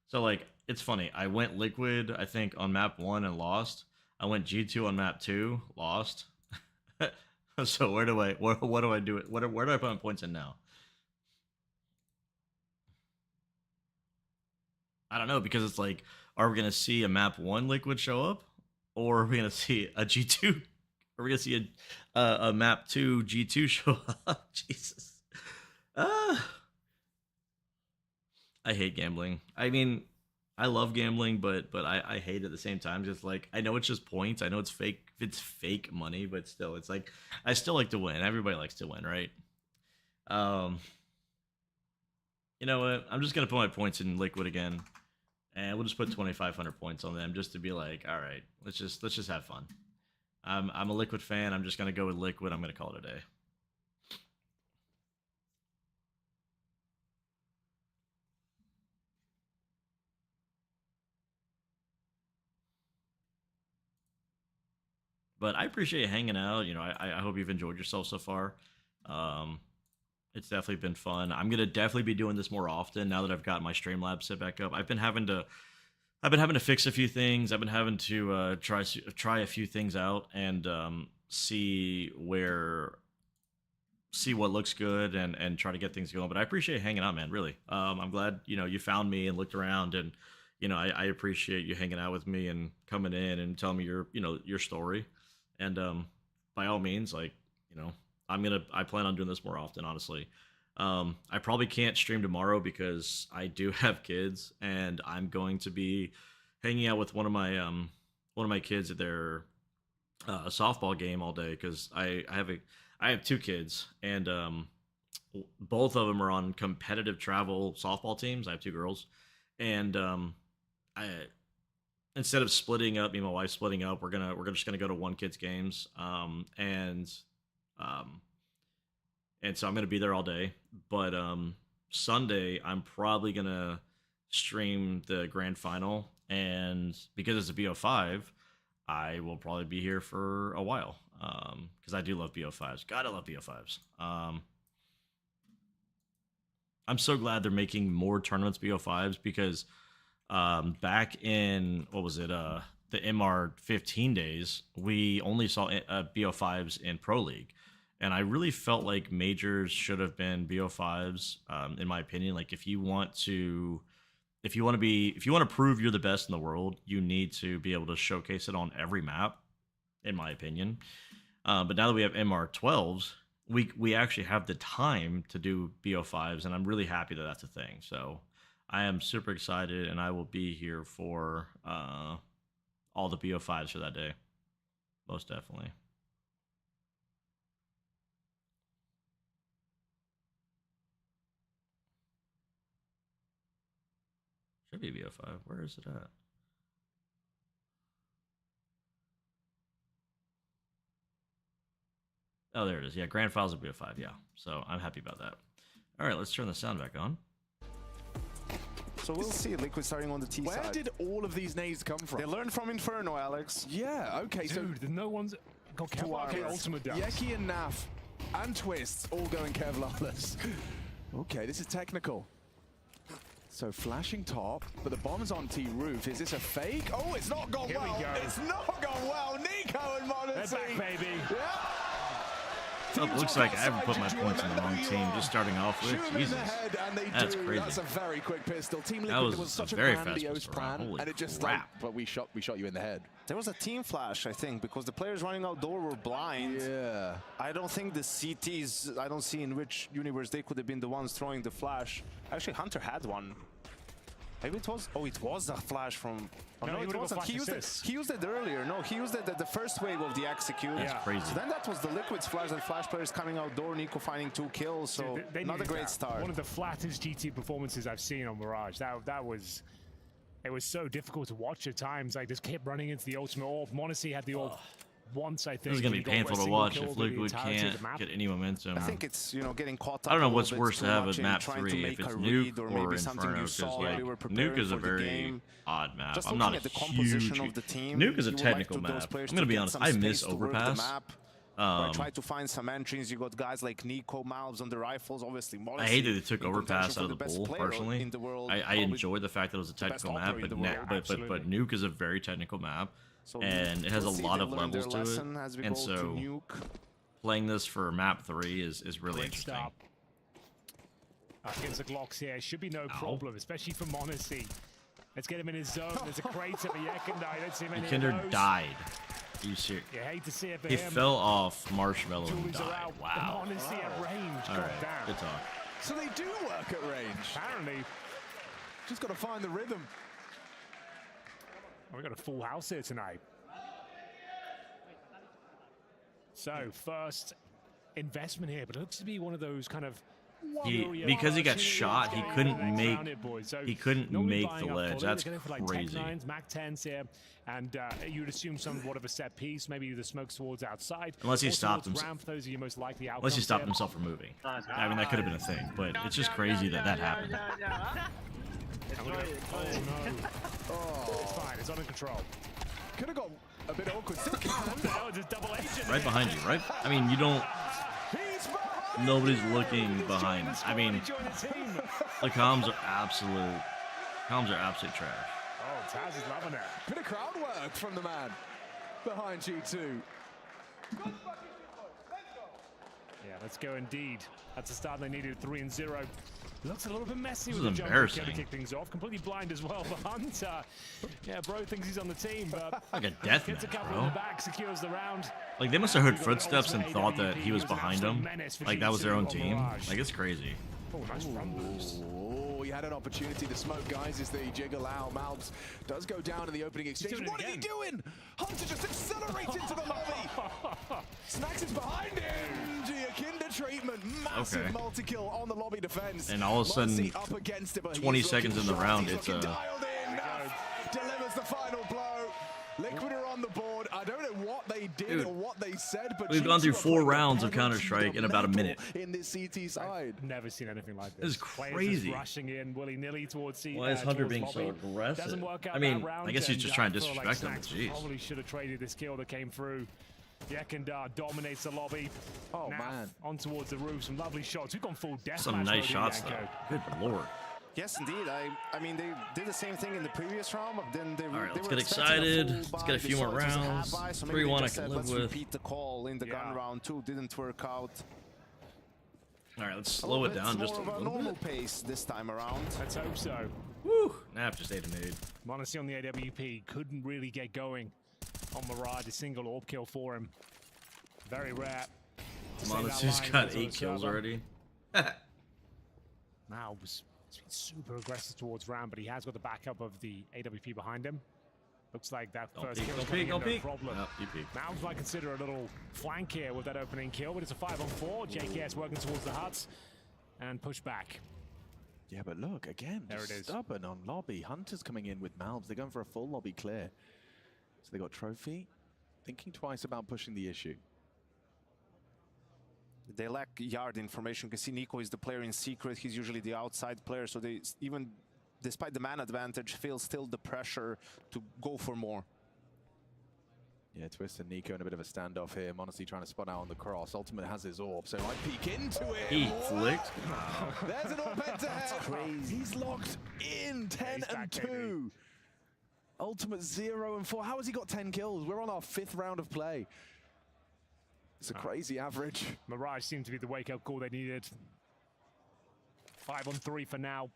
So, like, it's funny. I went Liquid, I think, on map 1 and lost. I went G2 on map 2, lost. So what do I do? Where do I put my points in now? I don't know, because it's like, are we going to see a map 1 Liquid show up, or are we going to see a G2? Are we going to see a map 2 G2 show up? Jesus. I hate gambling. I mean, I love gambling, but I hate it at the same time. Just like, I know it's just points. I know it's fake. It's fake money, but still, it's like, I still like to win. Everybody likes to win, right? You know what? I'm just gonna put my points in Liquid again, and we'll just put 2,500 points on them, just to be like, all right, let's just have fun. I'm a Liquid fan. I'm just gonna go with Liquid. I'm gonna call it a day. But I appreciate you hanging out. You know, I hope you've enjoyed yourself so far. It's definitely been fun. I'm gonna definitely be doing this more often now that I've got my Streamlabs set back up. I've been having to fix a few things. I've been having to try a few things out and see what looks good and try to get things going. But I appreciate hanging out, man. Really, I'm glad you found me and looked around, and I appreciate you hanging out with me and coming in and telling me your story. And by all means, like I plan on doing this more often. Honestly, I probably can't stream tomorrow because I do have kids, and I'm going to be hanging out with one of my kids at their softball game all day because I have two kids, and both of them are on competitive travel softball teams. I have two girls, and instead of splitting up, me and my wife splitting up, we're just gonna go to one kid's games, and so I'm gonna be there all day. But Sunday I'm probably gonna stream the grand final, and because it's a BO5, I will probably be here for a while. Because I do love BO5s. Gotta love BO5s. I'm so glad they're making more tournaments BO5s because back in the MR 15 days, we only saw BO5s in Pro League, and I really felt like majors should have been BO5s. In my opinion, like if you want to prove you're the best in the world, you need to be able to showcase it on every map, in my opinion. But now that we have MR12s, we actually have the time to do BO5s, and I'm really happy that that's a thing. So I am super excited, and I will be here for all the BO5s for that day. Most definitely. Should be BO5. Where is it at? Oh, there it is. Yeah, grand finals will be a 5. Yeah, so I'm happy about that. All right, let's turn the sound back on. So we'll see Liquid starting on the T side. Where did all of these nades come from? They learned from Inferno, Alex. Yeah, okay. Dude, so no one's got Kevlar. Okay, ultimate does. Yeki and Naf and Twist all going Kevlarless. Okay, this is technical. So flashing top, but the bomb's on T roof. Is this a fake? Oh, it's not gone well. It's not gone well. Nico and Modesty. They're back, baby. Yeah. Oh, looks like I haven't put my points in the wrong team. Just starting off with Jesus, that's crazy. That's a very quick pistol. Team that Liquid was such a very grandiose fast plan, Holy and it just crap. but we shot you in the head. There was a team flash, I think, because the players running outdoor were blind. Yeah. I don't think the CTs. I don't see in which universe they could have been the ones throwing the flash. Actually, Hunter had one. Maybe it was. Oh, it was a flash from. Oh, no, it wasn't. He used it earlier. No, he used it at the first wave of the execute. That's crazy. So then that was the Liquid's flash. And flash players coming outdoor. Nico finding 2 kills. So they not a great start. One of the flattest GT performances I've seen on Mirage. That was. It was so difficult to watch at times. Like, just kept running into the ultimate orb. Monacy had the orb once, I think. This is going to be painful to watch if Liquid can't get any momentum. I think it's, getting caught up. I don't know what's worse to have at map 3, if it's Nuke or Inferno, because like, Nuke is a very odd map. I'm not a huge... Nuke is a technical map. I'm going to be honest, I miss Overpass. Try to find some entries. You got guys like Nico, Malves on the rifles, obviously. I hate that they took Overpass out of the pool, personally. I enjoy the fact that it was a technical map, but Nuke is a very technical map. And it has a lot of levels to it, and so playing this for map 3 is really interesting. Against the Glocks here, should be no problem, especially for Monacy. Let's get him in his zone. There's a crate at the Yekindai. Let's see him in Yekindai died. Are you serious? You hate to see it for he him. Fell off Marshmallow and died. Wow. Monacy at range. All right, good talk. So they do work at range. Apparently. Just got to find the rhythm. Oh, we got a full house here tonight. So first investment here, but it looks to be one of those kind of because he got shot, he couldn't make the ledge. That's crazy. Mac 10s here, and you would assume somewhat of a set piece, maybe the smoke towards outside. Unless he stopped himself. Those are your most likely outcomes. Unless he stopped himself from moving. I mean, that could have been a thing, but it's just crazy that happened. Oh no! Oh, it's fine. It's under control. Could have got a bit awkward. Still can. Oh, just double agent. Right behind you, right? I mean, you don't. Nobody's looking behind. I mean, the comms are absolute. Comms are absolute trash. Oh, Taz is loving it. Bit of crowd work from the man behind G2. Yeah, let's go indeed. That's the start they needed. 3-0. Looks a little bit messy This with is the embarrassing. jump to kick things off. Completely blind as well for Hunter. Yeah, bro thinks he's on the team, but Like a death gets a match, couple bro. in the back, secures the round. Like they must have heard footsteps and thought that he was behind them. Like that was their own team. Like it's crazy. Oh, nice rumbles. Oh, he had an opportunity to smoke, guys, as they jiggle out. Malbs does go down in the opening exchange. What are you doing? Hunter just accelerates into the lobby. Snacks is behind him. Giakinda treatment. Massive multi-kill on the lobby defense. And all of a sudden, up against it, but 20 he's seconds in the looking round, sharp. it's He's looking dialed in. Delivers the final blow. Liquid are on the board. I don't know what they did or what they said, but We've gone through 4 rounds of Counter-Strike in about a minute. In this CT side. I've never seen anything like this. This is Players crazy. just rushing in willy-nilly towards CT. Why is Hunter being so aggressive? Doesn't work out I mean, that round, I guess he's and, just trying to I feel like disrespect them. Snacks Jeez. Probably should have traded this kill that came through. Yakandar dominates the lobby. Oh, Now, man. On towards the roof. Some lovely shots. We've gone full death. Some nice shots, though. Good lord. Yes, indeed. I mean, they did the same thing in the previous round, but then they, All right, they let's were get expecting a excited. full Let's buy. get a few They more saw it was a half rounds. buy, so maybe 3-1 they I just can said, live let's with. repeat the call in the gun round too. Didn't work out. All right, let's slow it down just a more of a little normal bit. pace this time around. Let's hope so. Woo! Nap just ate a nade. Monacy on the AWP couldn't really get going on Mirage. A single orb kill for him. Very rare. Monacy's got 8 kills already. Now he's been super aggressive towards Ram, but he has got the backup of the AWP behind him. Looks like that first kill is coming in, no problem. Malbs might consider a little flank here with that opening kill, but it's a 5-on-4. JKS working towards the huts and push back. Yeah, but look, again, There just it is. stubborn on lobby. Hunter's coming in with Malbs. They're going for a full lobby clear. So they got Trophy. Thinking twice about pushing the issue. They lack yard information. You can see Nico is the player in secret. He's usually the outside player, so they even, despite the man advantage, feel still the pressure to go for more. Yeah, Twist and Nico in a bit of a standoff here. Monacy trying to spot out on the cross. Ultimate has his orb, so might peek into it. He flicked. There's an orb head to head. That's crazy. He's locked in 10-2. Ultimate 0-4. How has he got 10 kills? We're on our 5th round of play. It's a crazy average. Mirage seemed to be the wake-up call they needed. 5-on-3 for now.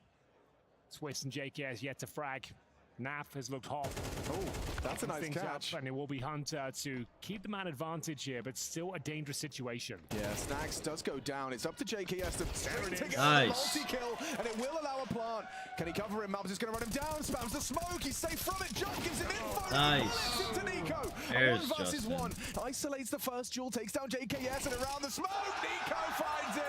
Twist and JKS yet to frag. Naf has looked hot. Oh, that's a nice Things catch. up, and it will be Hunter to keep the man advantage here, but still a dangerous situation. Yeah, Snacks does go down. It's up to JKS to get Nice. a multi-kill, and it will allow a plant. Can he cover him? Malbs is going to run him down. Spams the smoke. He's safe from it. Jump gives him info. Nice. Into Nico. There's 1 versus Justin. 1. Isolates the first duel. Takes down JKS, and around the smoke, Nico finds him.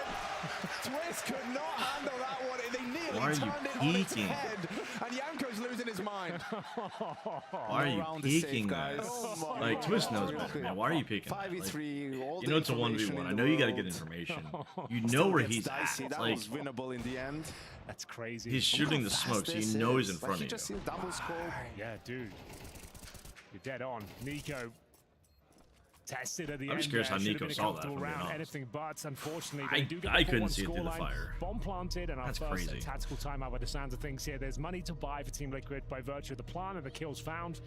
Twist could not handle that one. They nearly Why are you turned it on its peeking? head, and Yanko's losing his mind. Why are you round is safe, peeking guys. that? Oh my Like, Twist knows God. better, man. Why are you peeking that? 5v3, all You the know it's a information 1v1. in I the know you got to world. get information. You know Still where gets he's dicey. at. That Like, was winnable in the end. That's crazy. he's shooting the smoke, so you know he's in front He of just you. see a double scope. Yeah, dude. You're dead on. Nico tested at the I'm end. just curious there. how Should Nico have been a saw that, comfortable if I'm being round. honest. Anything but, unfortunately, I- they do get I the couldn't 4-1 see it through the scoreline. fire. Bomb planted, and our That's first crazy. tactical timeout by the sounds of things here. There's money to buy for Team Liquid by virtue of the plan and the kills found.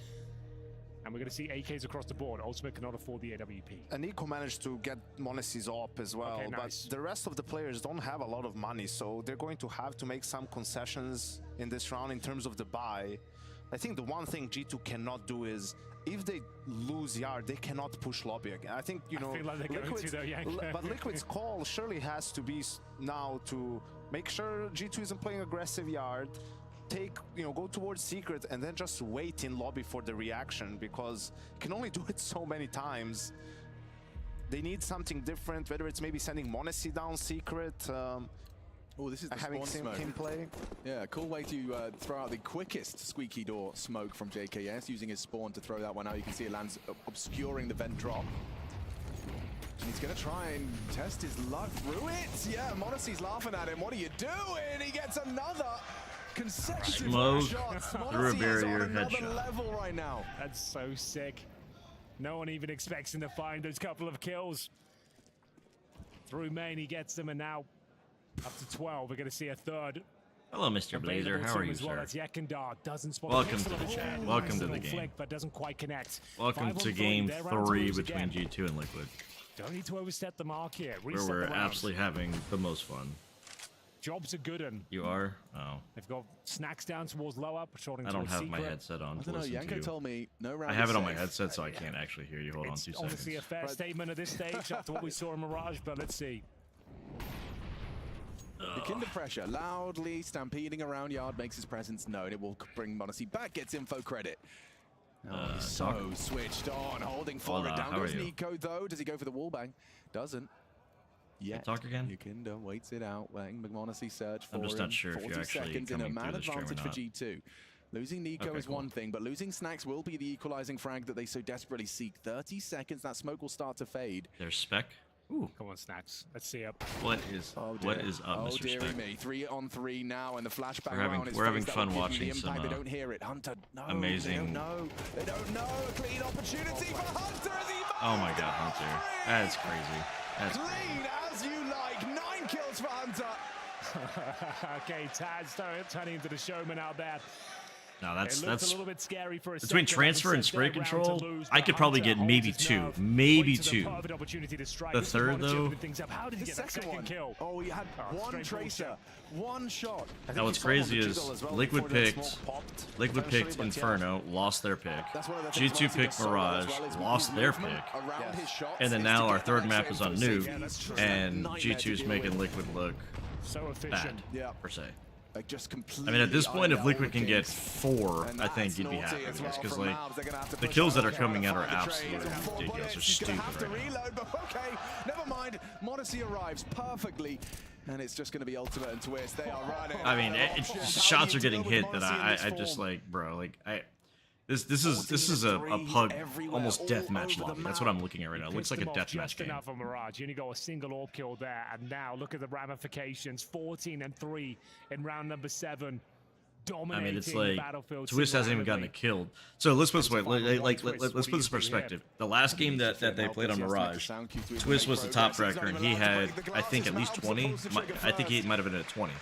And we're going to see AKs across the board. Ultimate cannot afford the AWP. And Nico managed to get Monacy's op as well, Okay, nice. but the rest of the players don't have a lot of money, so they're going to have to make some concessions in this round in terms of the buy. I think the one thing G2 cannot do is, if they lose yard, they cannot push lobby again. I think, you know, feel like they're going to, though, Yanko. but Liquid's call surely has to be now to make sure G2 isn't playing aggressive yard, go towards secret, and then just wait in lobby for the reaction, because you can only do it so many times. They need something different, whether it's maybe sending Monacy down secret, Oh, this is the having spawn smoke. him play. Yeah, cool way to throw out the quickest squeaky door smoke from JKS, using his spawn to throw that one out. You can see it lands obscuring the vent drop. And he's going to try and test his luck through it. Yeah, Monacy's laughing at him. What are you doing? He gets another consecutive Smoke shots. through a Monacy is barrier, on another headshot. level right now. That's so sick. No one even expects him to find those couple of kills. Through main, he gets them, and now up to 12. We're going to see a third. Hello, Mr. Blazer. How are you, well. sir? That's Yekindar. Doesn't spot Welcome to the chat. Welcome to the game. Flick, but doesn't quite connect. Welcome to game 3 between G2 and Liquid. Don't need to overstep the mark here. Where we're absolutely having the most fun. Jobs are good, and you are? Oh. They've got snacks down towards lower, patrolling I don't have secret. my headset on. I don't know. Yanko told me no round. I have it on my headset, so I can't actually hear you. Hold on 2 seconds. Honestly, a fair statement at this stage after what we saw in Mirage, but let's see. The Kinder pressure loudly stampeding around yard makes his presence known. It will bring Monacy back, gets info credit. He's so switched on, holding forward. Down goes Nico though. Does he go for the wall bang? Doesn't. Yet. Talk again. Yukinda waits it out. Letting McMonacy search for I'm just him. not sure if you're actually seconds in a coming man through the stream or advantage for not. G2. Losing Nico is one thing, but losing Snacks will be the equalizing frag that they so desperately seek. 30 seconds, that smoke will start to fade. There's Spec. Ooh. Come on, Snacks. Let's see up. What is up, Mr. Dearie Spec? me. 3 on 3 now, and the flashback We're having fun watching the some they don't hear it. Hunter, no, amazing. They don't know. A clean opportunity for Hunter as he Oh my God, Hunter! That's crazy. That's clean as you like. 9 kills for Hunter. Okay, Taz turning into the showman out there. No, that's a little bit scary for a between second. transfer and spray control. I could probably get maybe 2, maybe 2. The third though. How did he get that second kill? Oh, he had one tracer, one shot. Now what's crazy is Liquid picked Inferno, lost their pick. G2 picked Mirage, lost their pick. And then now our third map is on Nuke, and G2's making Liquid look bad, per se. Like just I mean, at this point, if Liquid can get 4, I think you'd be happy with this, because like the kills that are coming out are absolutely ridiculous. They're stupid right now. Okay, never mind. Monacy arrives perfectly, and it's just going to be ultimate and twist. They are running. I mean, shots are getting hit that I just like, bro, like This is a pug almost deathmatch lobby. That's what I'm looking at right now. It looks like a deathmatch game. Enough for Mirage. You only got a single orb kill there, and now look at the ramifications. 14 and 3 in round number 7. Dominating I mean, it's like Battlefield Twist hasn't even gotten a kill. So let's put this way. Let's put this in perspective. The last game that they played on Mirage, Twist was the top fragger, and he had, I think, at least 20. I think he might have been at 20.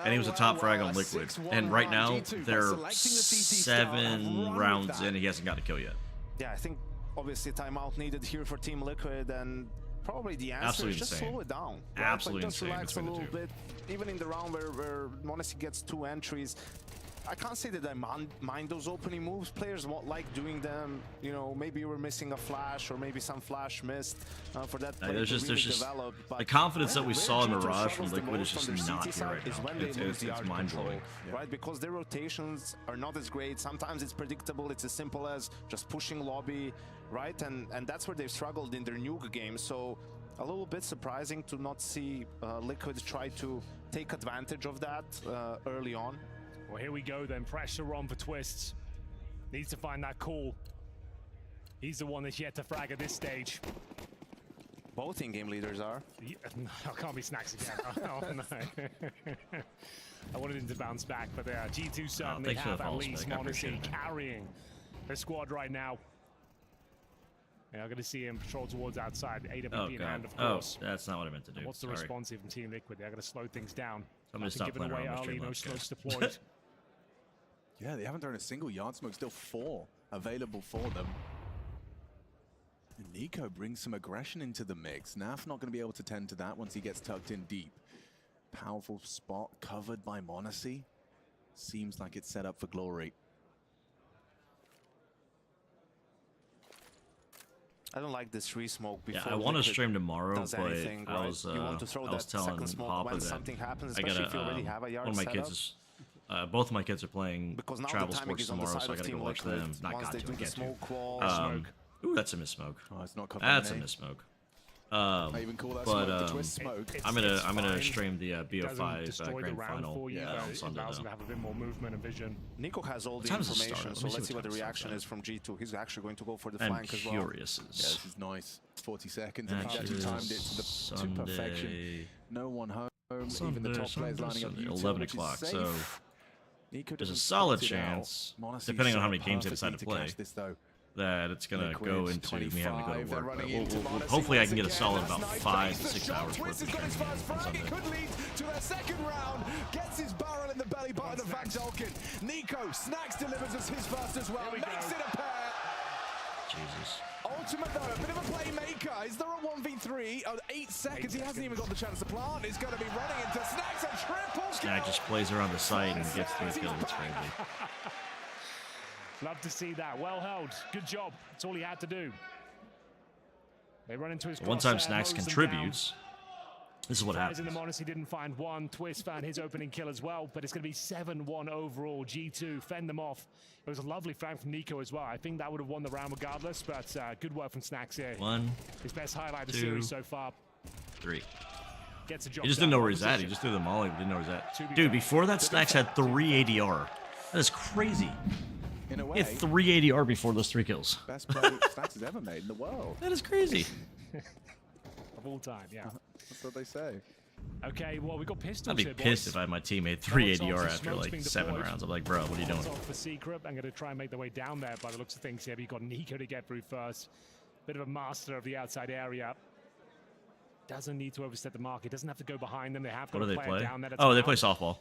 And he was a top frag on Liquid. And right now, they're 7 rounds in, and he hasn't gotten a kill yet. Yeah, I think obviously timeout needed here for Team Liquid, and probably the answer is just slow it down. Absolutely just relax a little bit. Even in the round where Monacy gets 2 entries, I can't say that I mind those opening moves. Players won't like doing them. You know, maybe we're missing a flash, or maybe some flash missed for that play there's to just really develop. the confidence that we saw in Mirage from Liquid is just not here right now. It's mind-blowing. Right, because their rotations are not as great. Sometimes it's predictable. It's as simple as just pushing lobby, right? And that's where they've struggled in their nuke game. So a little bit surprising to not see Liquid try to take advantage of that early on. Well, here we go then. Pressure on for Twists. Needs to find that call. He's the one that's yet to frag at this stage. Both in-game leaders are. Yeah, no, I can't be Snacks again. Oh, no. I wanted him to bounce back, but G2 certainly have at least Monacy carrying the squad right now. Yeah, I'm going to see him patrol towards outside. AWP in hand, of course. Oh, that's not what I meant to do. What's the response from Team Liquid? They're going to slow things down. Somebody stop playing around with early, no smokes deployed. Yeah, they haven't thrown a single yard smoke. Still 4 available for them. And Nico brings some aggression into the mix. Naf not going to be able to tend to that once he gets tucked in deep. Powerful spot covered by Monacy. Seems like it's set up for glory. I don't like this re-smoke before. Yeah, I want to stream tomorrow, but anything, I was telling Papa that I gotta. One of my kids is. Both of my kids are playing travel sports tomorrow, so I gotta go watch them. Not got to, get to. Ooh, that's a missmoke. Oh, it's not that's a missmoke. I even call that smoke the twist smoke. I'm gonna stream the BO5 grand final on Sunday. Allows him to have a bit more movement and vision. Nico has all the information, so let's see what the reaction is from G2. He's actually going to go for the flank as well. I'm curious. Yeah, this is nice. 40 seconds, and he actually timed it to perfection. No one home, even the top players lining up. 11 o'clock, so there's a solid chance, depending on how many games they decide to play, that it's gonna go into me having to go to work. But Hopefully I can get a solid about 5 to 6 hours worth of training on Sunday. Could lead to their second round. Gets his barrel in the belly button of Van Dolken. Nico, Snacks delivers us his first as well. Makes it a pair. Jesus. Ultimate though, a bit of a playmaker. Is there a 1v3? 8 seconds. He hasn't even got the chance to plant. He's going to be running into Snacks. A triple kill. Snack just plays around the side and gets 3 kills. It's crazy. Love to see that. Well held. Good job. That's all he had to do. They run into his One time Snacks contributes. This is what happens. In the Monacy didn't find one. Twist found his opening kill as well, but it's going to be 7-1 overall. G2 fend them off. It was a lovely frag from Nico as well. I think that would have won the round regardless, but good work from Snacks here. 1, his best highlight of the 2, series so far. 3. Gets a job. He just didn't know where he's at. He just threw the molly, but didn't know where he's at. Dude, before that, Snacks had 3 ADR. That is crazy. In a way, he had 3 ADR before those 3 kills. Best play Snacks has ever made in the world. That is crazy. Of all time, yeah. That's what they say. Okay, well, we got pistols. I'd be here, pissed boys. if I had my teammate 3 ADR after like 7 rounds. I'm like, bro, what are you doing? For secret, I'm going to try and make their way down there by the looks of things here. You've got Nico to get through first. Bit of a master of the outside area. Doesn't need to overstep the mark. He doesn't have to go behind them. They have got What do they play? Down there. Oh, they play softball.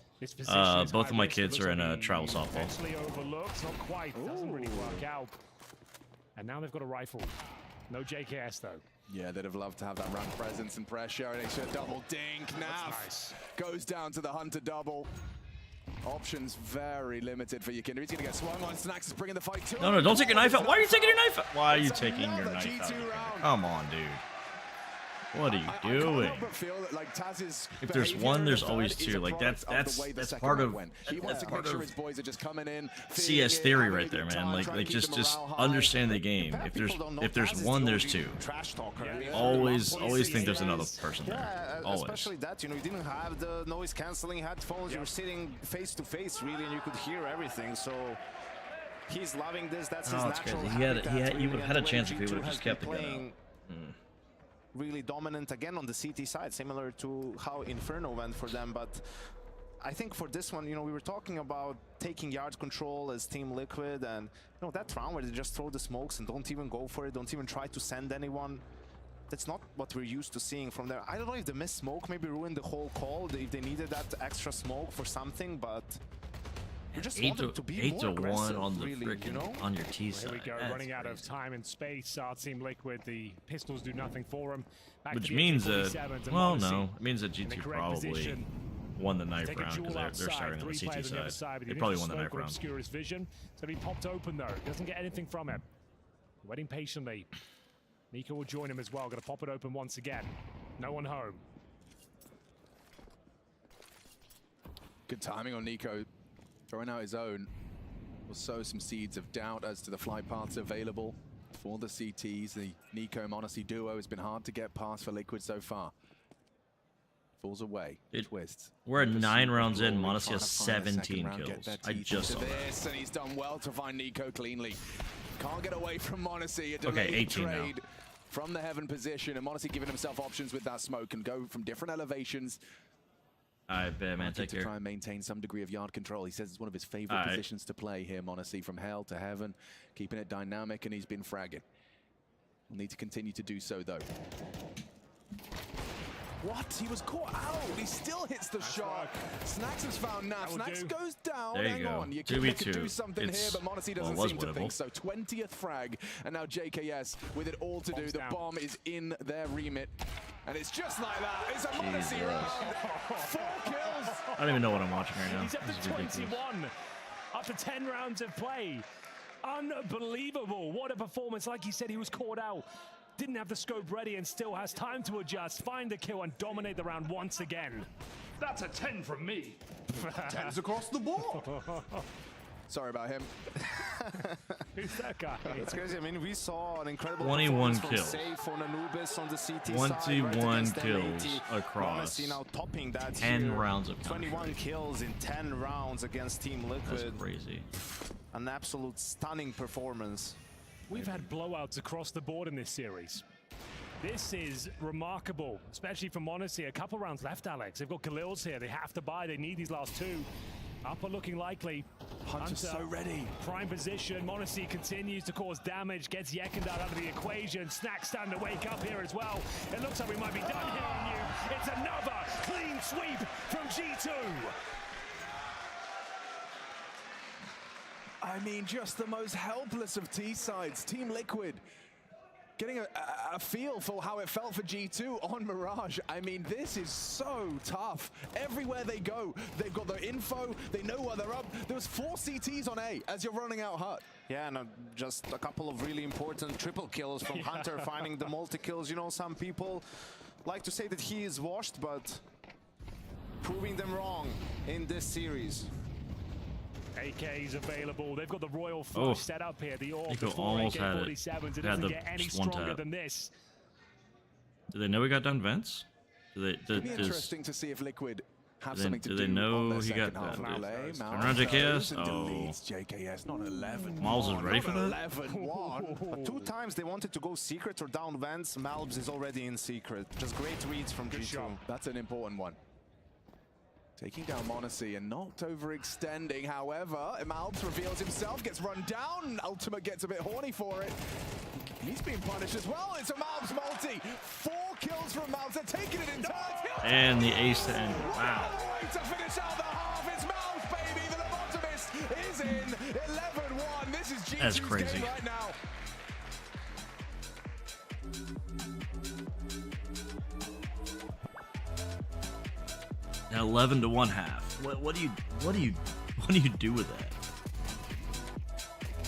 Both of my kids are in a travel softball. Eventually overlooked. Not quite. Doesn't really work out. And now they've got a rifle. No JKS though. Yeah, they'd have loved to have that run presence and pressure. And it's a double dink. Nav goes down to the Hunter double. Options very limited for Yakinder. He's going to get swung on. Snacks is bringing the fight to him. No, don't take your knife out. Why are you taking your knife out? Why are you taking your knife out? Come on, dude. What are you doing? If there's one, there's always 2. Like that's part of CS theory right there, man. Like just understand the game. If there's one, there's 2. Always think there's another person there. Always. Especially that, you didn't have the noise canceling headphones. You were sitting face to face really, and you could hear everything. So he's loving this. That's his natural. He would have had a chance if he would have just kept the gun out. Really dominant again on the CT side, similar to how Inferno went for them. But I think for this one, we were talking about taking yard control as Team Liquid, and that round where they just throw the smokes and don't even go for it, don't even try to send anyone. That's not what we're used to seeing from there. I don't know if the missed smoke maybe ruined the whole call, if they needed that extra smoke for something, but we just want them to be more aggressive, on the really, frickin' on your T side. Here we go, running out of time and space. Our Team Liquid, the pistols do nothing for them. Which means that, well, no, it means that G2 probably won the knife round because they're starting on the CT side. They probably won the knife round. Obscure his vision. So he popped open though. Doesn't get anything from it. Waiting patiently. Nico will join him as well. Gonna pop it open once again. No one home. Good timing on Nico. Throwing out his own will sow some seeds of doubt as to the flight paths available for the CTs. The Nico Monacy duo has been hard to get past for Liquid so far. Falls away. Twists. We're at 9 rounds in. Monacy has 17 kills. I just saw that. And he's done well to find Nico cleanly. Can't get away from Monacy. Okay, 18 now. From the heaven position, and Monacy giving himself options with that smoke and go from different elevations. I bet, man. Take care. To try and maintain some degree of yard control. He says it's one of his favorite positions to play here, Monacy, from hell to heaven, keeping it dynamic, and he's been fragging. We'll need to continue to do so, though. What? He was caught out. He still hits the shot. Snacks has found Nav. Snacks goes down. There you go. On. You could do something here, but Monacy doesn't seem to think so. 20th frag, and now JKS with it all to do. The bomb is in their remit. And it's just like that. It's a Monacy round. 4 kills. I don't even know what I'm watching right now. He's up to 21 after 10 rounds of play. Unbelievable. What a performance. Like he said, he was caught out. Didn't have the scope ready and still has time to adjust, find the kill, and dominate the round once again. That's a 10 from me. 10s across the board. Sorry about him. Who's that guy? That's crazy. I mean, we saw an incredible 21 kills. Safe on Anubis on the CT 21 side, kills across now topping that 10 here. rounds of 21 kills in 10 rounds against Team Liquid. That's crazy. An absolute stunning performance. We've had blowouts across the board in this series. This is remarkable, especially for Monacy. A couple rounds left, Alex. They've got Khalil's here. They have to buy. They need these last 2. Upper looking likely. Hunter's so ready. Prime position. Monacy continues to cause damage. Gets Yekindar out of the equation. Snack's starting to wake up here as well. It looks like we might be done here on you. It's another clean sweep from G2. I mean, just the most helpless of T-sides. Team Liquid getting a feel for how it felt for G2 on Mirage. I mean, this is so tough. Everywhere they go, they've got the info, they know where they're up. There was 4 CTs on A as you're running out HUT. Yeah, and just a couple of really important triple kills from Hunter, finding the multi-kills. You know, some people like to say that he is washed, but proving them wrong in this series. AK's available. They've got the Royal Flush set up here. The orb, Nico the 4 almost had AK-47s. It doesn't get any stronger than this. Do they know he got done vents? It'd be interesting to see if Liquid have something to do. Do they know on he got half that? play. Turn around JKS? Oh. JKS, not 11. Miles is ready for that? 11-1. But 2 times they wanted to go secret or down vents. Malbs is already in secret. Just great reads from G2. That's an important one. Taking down Monacy and not overextending, however, Malbs reveals himself, gets run down, Ultimate gets a bit horny for it. He's being punished as well, it's a Malbs multi! 4 kills from Malbs, they're taking it in time! And the ace to end, wow. Way to finish out the half, it's Malbs, baby! The lobotomist is in, 11-1, this is G2's That's crazy. game right now. Now 11-1 half. What do you do with that?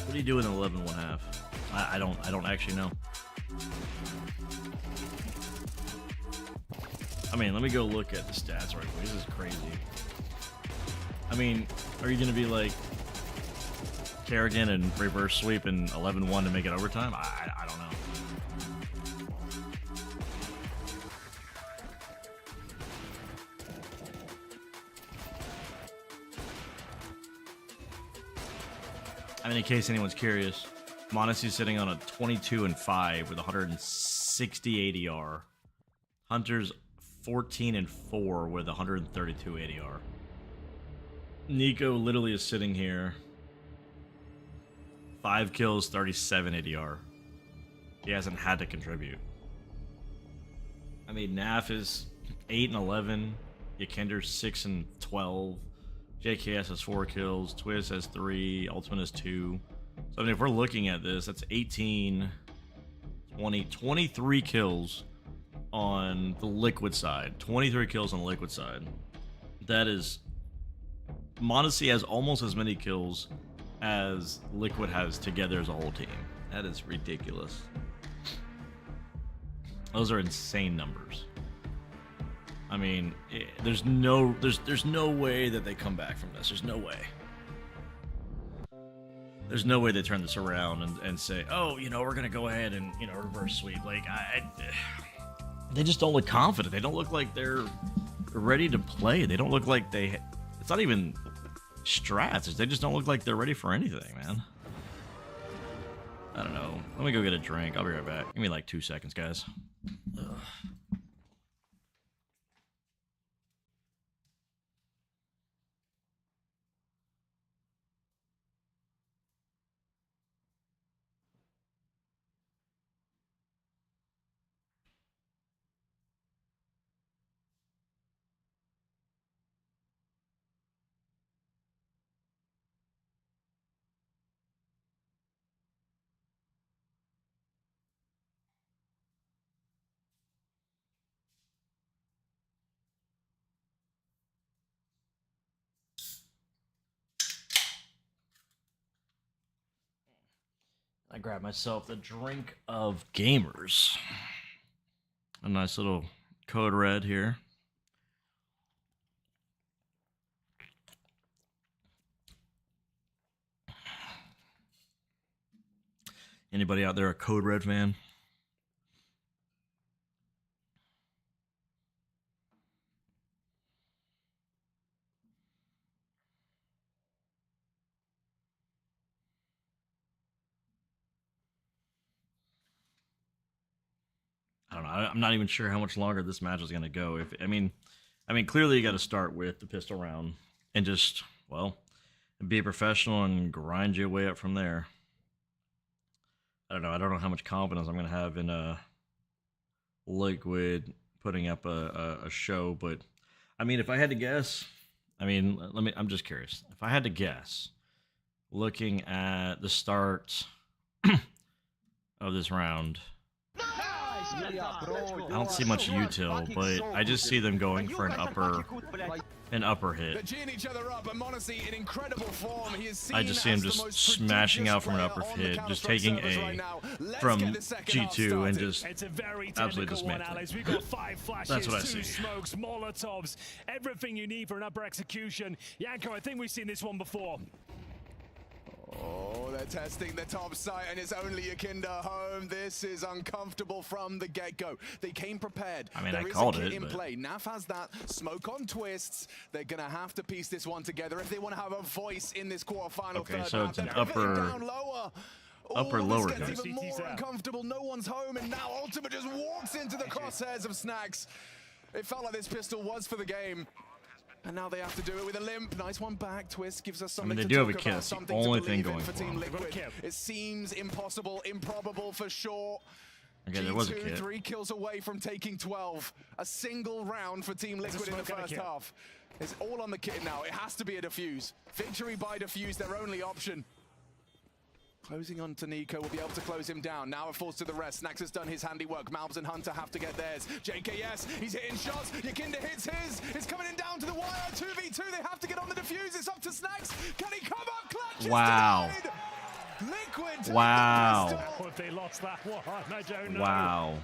What do you do in 11-1 half? I don't actually know. I mean, let me go look at the stats right quick. This is crazy. I mean, are you gonna be like Kerrigan and reverse sweep in 11-1 to make it overtime? I don't know. I mean, in case anyone's curious, Monacy's sitting on a 22-5 with 160 ADR. Hunter's 14-4 with 132 ADR. Nico literally is sitting here. 5 kills, 37 ADR. He hasn't had to contribute. I mean, Naf is 8-11. Yakinder's 6-12. JKS has 4 kills, Twist has 3, Ultimate has 2. So I mean, if we're looking at this, that's 18, 20, 23 kills on the Liquid side. 23 kills on the Liquid side. That is... Monacy has almost as many kills as Liquid has together as a whole team. That is ridiculous. Those are insane numbers. I mean, there's no way that they come back from this. There's no way. There's no way they turn this around and say, oh, you know, we're gonna go ahead and, you know, reverse sweep. Like, they just don't look confident. They don't look like they're ready to play. They don't look like they. It's not even strats. They just don't look like they're ready for anything, man. I don't know. Let me go get a drink. I'll be right back. Give me like 2 seconds, guys. Ugh. I grabbed myself the drink of gamers. A nice little Code Red here. Anybody out there a Code Red fan? I don't know. I'm not even sure how much longer this match is going to go. I mean, clearly you got to start with the pistol round and just well, be a professional and grind your way up from there. I don't know how much confidence I'm going to have in Liquid putting up a show, but I mean, if I had to guess, I'm just curious. If I had to guess, looking at the start of this round, I don't see much util, but I just see them going for an upper hit. I just see him just smashing out from an upper hit, just taking A from G2 and just absolutely dismantling. That's what I see. Smokes, Molotovs, everything you need for an upper execution. Yanko, I think we've seen this one before. Oh, they're testing the top site, and it's only Yakinda home. This is uncomfortable from the get-go. They came prepared. I mean, there I is called a kit it, in but... play. Naf has that. Smoke on twists. They're going to have to piece this one together if they want to have a voice in this quarterfinal. Okay, so it's an upper lower. This gets even more uncomfortable. No one's home, and now Ultimate just walks into the crosshairs of Snax. It felt like this pistol was for the game. And now they have to do it with a limp. Nice one back. Twist gives us something they to do have a talk kill. about, It's the something only to thing believe in going for for Team them. Liquid. It seems impossible, improbable for sure. Okay, there was a kill. 3 kills away from taking 12. A single round for Team Liquid in the first half. It's all on the kit now. It has to be a defuse. Victory by defuse, their only option. Closing on to Nico, will be able to close him down. Now it falls to the rest. Snax has done his handiwork. Malbs and Hunter have to get theirs. JKS, he's hitting shots. Yakinda hits his. It's coming in down to the wire. 2v2, they have to get on the defuse. It's up to Snax. Can he come up clutch? Wow. Liquid. Wow. If they lost that one, I don't know. Wow.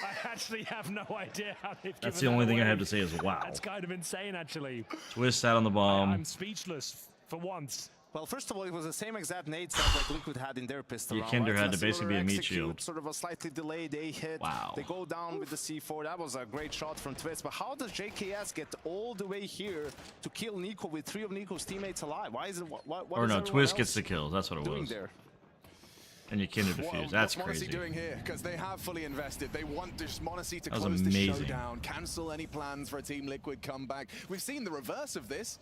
I actually have no idea how they've That's given the only that thing I away. have to say is wow. That's kind of insane, actually. Twist out on the bomb. I'm speechless for once. Well, first of all, it was the same exact nade set like Liquid had in their pistol round. Yakinda Right? had to basically be a meat shield. Sort of a slightly delayed A hit. Wow. They go down with the C4. That was a great shot from Twist. But how does JKS get all the way here to kill Nico with 3 of Nico's teammates alive? Why is it? What Or is no, everyone Twist else gets the kills. That's what it doing was. there? And Yakinda defused. That's what's crazy. Monacy doing here? Because they have fully invested. They want this Monacy to That was close the amazing. showdown, cancel any plans for a Team Liquid comeback. We've seen the reverse of this.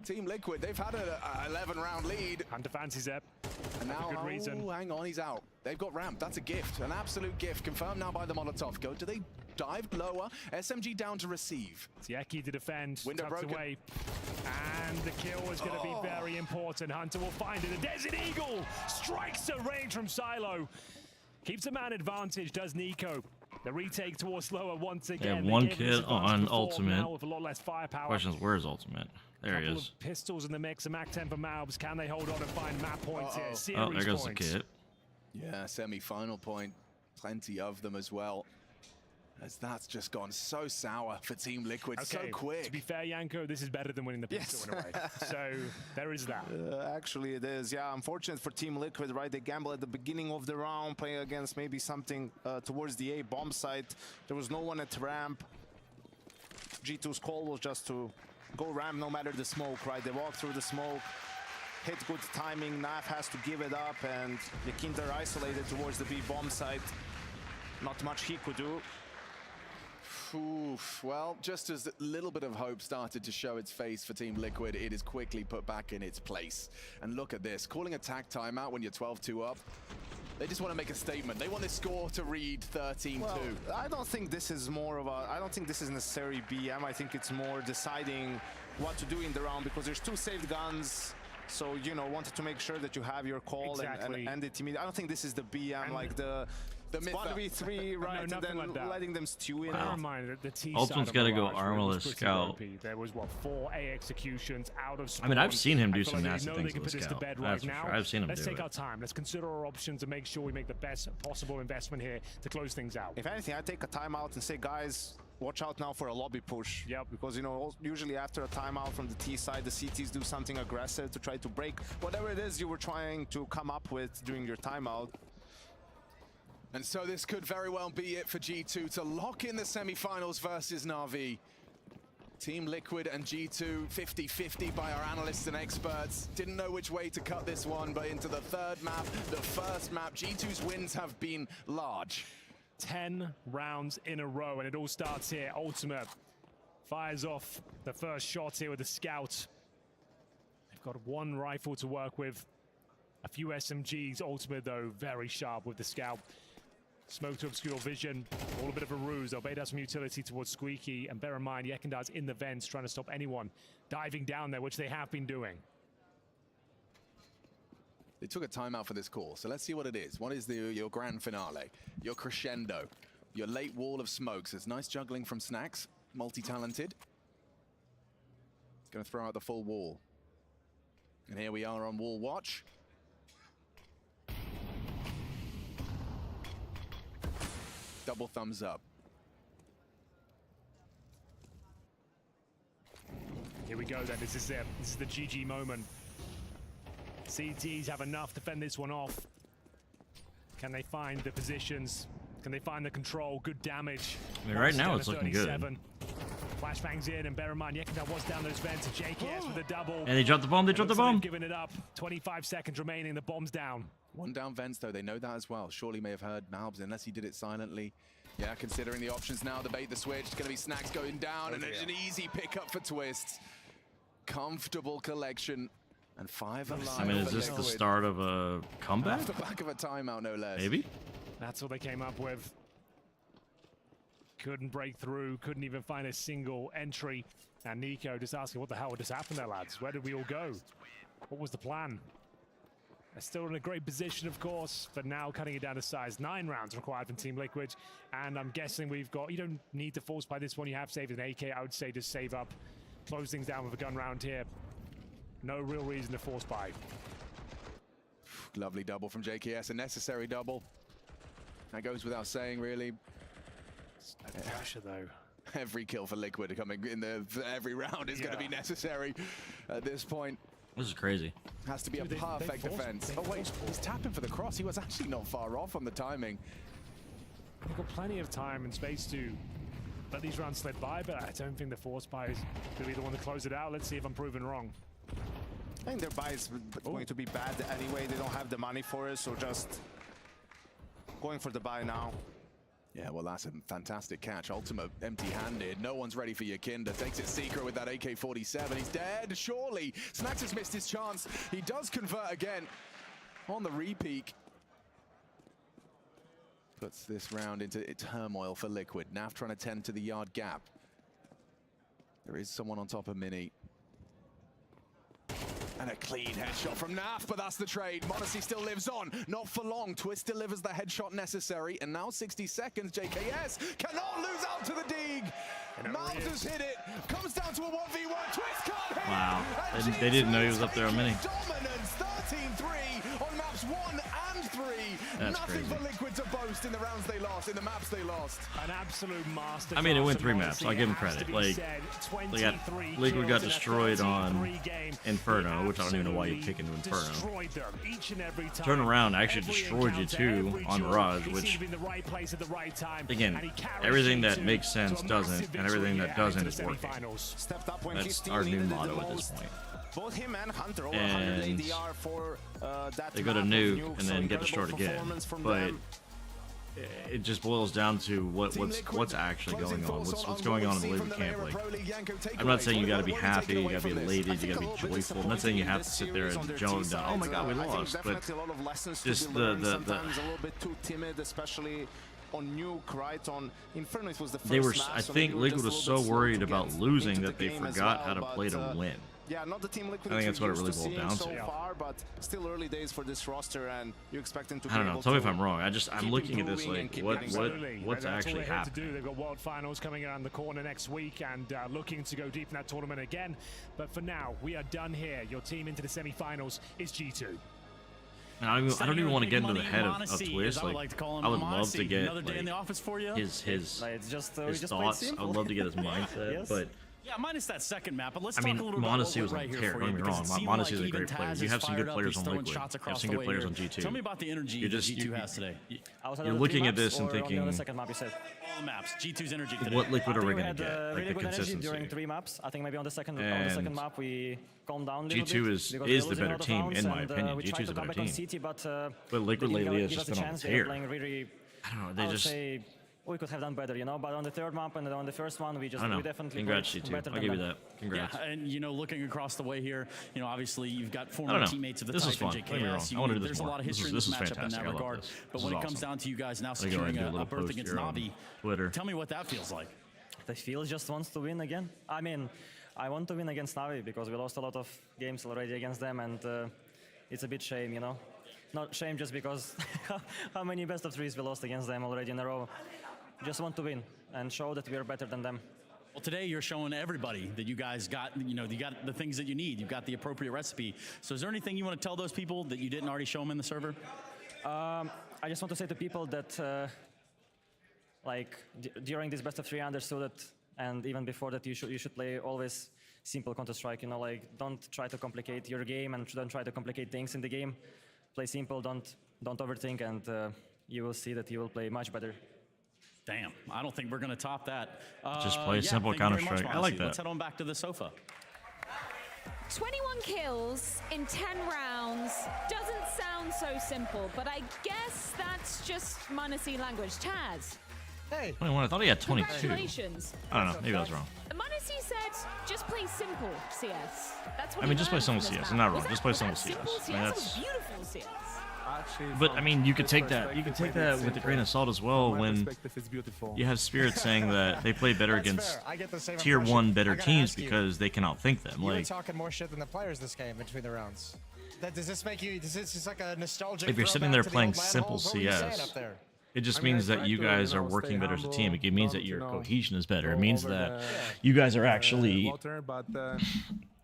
Team Liquid, they've had an 11-round lead. Hunter fancies it. And now, good reason. oh, hang on, he's out. They've got ramp. That's a gift, an absolute gift. Confirmed now by the Molotov. Do they dive lower? SMG down to receive. Zieki to defend. Window tucked broken. away. And the kill is going to be very important. Hunter will find it. The Desert Eagle strikes the range from Silo. Keeps a man advantage, does Nico. The retake towards lower once again. Yeah, one kill on Ultimate. Now with a lot less firepower. Question is, where's Ultimate? There he is. Pistols in the mix. A Mac 10 for Malbs. Can they hold on and find map points here? Series Oh, there goes the points. kit. Yeah, semi-final point. Plenty of them as well. As that's just gone so sour for Team Liquid, so quick. To be fair, Yanko, this is better than winning the pistol in a way. So there is that. Actually, it is. Yeah, unfortunate for Team Liquid, right? They gamble at the beginning of the round, playing against maybe something towards the A bomb site. There was no one at ramp. G2's call was just to go ramp no matter the smoke, right? They walk through the smoke, hit good timing. Naf has to give it up, and Yakinda are isolated towards the B bomb site. Not much he could do. Oof. Well, just as a little bit of hope started to show its face for Team Liquid, it is quickly put back in its place. And look at this, calling attack timeout when you're 12-2 up. They just want to make a statement. They want this score to read 13-2. Well, I don't think this is more of a... I don't think this is necessarily BM. I think it's more deciding what to do in the round, because there's 2 saved guns. So, you know, wanted to make sure that you have your call and end it immediately. I don't think this is the BM, and like the 1v3, right, no, and then like letting them stew in. Bear in mind that the T Ultimate's got to go armorless scout. There was, what, 4 A executions out of spawn. I mean, I've seen him do I feel some like nasty they know things they can with put this to scout. bed That's right for now. sure. I've seen him Let's do take it. our time. Let's consider our options and make sure we make the best possible investment here to close things out. If anything, I take a timeout and say, guys, watch out now for a lobby push. Yep. Because, you know, usually after a timeout from the T side, the CTs do something aggressive to try to break whatever it is you were trying to come up with during your timeout. And so this could very well be it for G2 to lock in the semi-finals versus Na'Vi. Team Liquid and G2 50-50 by our analysts and experts. Didn't know which way to cut this one, but into the third map, the first map, G2's wins have been large. 10 rounds in a row, and it all starts here. Ultimate fires off the first shot here with the scout. got one rifle to work with. A few SMGs. Ultimate, though, very sharp with the scout. Smoke to obscure vision. All a bit of a ruse. They'll bait out some utility towards Squeaky. And bear in mind, Yekendar's in the vents trying to stop anyone diving down there, which they have been doing. They took a timeout for this call, so let's see what it is. What is your grand finale? Your crescendo? Your late wall of smokes? It's nice juggling from Snacks. Multi-talented. Going to throw out the full wall. And here we are on wall watch. Double thumbs up. Here we go then, this is it. This is the GG moment. CTs have enough to fend this one off. Can they find the positions? Can they find the control? Good damage. I mean, right now it's looking good. Flashbangs in, and bear in mind, Yekindar was down those vents. JKS with a double. And they dropped the bomb, they dropped the bomb. Giving it up. 25 seconds remaining, the bomb's down. One down vents, though, they know that as well. Surely may have heard Malbs, unless he did it silently. Yeah, considering the options now, debate the switch. It's going to be Snacks going down, and it's an easy pickup for Twists. Comfortable collection, and 5 alive. I mean, is this the start of a comeback? Off the back of a timeout, no less. Maybe? That's what they came up with. Couldn't break through, couldn't even find a single entry. And Nico just asking, what the hell just happened there, lads? Where did we all go? What was the plan? They're still in a great position, of course, but now cutting it down to size. 9 rounds required from Team Liquid, and I'm guessing we've got, you don't need to force by this one. You have saved an AK. I would say just save up, close things down with a gun round here. No real reason to force buy. Lovely double from JKS, a necessary double. That goes without saying, really. No pressure, though. Every kill for Liquid coming in every round is going to be necessary at this point. This is crazy. Has to be a perfect defense. Oh wait, he's tapping for the cross. He was actually not far off on the timing. They've got plenty of time and space to let these rounds slip by, but I don't think the force buy is going to be the one to close it out. Let's see if I'm proven wrong. I think their buy is going to be bad anyway. They don't have the money for it, so just going for the buy now. Yeah, well, that's a fantastic catch. Ultimate empty-handed. No one's ready for Yekinda. Takes it secret with that AK-47. He's dead, surely. Snacks has missed his chance. He does convert again on the repeat. Puts this round into turmoil for Liquid. Naf trying to tend to the yard gap. There is someone on top of Mini. And a clean headshot from Naf, but that's the trade. Modesty still lives on. Not for long. Twist delivers the headshot necessary. And now 60 seconds. JKS cannot lose out to the dig. Malbs has hit it. Comes down to a 1v1. Twist can't hit. Wow. They didn't know he was up there on Mini. Dominance. 13-3 on maps 1 and 3. That's Nothing crazy. for Liquid to boast in the rounds they lost, in the maps they lost. An absolute master. I mean, it went 3 maps. I'll give him credit. Like, Liquid got destroyed on Inferno, which I don't even know why you kick into Inferno. Turn around, actually destroyed you too on Mirage, which, again, everything that makes sense doesn't, and everything that doesn't is working. That's our new motto at this point. Both him and Hunter over And 100 ADR for that they go to nuke and then get destroyed again, but it just boils down to what's actually going on. What's going on in the Liquid camp? Like, I'm not saying you got to be happy, you got to be elated, you got to be joyful. I'm not saying you have to sit there and joke down. Oh my God, we lost! But just a little bit too timid, especially on nuke, right? On Inferno, it was the first I think Liquid was so worried about losing that they forgot how to play to win. Yeah, not the team Liquid I think that's what it really boiled down so to. far, but still early days for this roster, and you expect them to. I don't know. Tell me if I'm wrong. I'm looking at this like what's actually happening. They've got World Finals coming around the corner next week, and looking to go deep in that tournament again. But for now, we are done here. Your team into the semi-finals is G2. I don't even want to get into the head of Twist. Like, I would love to get his thoughts. I would love to get his mindset, but. Yeah, minus that second map, but let's talk a little bit about what right here for you. Don't get me wrong, Modesty is a great player. You have some good players on Liquid. You have some good players on G2. Tell me about the energy that G2 has today. You're looking at this and thinking, all the maps, G2's energy today. What Liquid are we going to get? Like the consistency. During 3 maps, I think maybe on the second map we calmed down a little bit. G2 is the better team, in my opinion. G2 is the better team. But Liquid lately has just been on the tear. I don't know, they just... we could have done better, you know. But on the third map and on the first one, we definitely Congrats, played G2. better I'll than give you them. that. Congrats. Yeah, and you know, looking across the way here, you know, obviously you've got I former don't know. teammates of the This type is fun. in Don't get me wrong. JKS. I want to do this There's more. a lot of history in This this is matchup in fantastic. that I love regard. this. But This when is it comes awesome. down to you guys now I'm gonna go securing and do a a little berth post against here on Navi, Twitter. tell me what that feels like. The field just wants to win again. I mean, I want to win against Navi because we lost a lot of games already against them, and it's a bit shame, you know. Not shame just because how many best of threes we lost against them already in a row. Just want to win and show that we are better than them. Well, today you're showing everybody that you guys got, you know, you got the things that you need. You've got the appropriate recipe. So is there anything you want to tell those people that you didn't already show them in the server? I just want to say to people that, during this best of three, I understood that, and even before that, you should play always simple Counter-Strike. You know, like don't try to complicate your game and don't try to complicate things in the game. Play simple, don't overthink, and you will see that you will play much better. Damn, I don't think we're going to top that. Just play simple Counter-Strike. I like that. Let's head on back to the sofa. 21 kills in 10 rounds doesn't sound so simple, but I guess that's just Manasi language. Taz. Hey. 21. I thought he had 22. Congratulations. I don't know. Maybe I was wrong. Manasi said, just play simple CS. That's what I mean, he just play learned simple from this CS. map. I'm not wrong. Was Just that- play was that simple CS. simple I mean, CS? That that's. was beautiful CS. But I mean, you could take that. You could take that with a grain of salt as well when you have Spirit saying that they play better against tier 1 better teams because they can outthink them. You were Like, talking more shit than the players this game between the rounds. Does this make you? Does this is like a nostalgic? if you're sitting there throwback to the playing old simple manholes? What were you saying CS, up there? it just means that you guys are working better as a team. It means that your cohesion is better. It means that you guys are actually.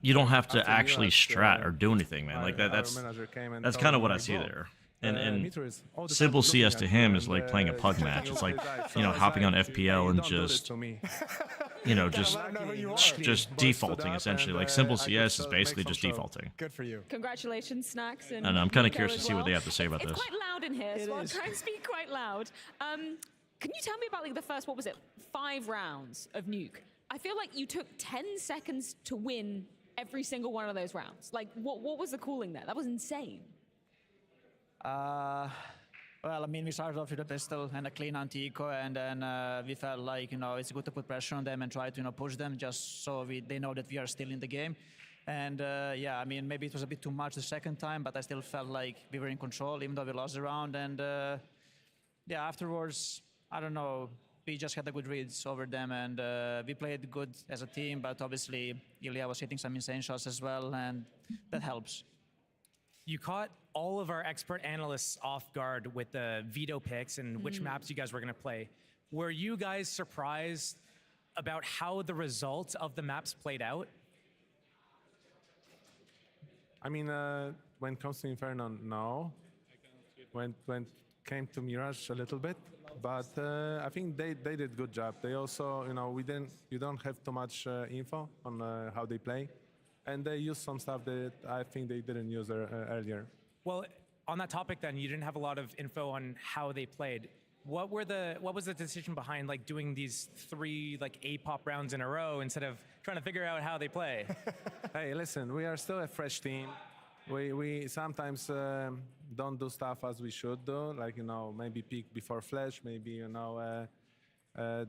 You don't have to actually strat or do anything, man. Like that's kind of what I see there. And simple CS to him is like playing a pug match. It's like, you know, hopping on FPL and just, you know, just defaulting essentially. Like simple CS is basically just defaulting. Good for you. Congratulations, Snacks. And And I'm kind of Nico curious to as see what well. they have to say about It's this. quite loud in here, so I'll try and speak quite loud. Can you tell me about like the first, what was it, 5 rounds of Nuke? I feel like you took 10 seconds to win every single one of those rounds. Like, what was the cooling there? That was insane. Well, I mean, we started off with a pistol and a clean anti-eco, and then we felt like, you know, it's good to put pressure on them and try to, you know, push them just so they know that we are still in the game. And yeah, I mean, maybe it was a bit too much the second time, but I still felt like we were in control, even though we lost the round. And yeah, afterwards, I don't know, we just had a good reads over them, and we played good as a team, but obviously Ilya was hitting some insane shots as well, and that helps. You caught all of our expert analysts off guard with the veto picks and which maps you guys were going to play. Were you guys surprised about how the results of the maps played out? I mean, when it comes to Inferno, no. When came to Mirage a little bit, but I think they did a good job. They also, you know, you don't have too much info on how they play. And they use some stuff that I think they didn't use earlier. Well, on that topic then, you didn't have a lot of info on how they played. What was the decision behind like doing these 3 like A-pop rounds in a row instead of trying to figure out how they play? Hey, listen, we are still a fresh team. We sometimes don't do stuff as we should do, like, you know, maybe peek before flash, maybe, you know,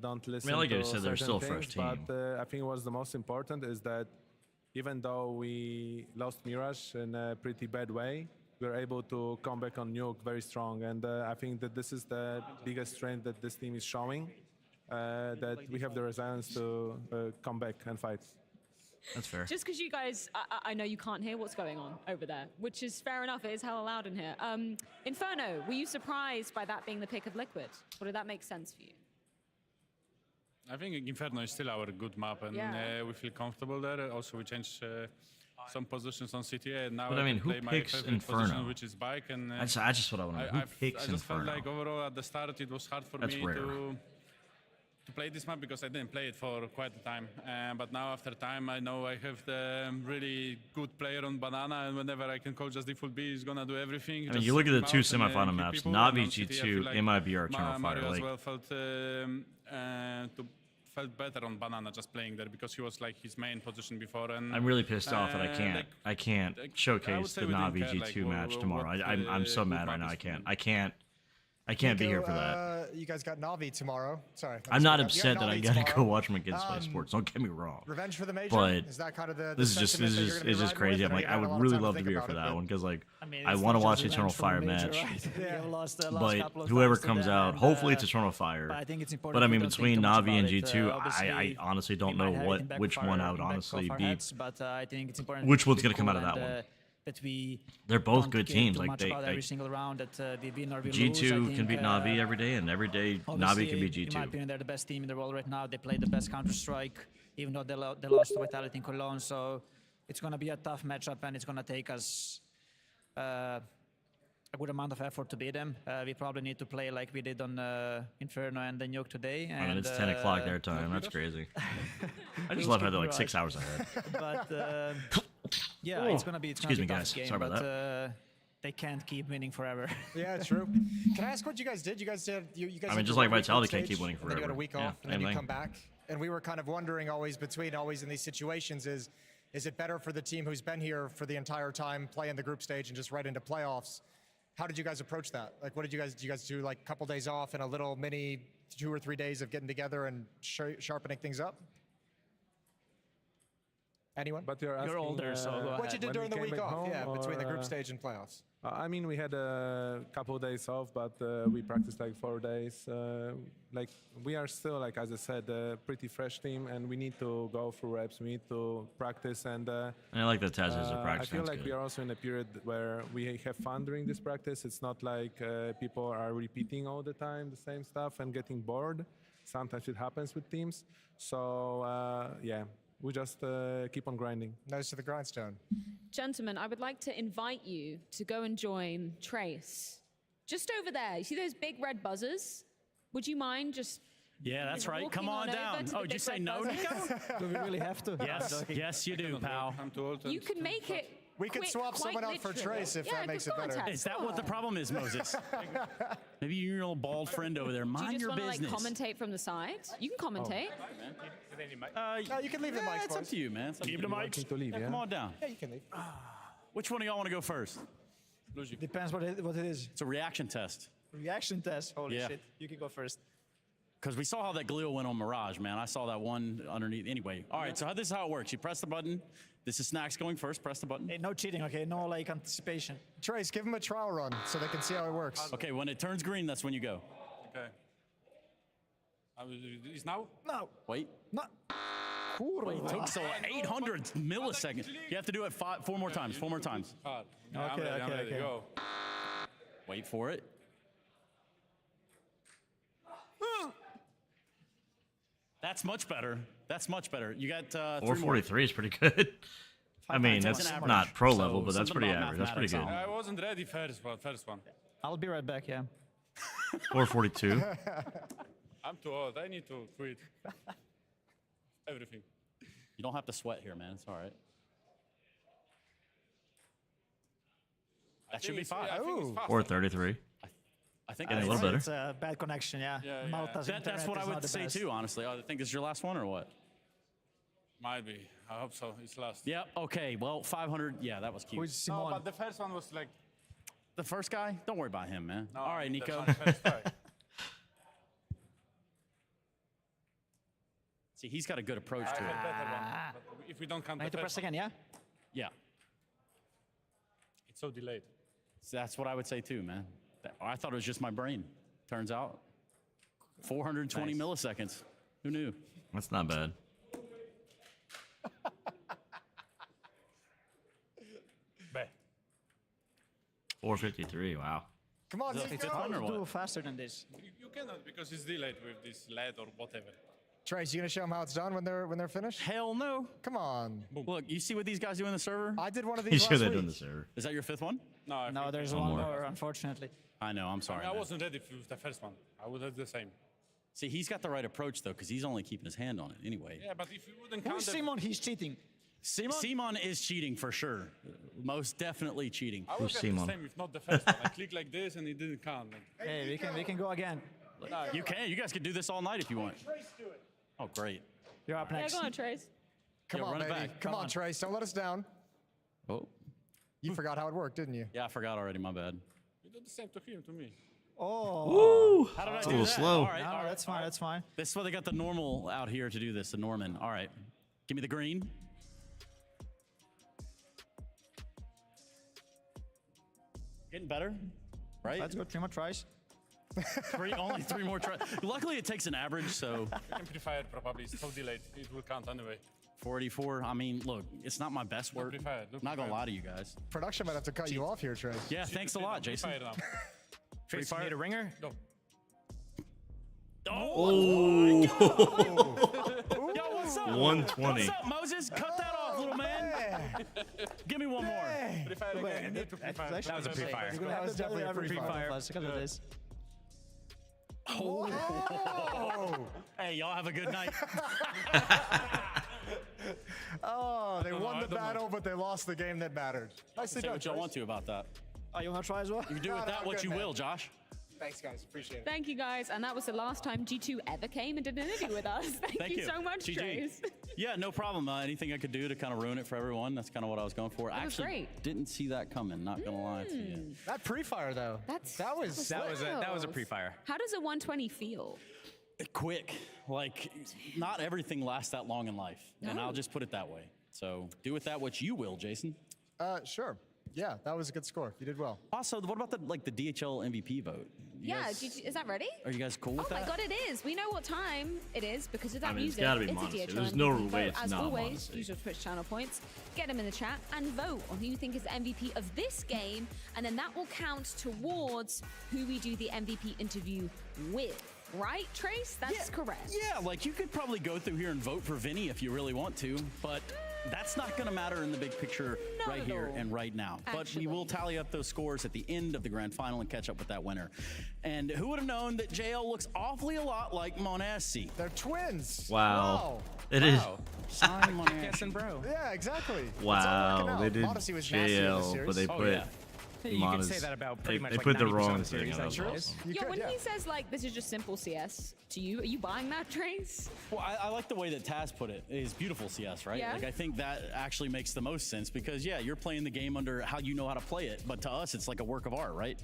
don't listen like to you said, they're certain still a things, fresh team. But I think what's the most important is that even though we lost Mirage in a pretty bad way, we were able to come back on Nuke very strong. And I think that this is the biggest strength that this team is showing, that we have the resilience to come back and fight. That's fair. Just because you guys, I know you can't hear what's going on over there, which is fair enough. It is hella loud in here. Inferno, were you surprised by that being the pick of Liquid? Or did that make sense for you? I think Inferno is still our good map, and we feel comfortable there. Also, we changed some positions on CTA, and now But I mean, can who play my picks favorite Inferno? position, which is bike. And That's just what I want to know. Who picks I just felt Inferno? like overall at the start it was hard for That's me rare. to play this map because I didn't play it for quite a time. But now after time, I know I have the really good player on Banana, and whenever I can call just default B, he's gonna do everything. I mean, you look at the 2 semifinal maps, Navi G2, MIBR, Eternal Fire. Mario as Like, well felt better on Banana just playing there because he was like his main position before. And I'm really pissed off that I can't showcase say the we didn't Navi care, G2 match tomorrow. what I'm so good mad right map now. is. I can't be here for that. You guys got Navi tomorrow. Sorry. I'm not upset that I gotta go watch him against Esports. Don't get me wrong. Revenge for the major. But is that kind of the this is just crazy. I'm like, I would really love to be here for that one because like I want to watch the Eternal Fire match. But whoever comes out, hopefully it's Eternal Fire. But I mean, between Navi and G2, I honestly don't know which one I would honestly be. Which one's gonna come out of that one? They're both good teams. Like every single round that we win or we G2 lose, can beat Navi every day, and every day Navi can beat G2. In my opinion, they're the best team in the world right now. They play the best Counter-Strike, even though they lost to Vitality in Cologne. So it's going to be a tough matchup, and it's going to take us a good amount of effort to beat them. We probably need to play like we did on Inferno and the Nuke today. And, I mean, it's 10 o'clock their time. That's crazy. I just love how they're like 6 hours ahead. But yeah, it's gonna be. Excuse me, tough guys. game, Sorry about that. They can't keep winning forever. Yeah, true. Can I ask what you guys did? You guys did. You guys. I mean, just like Vitality can't keep winning forever. And then you got a week off, and then you come back. And we were kind of wondering always in these situations is it better for the team who's been here for the entire time, play in the group stage, and just right into playoffs? How did you guys approach that? Like, what did you guys do? Like a couple days off and a little mini 2 or 3 days of getting together and sharpening things up? Anyone? But you're older, so go ahead. What you did during the week off? Yeah, between the group or, stage and playoffs. I mean, we had a couple of days off, but we practiced like 4 days. Like we are still, like as I said, a pretty fresh team, and we need to go through reps. We need to practice, and I like that Taz is a practice. I feel like we are also in a period where we have fun during this practice. It's not like people are repeating all the time the same stuff and getting bored. Sometimes it happens with teams. So yeah. We just keep on grinding. Nose to the grindstone. Gentlemen, I would like to invite you to go and join Trace. Just over there. You see those big red buzzers? Would you mind just... Yeah, that's right. Come on down. Oh, did you say no, Nico? Do we really have to? Yes, you do, pal. You can make it... We could swap someone out for Trace if that makes it better. Is that what the problem is, Moses? Maybe your little bald friend over there. Mind your business. Do you just want to like commentate from the side? You can commentate. No, you can leave the mic. It's up to you, man. Keep the mics. Come on down. Yeah, you can leave. Which one of y'all want to go first? Depends what it is. It's a reaction test. Reaction test? Holy shit. You can go first. Because we saw how that Galil went on Mirage, man. I saw that one underneath. Anyway, all right, so this is how it works. You press the button. This is Snacks going first. Press the button. Hey, no cheating, okay? No, like, anticipation. Trace, give him a trial run so they can see how it works. Okay, when it turns green, that's when you go. Okay. Is now? No. Wait. No. Wait, it took so 800 milliseconds. You have to do it 4 more times. 4 more times. Okay. Go. Wait for it. That's much better. That's much better. You got 443 is pretty good. I mean, that's not pro level, but that's pretty average. That's pretty good. I wasn't ready first one. I'll be right back, yeah. 442. I'm too old. I need to quit. Everything. You don't have to sweat here, man. It's all right. That should be fine. 433. I think getting a little better. It's a bad connection, yeah. That's what I would say too, honestly. I think this is your last one or what? Might be. I hope so. It's last. Yeah. Okay. Well, 500. Yeah, that was cute. No, but the first one was like. The first guy? Don't worry about him, man. No, all right, Nico. See, he's got a good approach to it. If we don't count I need to press again, yeah? Yeah. It's so delayed. So that's what I would say too, man. I thought it was just my brain. Turns out, 420 milliseconds. Who knew? That's not bad. Bet. 453. Wow. Come on, do faster than this. You cannot because it's delayed with this LED or whatever. Trace, you gonna show them how it's done when they're finished? Hell no. Come on. Look, you see what these guys do in the server? I did one of these You last sure they're week. doing the server? Is that your 5th one? No, there's one more, unfortunately. I know. I'm sorry. I wasn't ready for the first one. I would have the same. See, he's got the right approach though, because he's only keeping his hand on it anyway. Yeah, but if you wouldn't count. Who's Simon? He's cheating. Simon is cheating for sure. Most definitely cheating. I would have the same if not the first one. I clicked like this and it didn't count. Like, hey, we can go again. No, you can. You guys can do this all night if you want. Oh, great. You're up next. Yeah, go on, Trace. Come on, baby. Back. Come on, Trace. Don't let us down. Oh. You forgot how it worked, didn't you? Yeah, I forgot already. My bad. you did the same to him, to me. Oh. Woo! How did I It's a do little that? slow. All right, No, all right, that's fine. That's fine. This is why they got the normal out here to do this, the Norman. All right. Give me the green. Getting better, right? Let's go 3 more tries. Only 3 more tries. Luckily, it takes an average, so. Amplifier probably is so delayed. It will count anyway. 484. I mean, look, it's not my best work. Not gonna lie to you guys. Production might have to cut you off here, Trey. Yeah, thanks a lot, Jason. Trace, you need a ringer? No. Oh! Oh. Yo, what's up? 120. What's up, Moses? Cut that off, little man. Give me one more. That was a pre-fire. That was definitely a pre-fire. Oh. Hey, y'all have a good night. Oh, they won the battle, but they lost the game that mattered. Nicely Say done, what y'all Trace. want to about that. Oh, you want to try as well? You can do with that I'm what good, you man. will, Josh. Thanks, guys. Appreciate it. Thank you, guys. And that was the last time G2 ever came and did an interview with us. Thank you so much, GG. Trace. Yeah, no problem. Anything I could do to kind of ruin it for everyone, that's kind of what I was going for. That was Actually, great. didn't see that coming, not going to lie to you. That pre-fire, though. That was That was a pre-fire. How does a 120 feel? Quick. Like, not everything lasts that long in life. And I'll just put it that way. So do with that what you will, Jason. Sure. Yeah, that was a good score. You did well. Also, what about the DHL MVP vote? Yeah, is that ready? Are you guys cool with Oh my that? god, it is. We know what time it is because of that I mean, it's music. gotta be it's a Monastery. DHL There's no MVP way vote. it's As not always, Monastery. use your Twitch channel points, get them in the chat, and vote on who you think is the MVP of this game, and then that will count towards who we do the MVP interview with. Right, Trace? That's correct. Yeah, like you could probably go through here and vote for Vinny if you really want to, but that's not going to matter in the big picture right here and right now. But we will tally up those scores at the end of the grand final and catch up with that winner. And who would have known that JL looks awfully a lot like Monesi? They're twins. Wow. It is. Sign Monesi. Kissing bro. Yeah, exactly. Wow. They did Odyssey was nasty in this JL, series. but they put. You can say that about pretty much They like put the 90% wrong of the thing series. in That's it. true. Also. Yeah, when he says like this is just simple CS to you, are you buying that, Trace? Well, I like the way that Taz put it. Is beautiful CS, right? Yeah. Like I think that actually makes the most sense because yeah, you're playing the game under how you know how to play it, but to us it's like a work of art, right?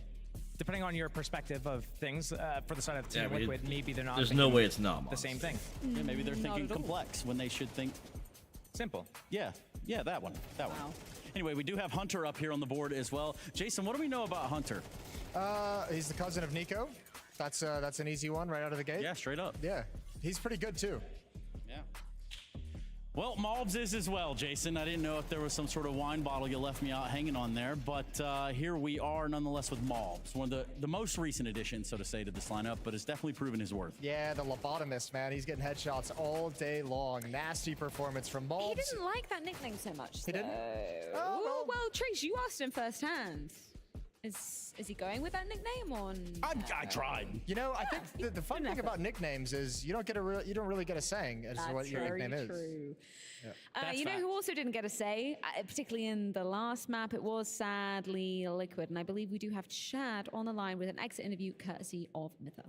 Depending on your perspective of things, for the side of Team Yeah, Liquid, maybe they're not. There's no thinking way it's not the same thing. Yeah, maybe they're Not thinking at all. complex when they should think simple. Yeah, that one. Anyway, we do have Hunter up here on the board as well. Jason, what do we know about Hunter? He's the cousin of Nico. That's an easy one right out of the gate. Yeah, straight up. Yeah, he's pretty good too. Yeah. Well, Malbs is as well, Jason. I didn't know if there was some sort of wine bottle you left me out hanging on there, but here we are nonetheless with Malbs, one of the most recent additions, so to say, to this lineup, but has definitely proven his worth. Yeah, the lobotomist, man. He's getting headshots all day long. Nasty performance from Malbs. He didn't like that nickname so much. He didn't? Oh, well, Trace, you asked him firsthand. Is he going with that nickname or? I tried. You know, I think the fun thing about nicknames is you don't really get a saying as to what your nickname is. True. Yeah. You know who also didn't get a say, particularly in the last map? It was sadly Liquid, and I believe we do have Chad on the line with an exit interview courtesy of Mitha.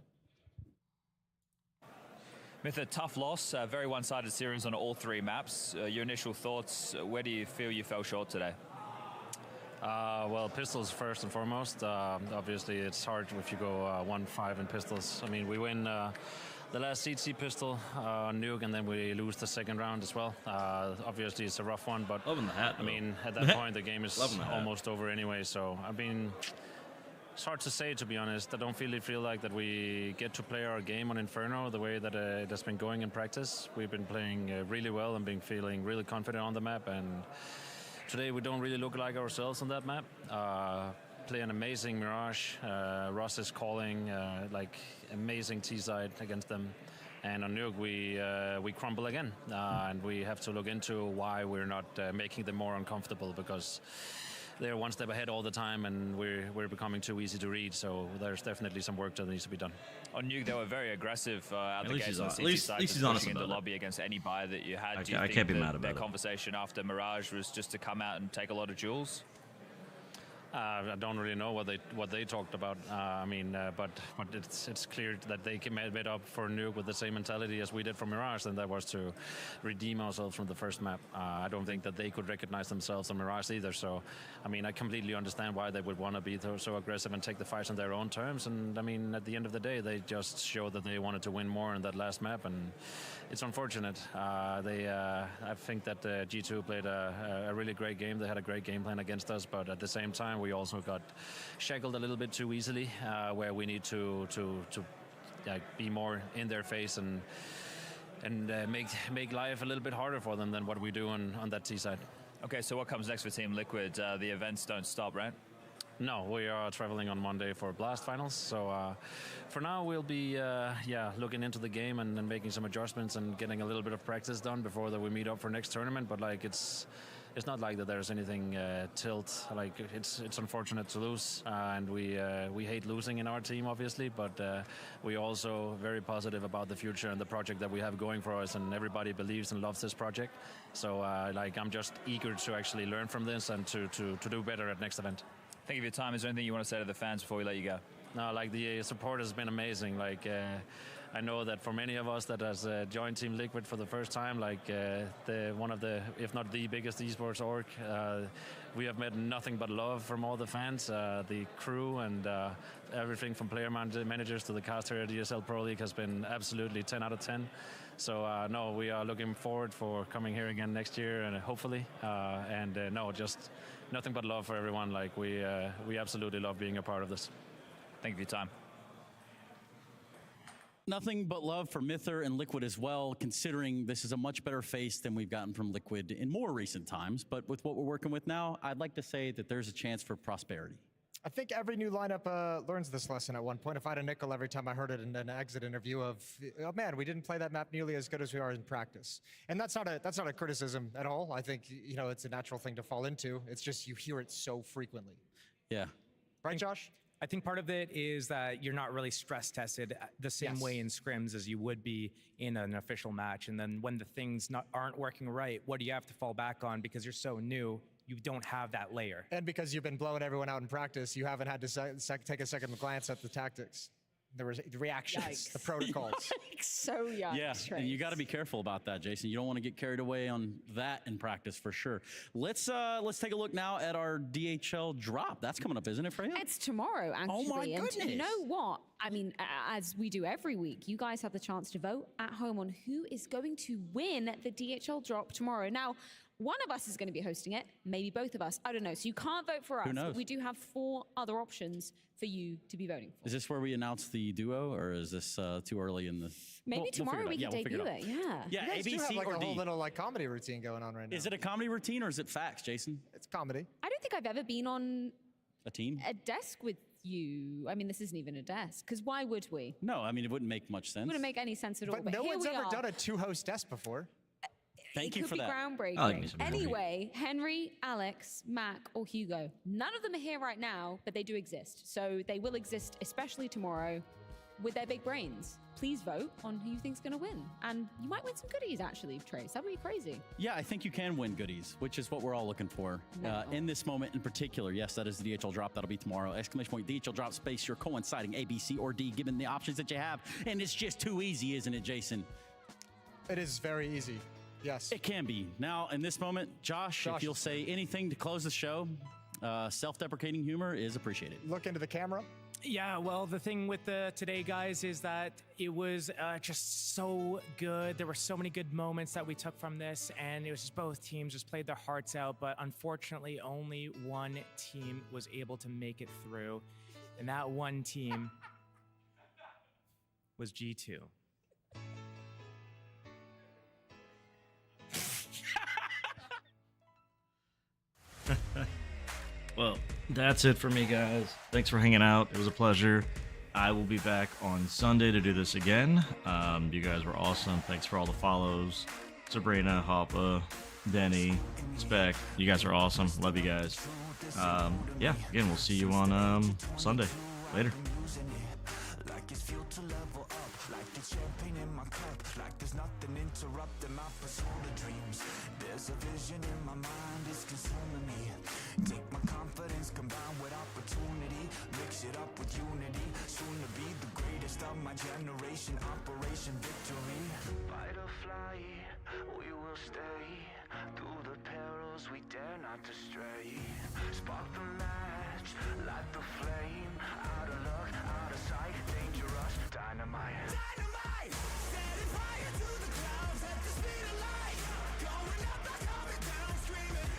With a tough loss, a very one-sided series on all 3 maps. Your initial thoughts, where do you feel you fell short today? Well, pistols first and foremost. Obviously, it's hard if you go 1-5 in pistols. I mean, we win the last CT pistol on Nuke, and then we lose the second round as well. Obviously, it's a rough one, but Loving the hat, I mean, at that point, the game is Loving the hat. almost over anyway. So, I mean, it's hard to say, to be honest. I don't really feel like that we get to play our game on Inferno the way that it has been going in practice. We've been playing really well and been feeling really confident on the map, and today we don't really look like ourselves on that map. Play an amazing Mirage. Ross is calling like amazing T-side against them. And on Nuke we crumble again. And we have to look into why we're not making them more uncomfortable, because they're one step ahead all the time and we're becoming too easy to read. So there's definitely some work that needs to be done. On Nuke, they were very aggressive out the least gates he's on hon- the at least- CT at least side, he's honest pushing in the about it. lobby against any buy that you had. Do you I think can't be that mad about their it. conversation after Mirage was just to come out and take a lot of duels? I don't really know what they talked about. But it's clear that they made up for Nuke with the same mentality as we did for Mirage, and that was to redeem ourselves from the first map. I don't think that they could recognize themselves on Mirage either. So, I completely understand why they would want to be so aggressive and take the fights on their own terms. And at the end of the day, they just showed that they wanted to win more in that last map, and it's unfortunate. I think that G2 played a really great game. They had a great game plan against us, but at the same time, we also got shackled a little bit too easily, where we need to be more in their face and make life a little bit harder for them than what we do on that T side. Okay, so what comes next for Team Liquid? The events don't stop, right? No, we are traveling on Monday for Blast Finals. So for now, we'll be looking into the game and making some adjustments and getting a little bit of practice done before that we meet up for next tournament. But it's not like that there's anything tilt. It's unfortunate to lose, and we hate losing in our team, obviously. But we also very positive about the future and the project that we have going for us, and everybody believes and loves this project. So I'm just eager to actually learn from this and to do better at next event. Thank you for your time. Is there anything you want to say to the fans before we let you go? No, the support has been amazing. I know that for many of us that has joined Team Liquid for the first time, one of the, if not the biggest esports org, we have met nothing but love from all the fans, the crew, and everything from player managers to the caster at ESL Pro League has been absolutely 10 out of 10. So no, we are looking forward for coming here again next year, and hopefully, just nothing but love for everyone. We absolutely love being a part of this. Thank you for your time. Nothing but love for Myther and Liquid as well, considering this is a much better face than we've gotten from Liquid in more recent times. But with what we're working with now, I'd like to say that there's a chance for prosperity. I think every new lineup learns this lesson at one point. If I had a nickel every time I heard it in an exit interview of, oh man, we didn't play that map nearly as good as we are in practice. And that's not a criticism at all. I think, it's a natural thing to fall into. It's just you hear it so frequently. Yeah. Right, Josh? I think part of it is that you're not really stress tested the same way in scrims as you would be in an official match. And then when the things aren't working right, what do you have to fall back on? Because you're so new, you don't have that layer. And because you've been blowing everyone out in practice, you haven't had to take a second glance at the tactics. The reactions, Yikes. the protocols. So young. Yeah, and you got to be careful about that, Jason. You don't want to get carried away on that in practice for sure. Let's take a look now at our DHL drop. That's coming up, isn't it, Freya? It's tomorrow, actually. Oh my goodness. And you know what? As we do every week, you guys have the chance to vote at home on who is going to win the DHL drop tomorrow. Now, one of us is going to be hosting it, maybe both of us. I don't know. So you can't vote for us. Who knows? But we do have 4 other options for you to be voting for. Is this where we announce the duo, or is this too early in the... Maybe tomorrow we can debut it. Yeah. Yeah, You guys do ABC have or a D? whole little comedy routine going on right now. Is it a comedy routine or is it facts, Jason? It's comedy. I don't think I've ever been on a team, a desk with you. This isn't even a desk, because why would we? No, it wouldn't make much sense. It wouldn't make any sense at all. But no here one's we ever are. done a 2-host desk before. Thank you for that. It could be groundbreaking. Anyway, Henry, Alex, Mac, or Hugo, none of them are here right now, but they do exist. So they will exist, especially tomorrow, with their big brains. Please vote on who you think's going to win. And you might win some goodies, actually, Trace. That would be crazy. Yeah, I think you can win goodies, which is what we're all looking for in this moment in particular. Yes, that is the DHL drop. That'll be tomorrow. ! DHL drop space, your coinciding A, B, C, or D, given the options that you have. And it's just too easy, isn't it, Jason? It is very easy. Yes. It can be. Now, in this moment, Josh, if you'll say anything to close the show, self-deprecating humor is appreciated. Look into the camera. Yeah, well, the thing with today, guys, is that it was just so good. There were so many good moments that we took from this, and it was just both teams just played their hearts out. But unfortunately, only one team was able to make it through, and that one team was G2. Well, that's it for me, guys. Thanks for hanging out. It was a pleasure. I will be back on Sunday to do this again. You guys were awesome. Thanks for all the follows. Sabrina, Hoppa, Denny, Spec. You guys are awesome. Love you guys. Yeah, again, we'll see you on Sunday. Later. champagne in my cup, like there's nothing interrupting my persona dreams. There's a vision in my mind, it's consuming me. Take my confidence combined with opportunity, mix it up with unity, soon to be the greatest of my generation. Operation Victory. Fight or fly, we will stay. Through the perils we dare not to stray. Spark the match, light the flame. Out of luck, out of sight, dangerous, dynamite. Dynamite! Setting fire to the clouds at the speed of light. Going up, not coming down, screaming.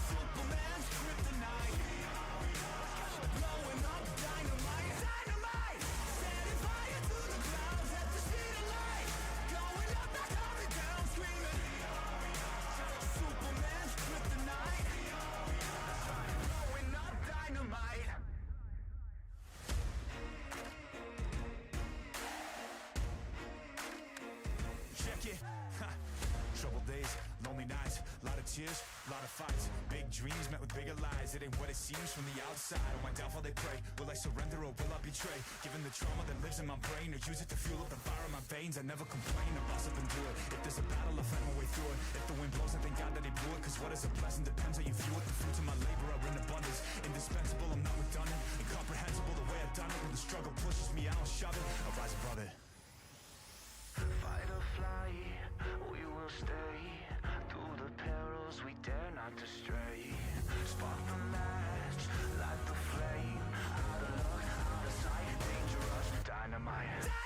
Superman's kryptonite. Blowing up dynamite. Dynamite! Setting fire to the clouds at the speed of light. Going up, not coming down, screaming. Superman's kryptonite. Blowing up dynamite. Check it. Troubled days, lonely nights, lot of tears, lot of fights. Big dreams met with bigger lies. It ain't what it seems from the outside. On my downfall they pray. Will I surrender or will I betray? Given the trauma that lives in my brain, or use it to fuel up the fire in my veins. I never complain, I boss up and do it. If there's a battle, I fight my way through it. If the wind blows, I thank God that it blew it. Cause what is a blessing depends how you view it. The fruits of my labor are in abundance. Indispensable, I'm not redundant. Incomprehensible the way I've done it. When the struggle pushes me, I don't shove it. I rise above it. Fight or fly, we will stay. Through the perils we dare not to stray. Spark the match, light the flame. Out of luck, out of sight, dangerous, dynamite.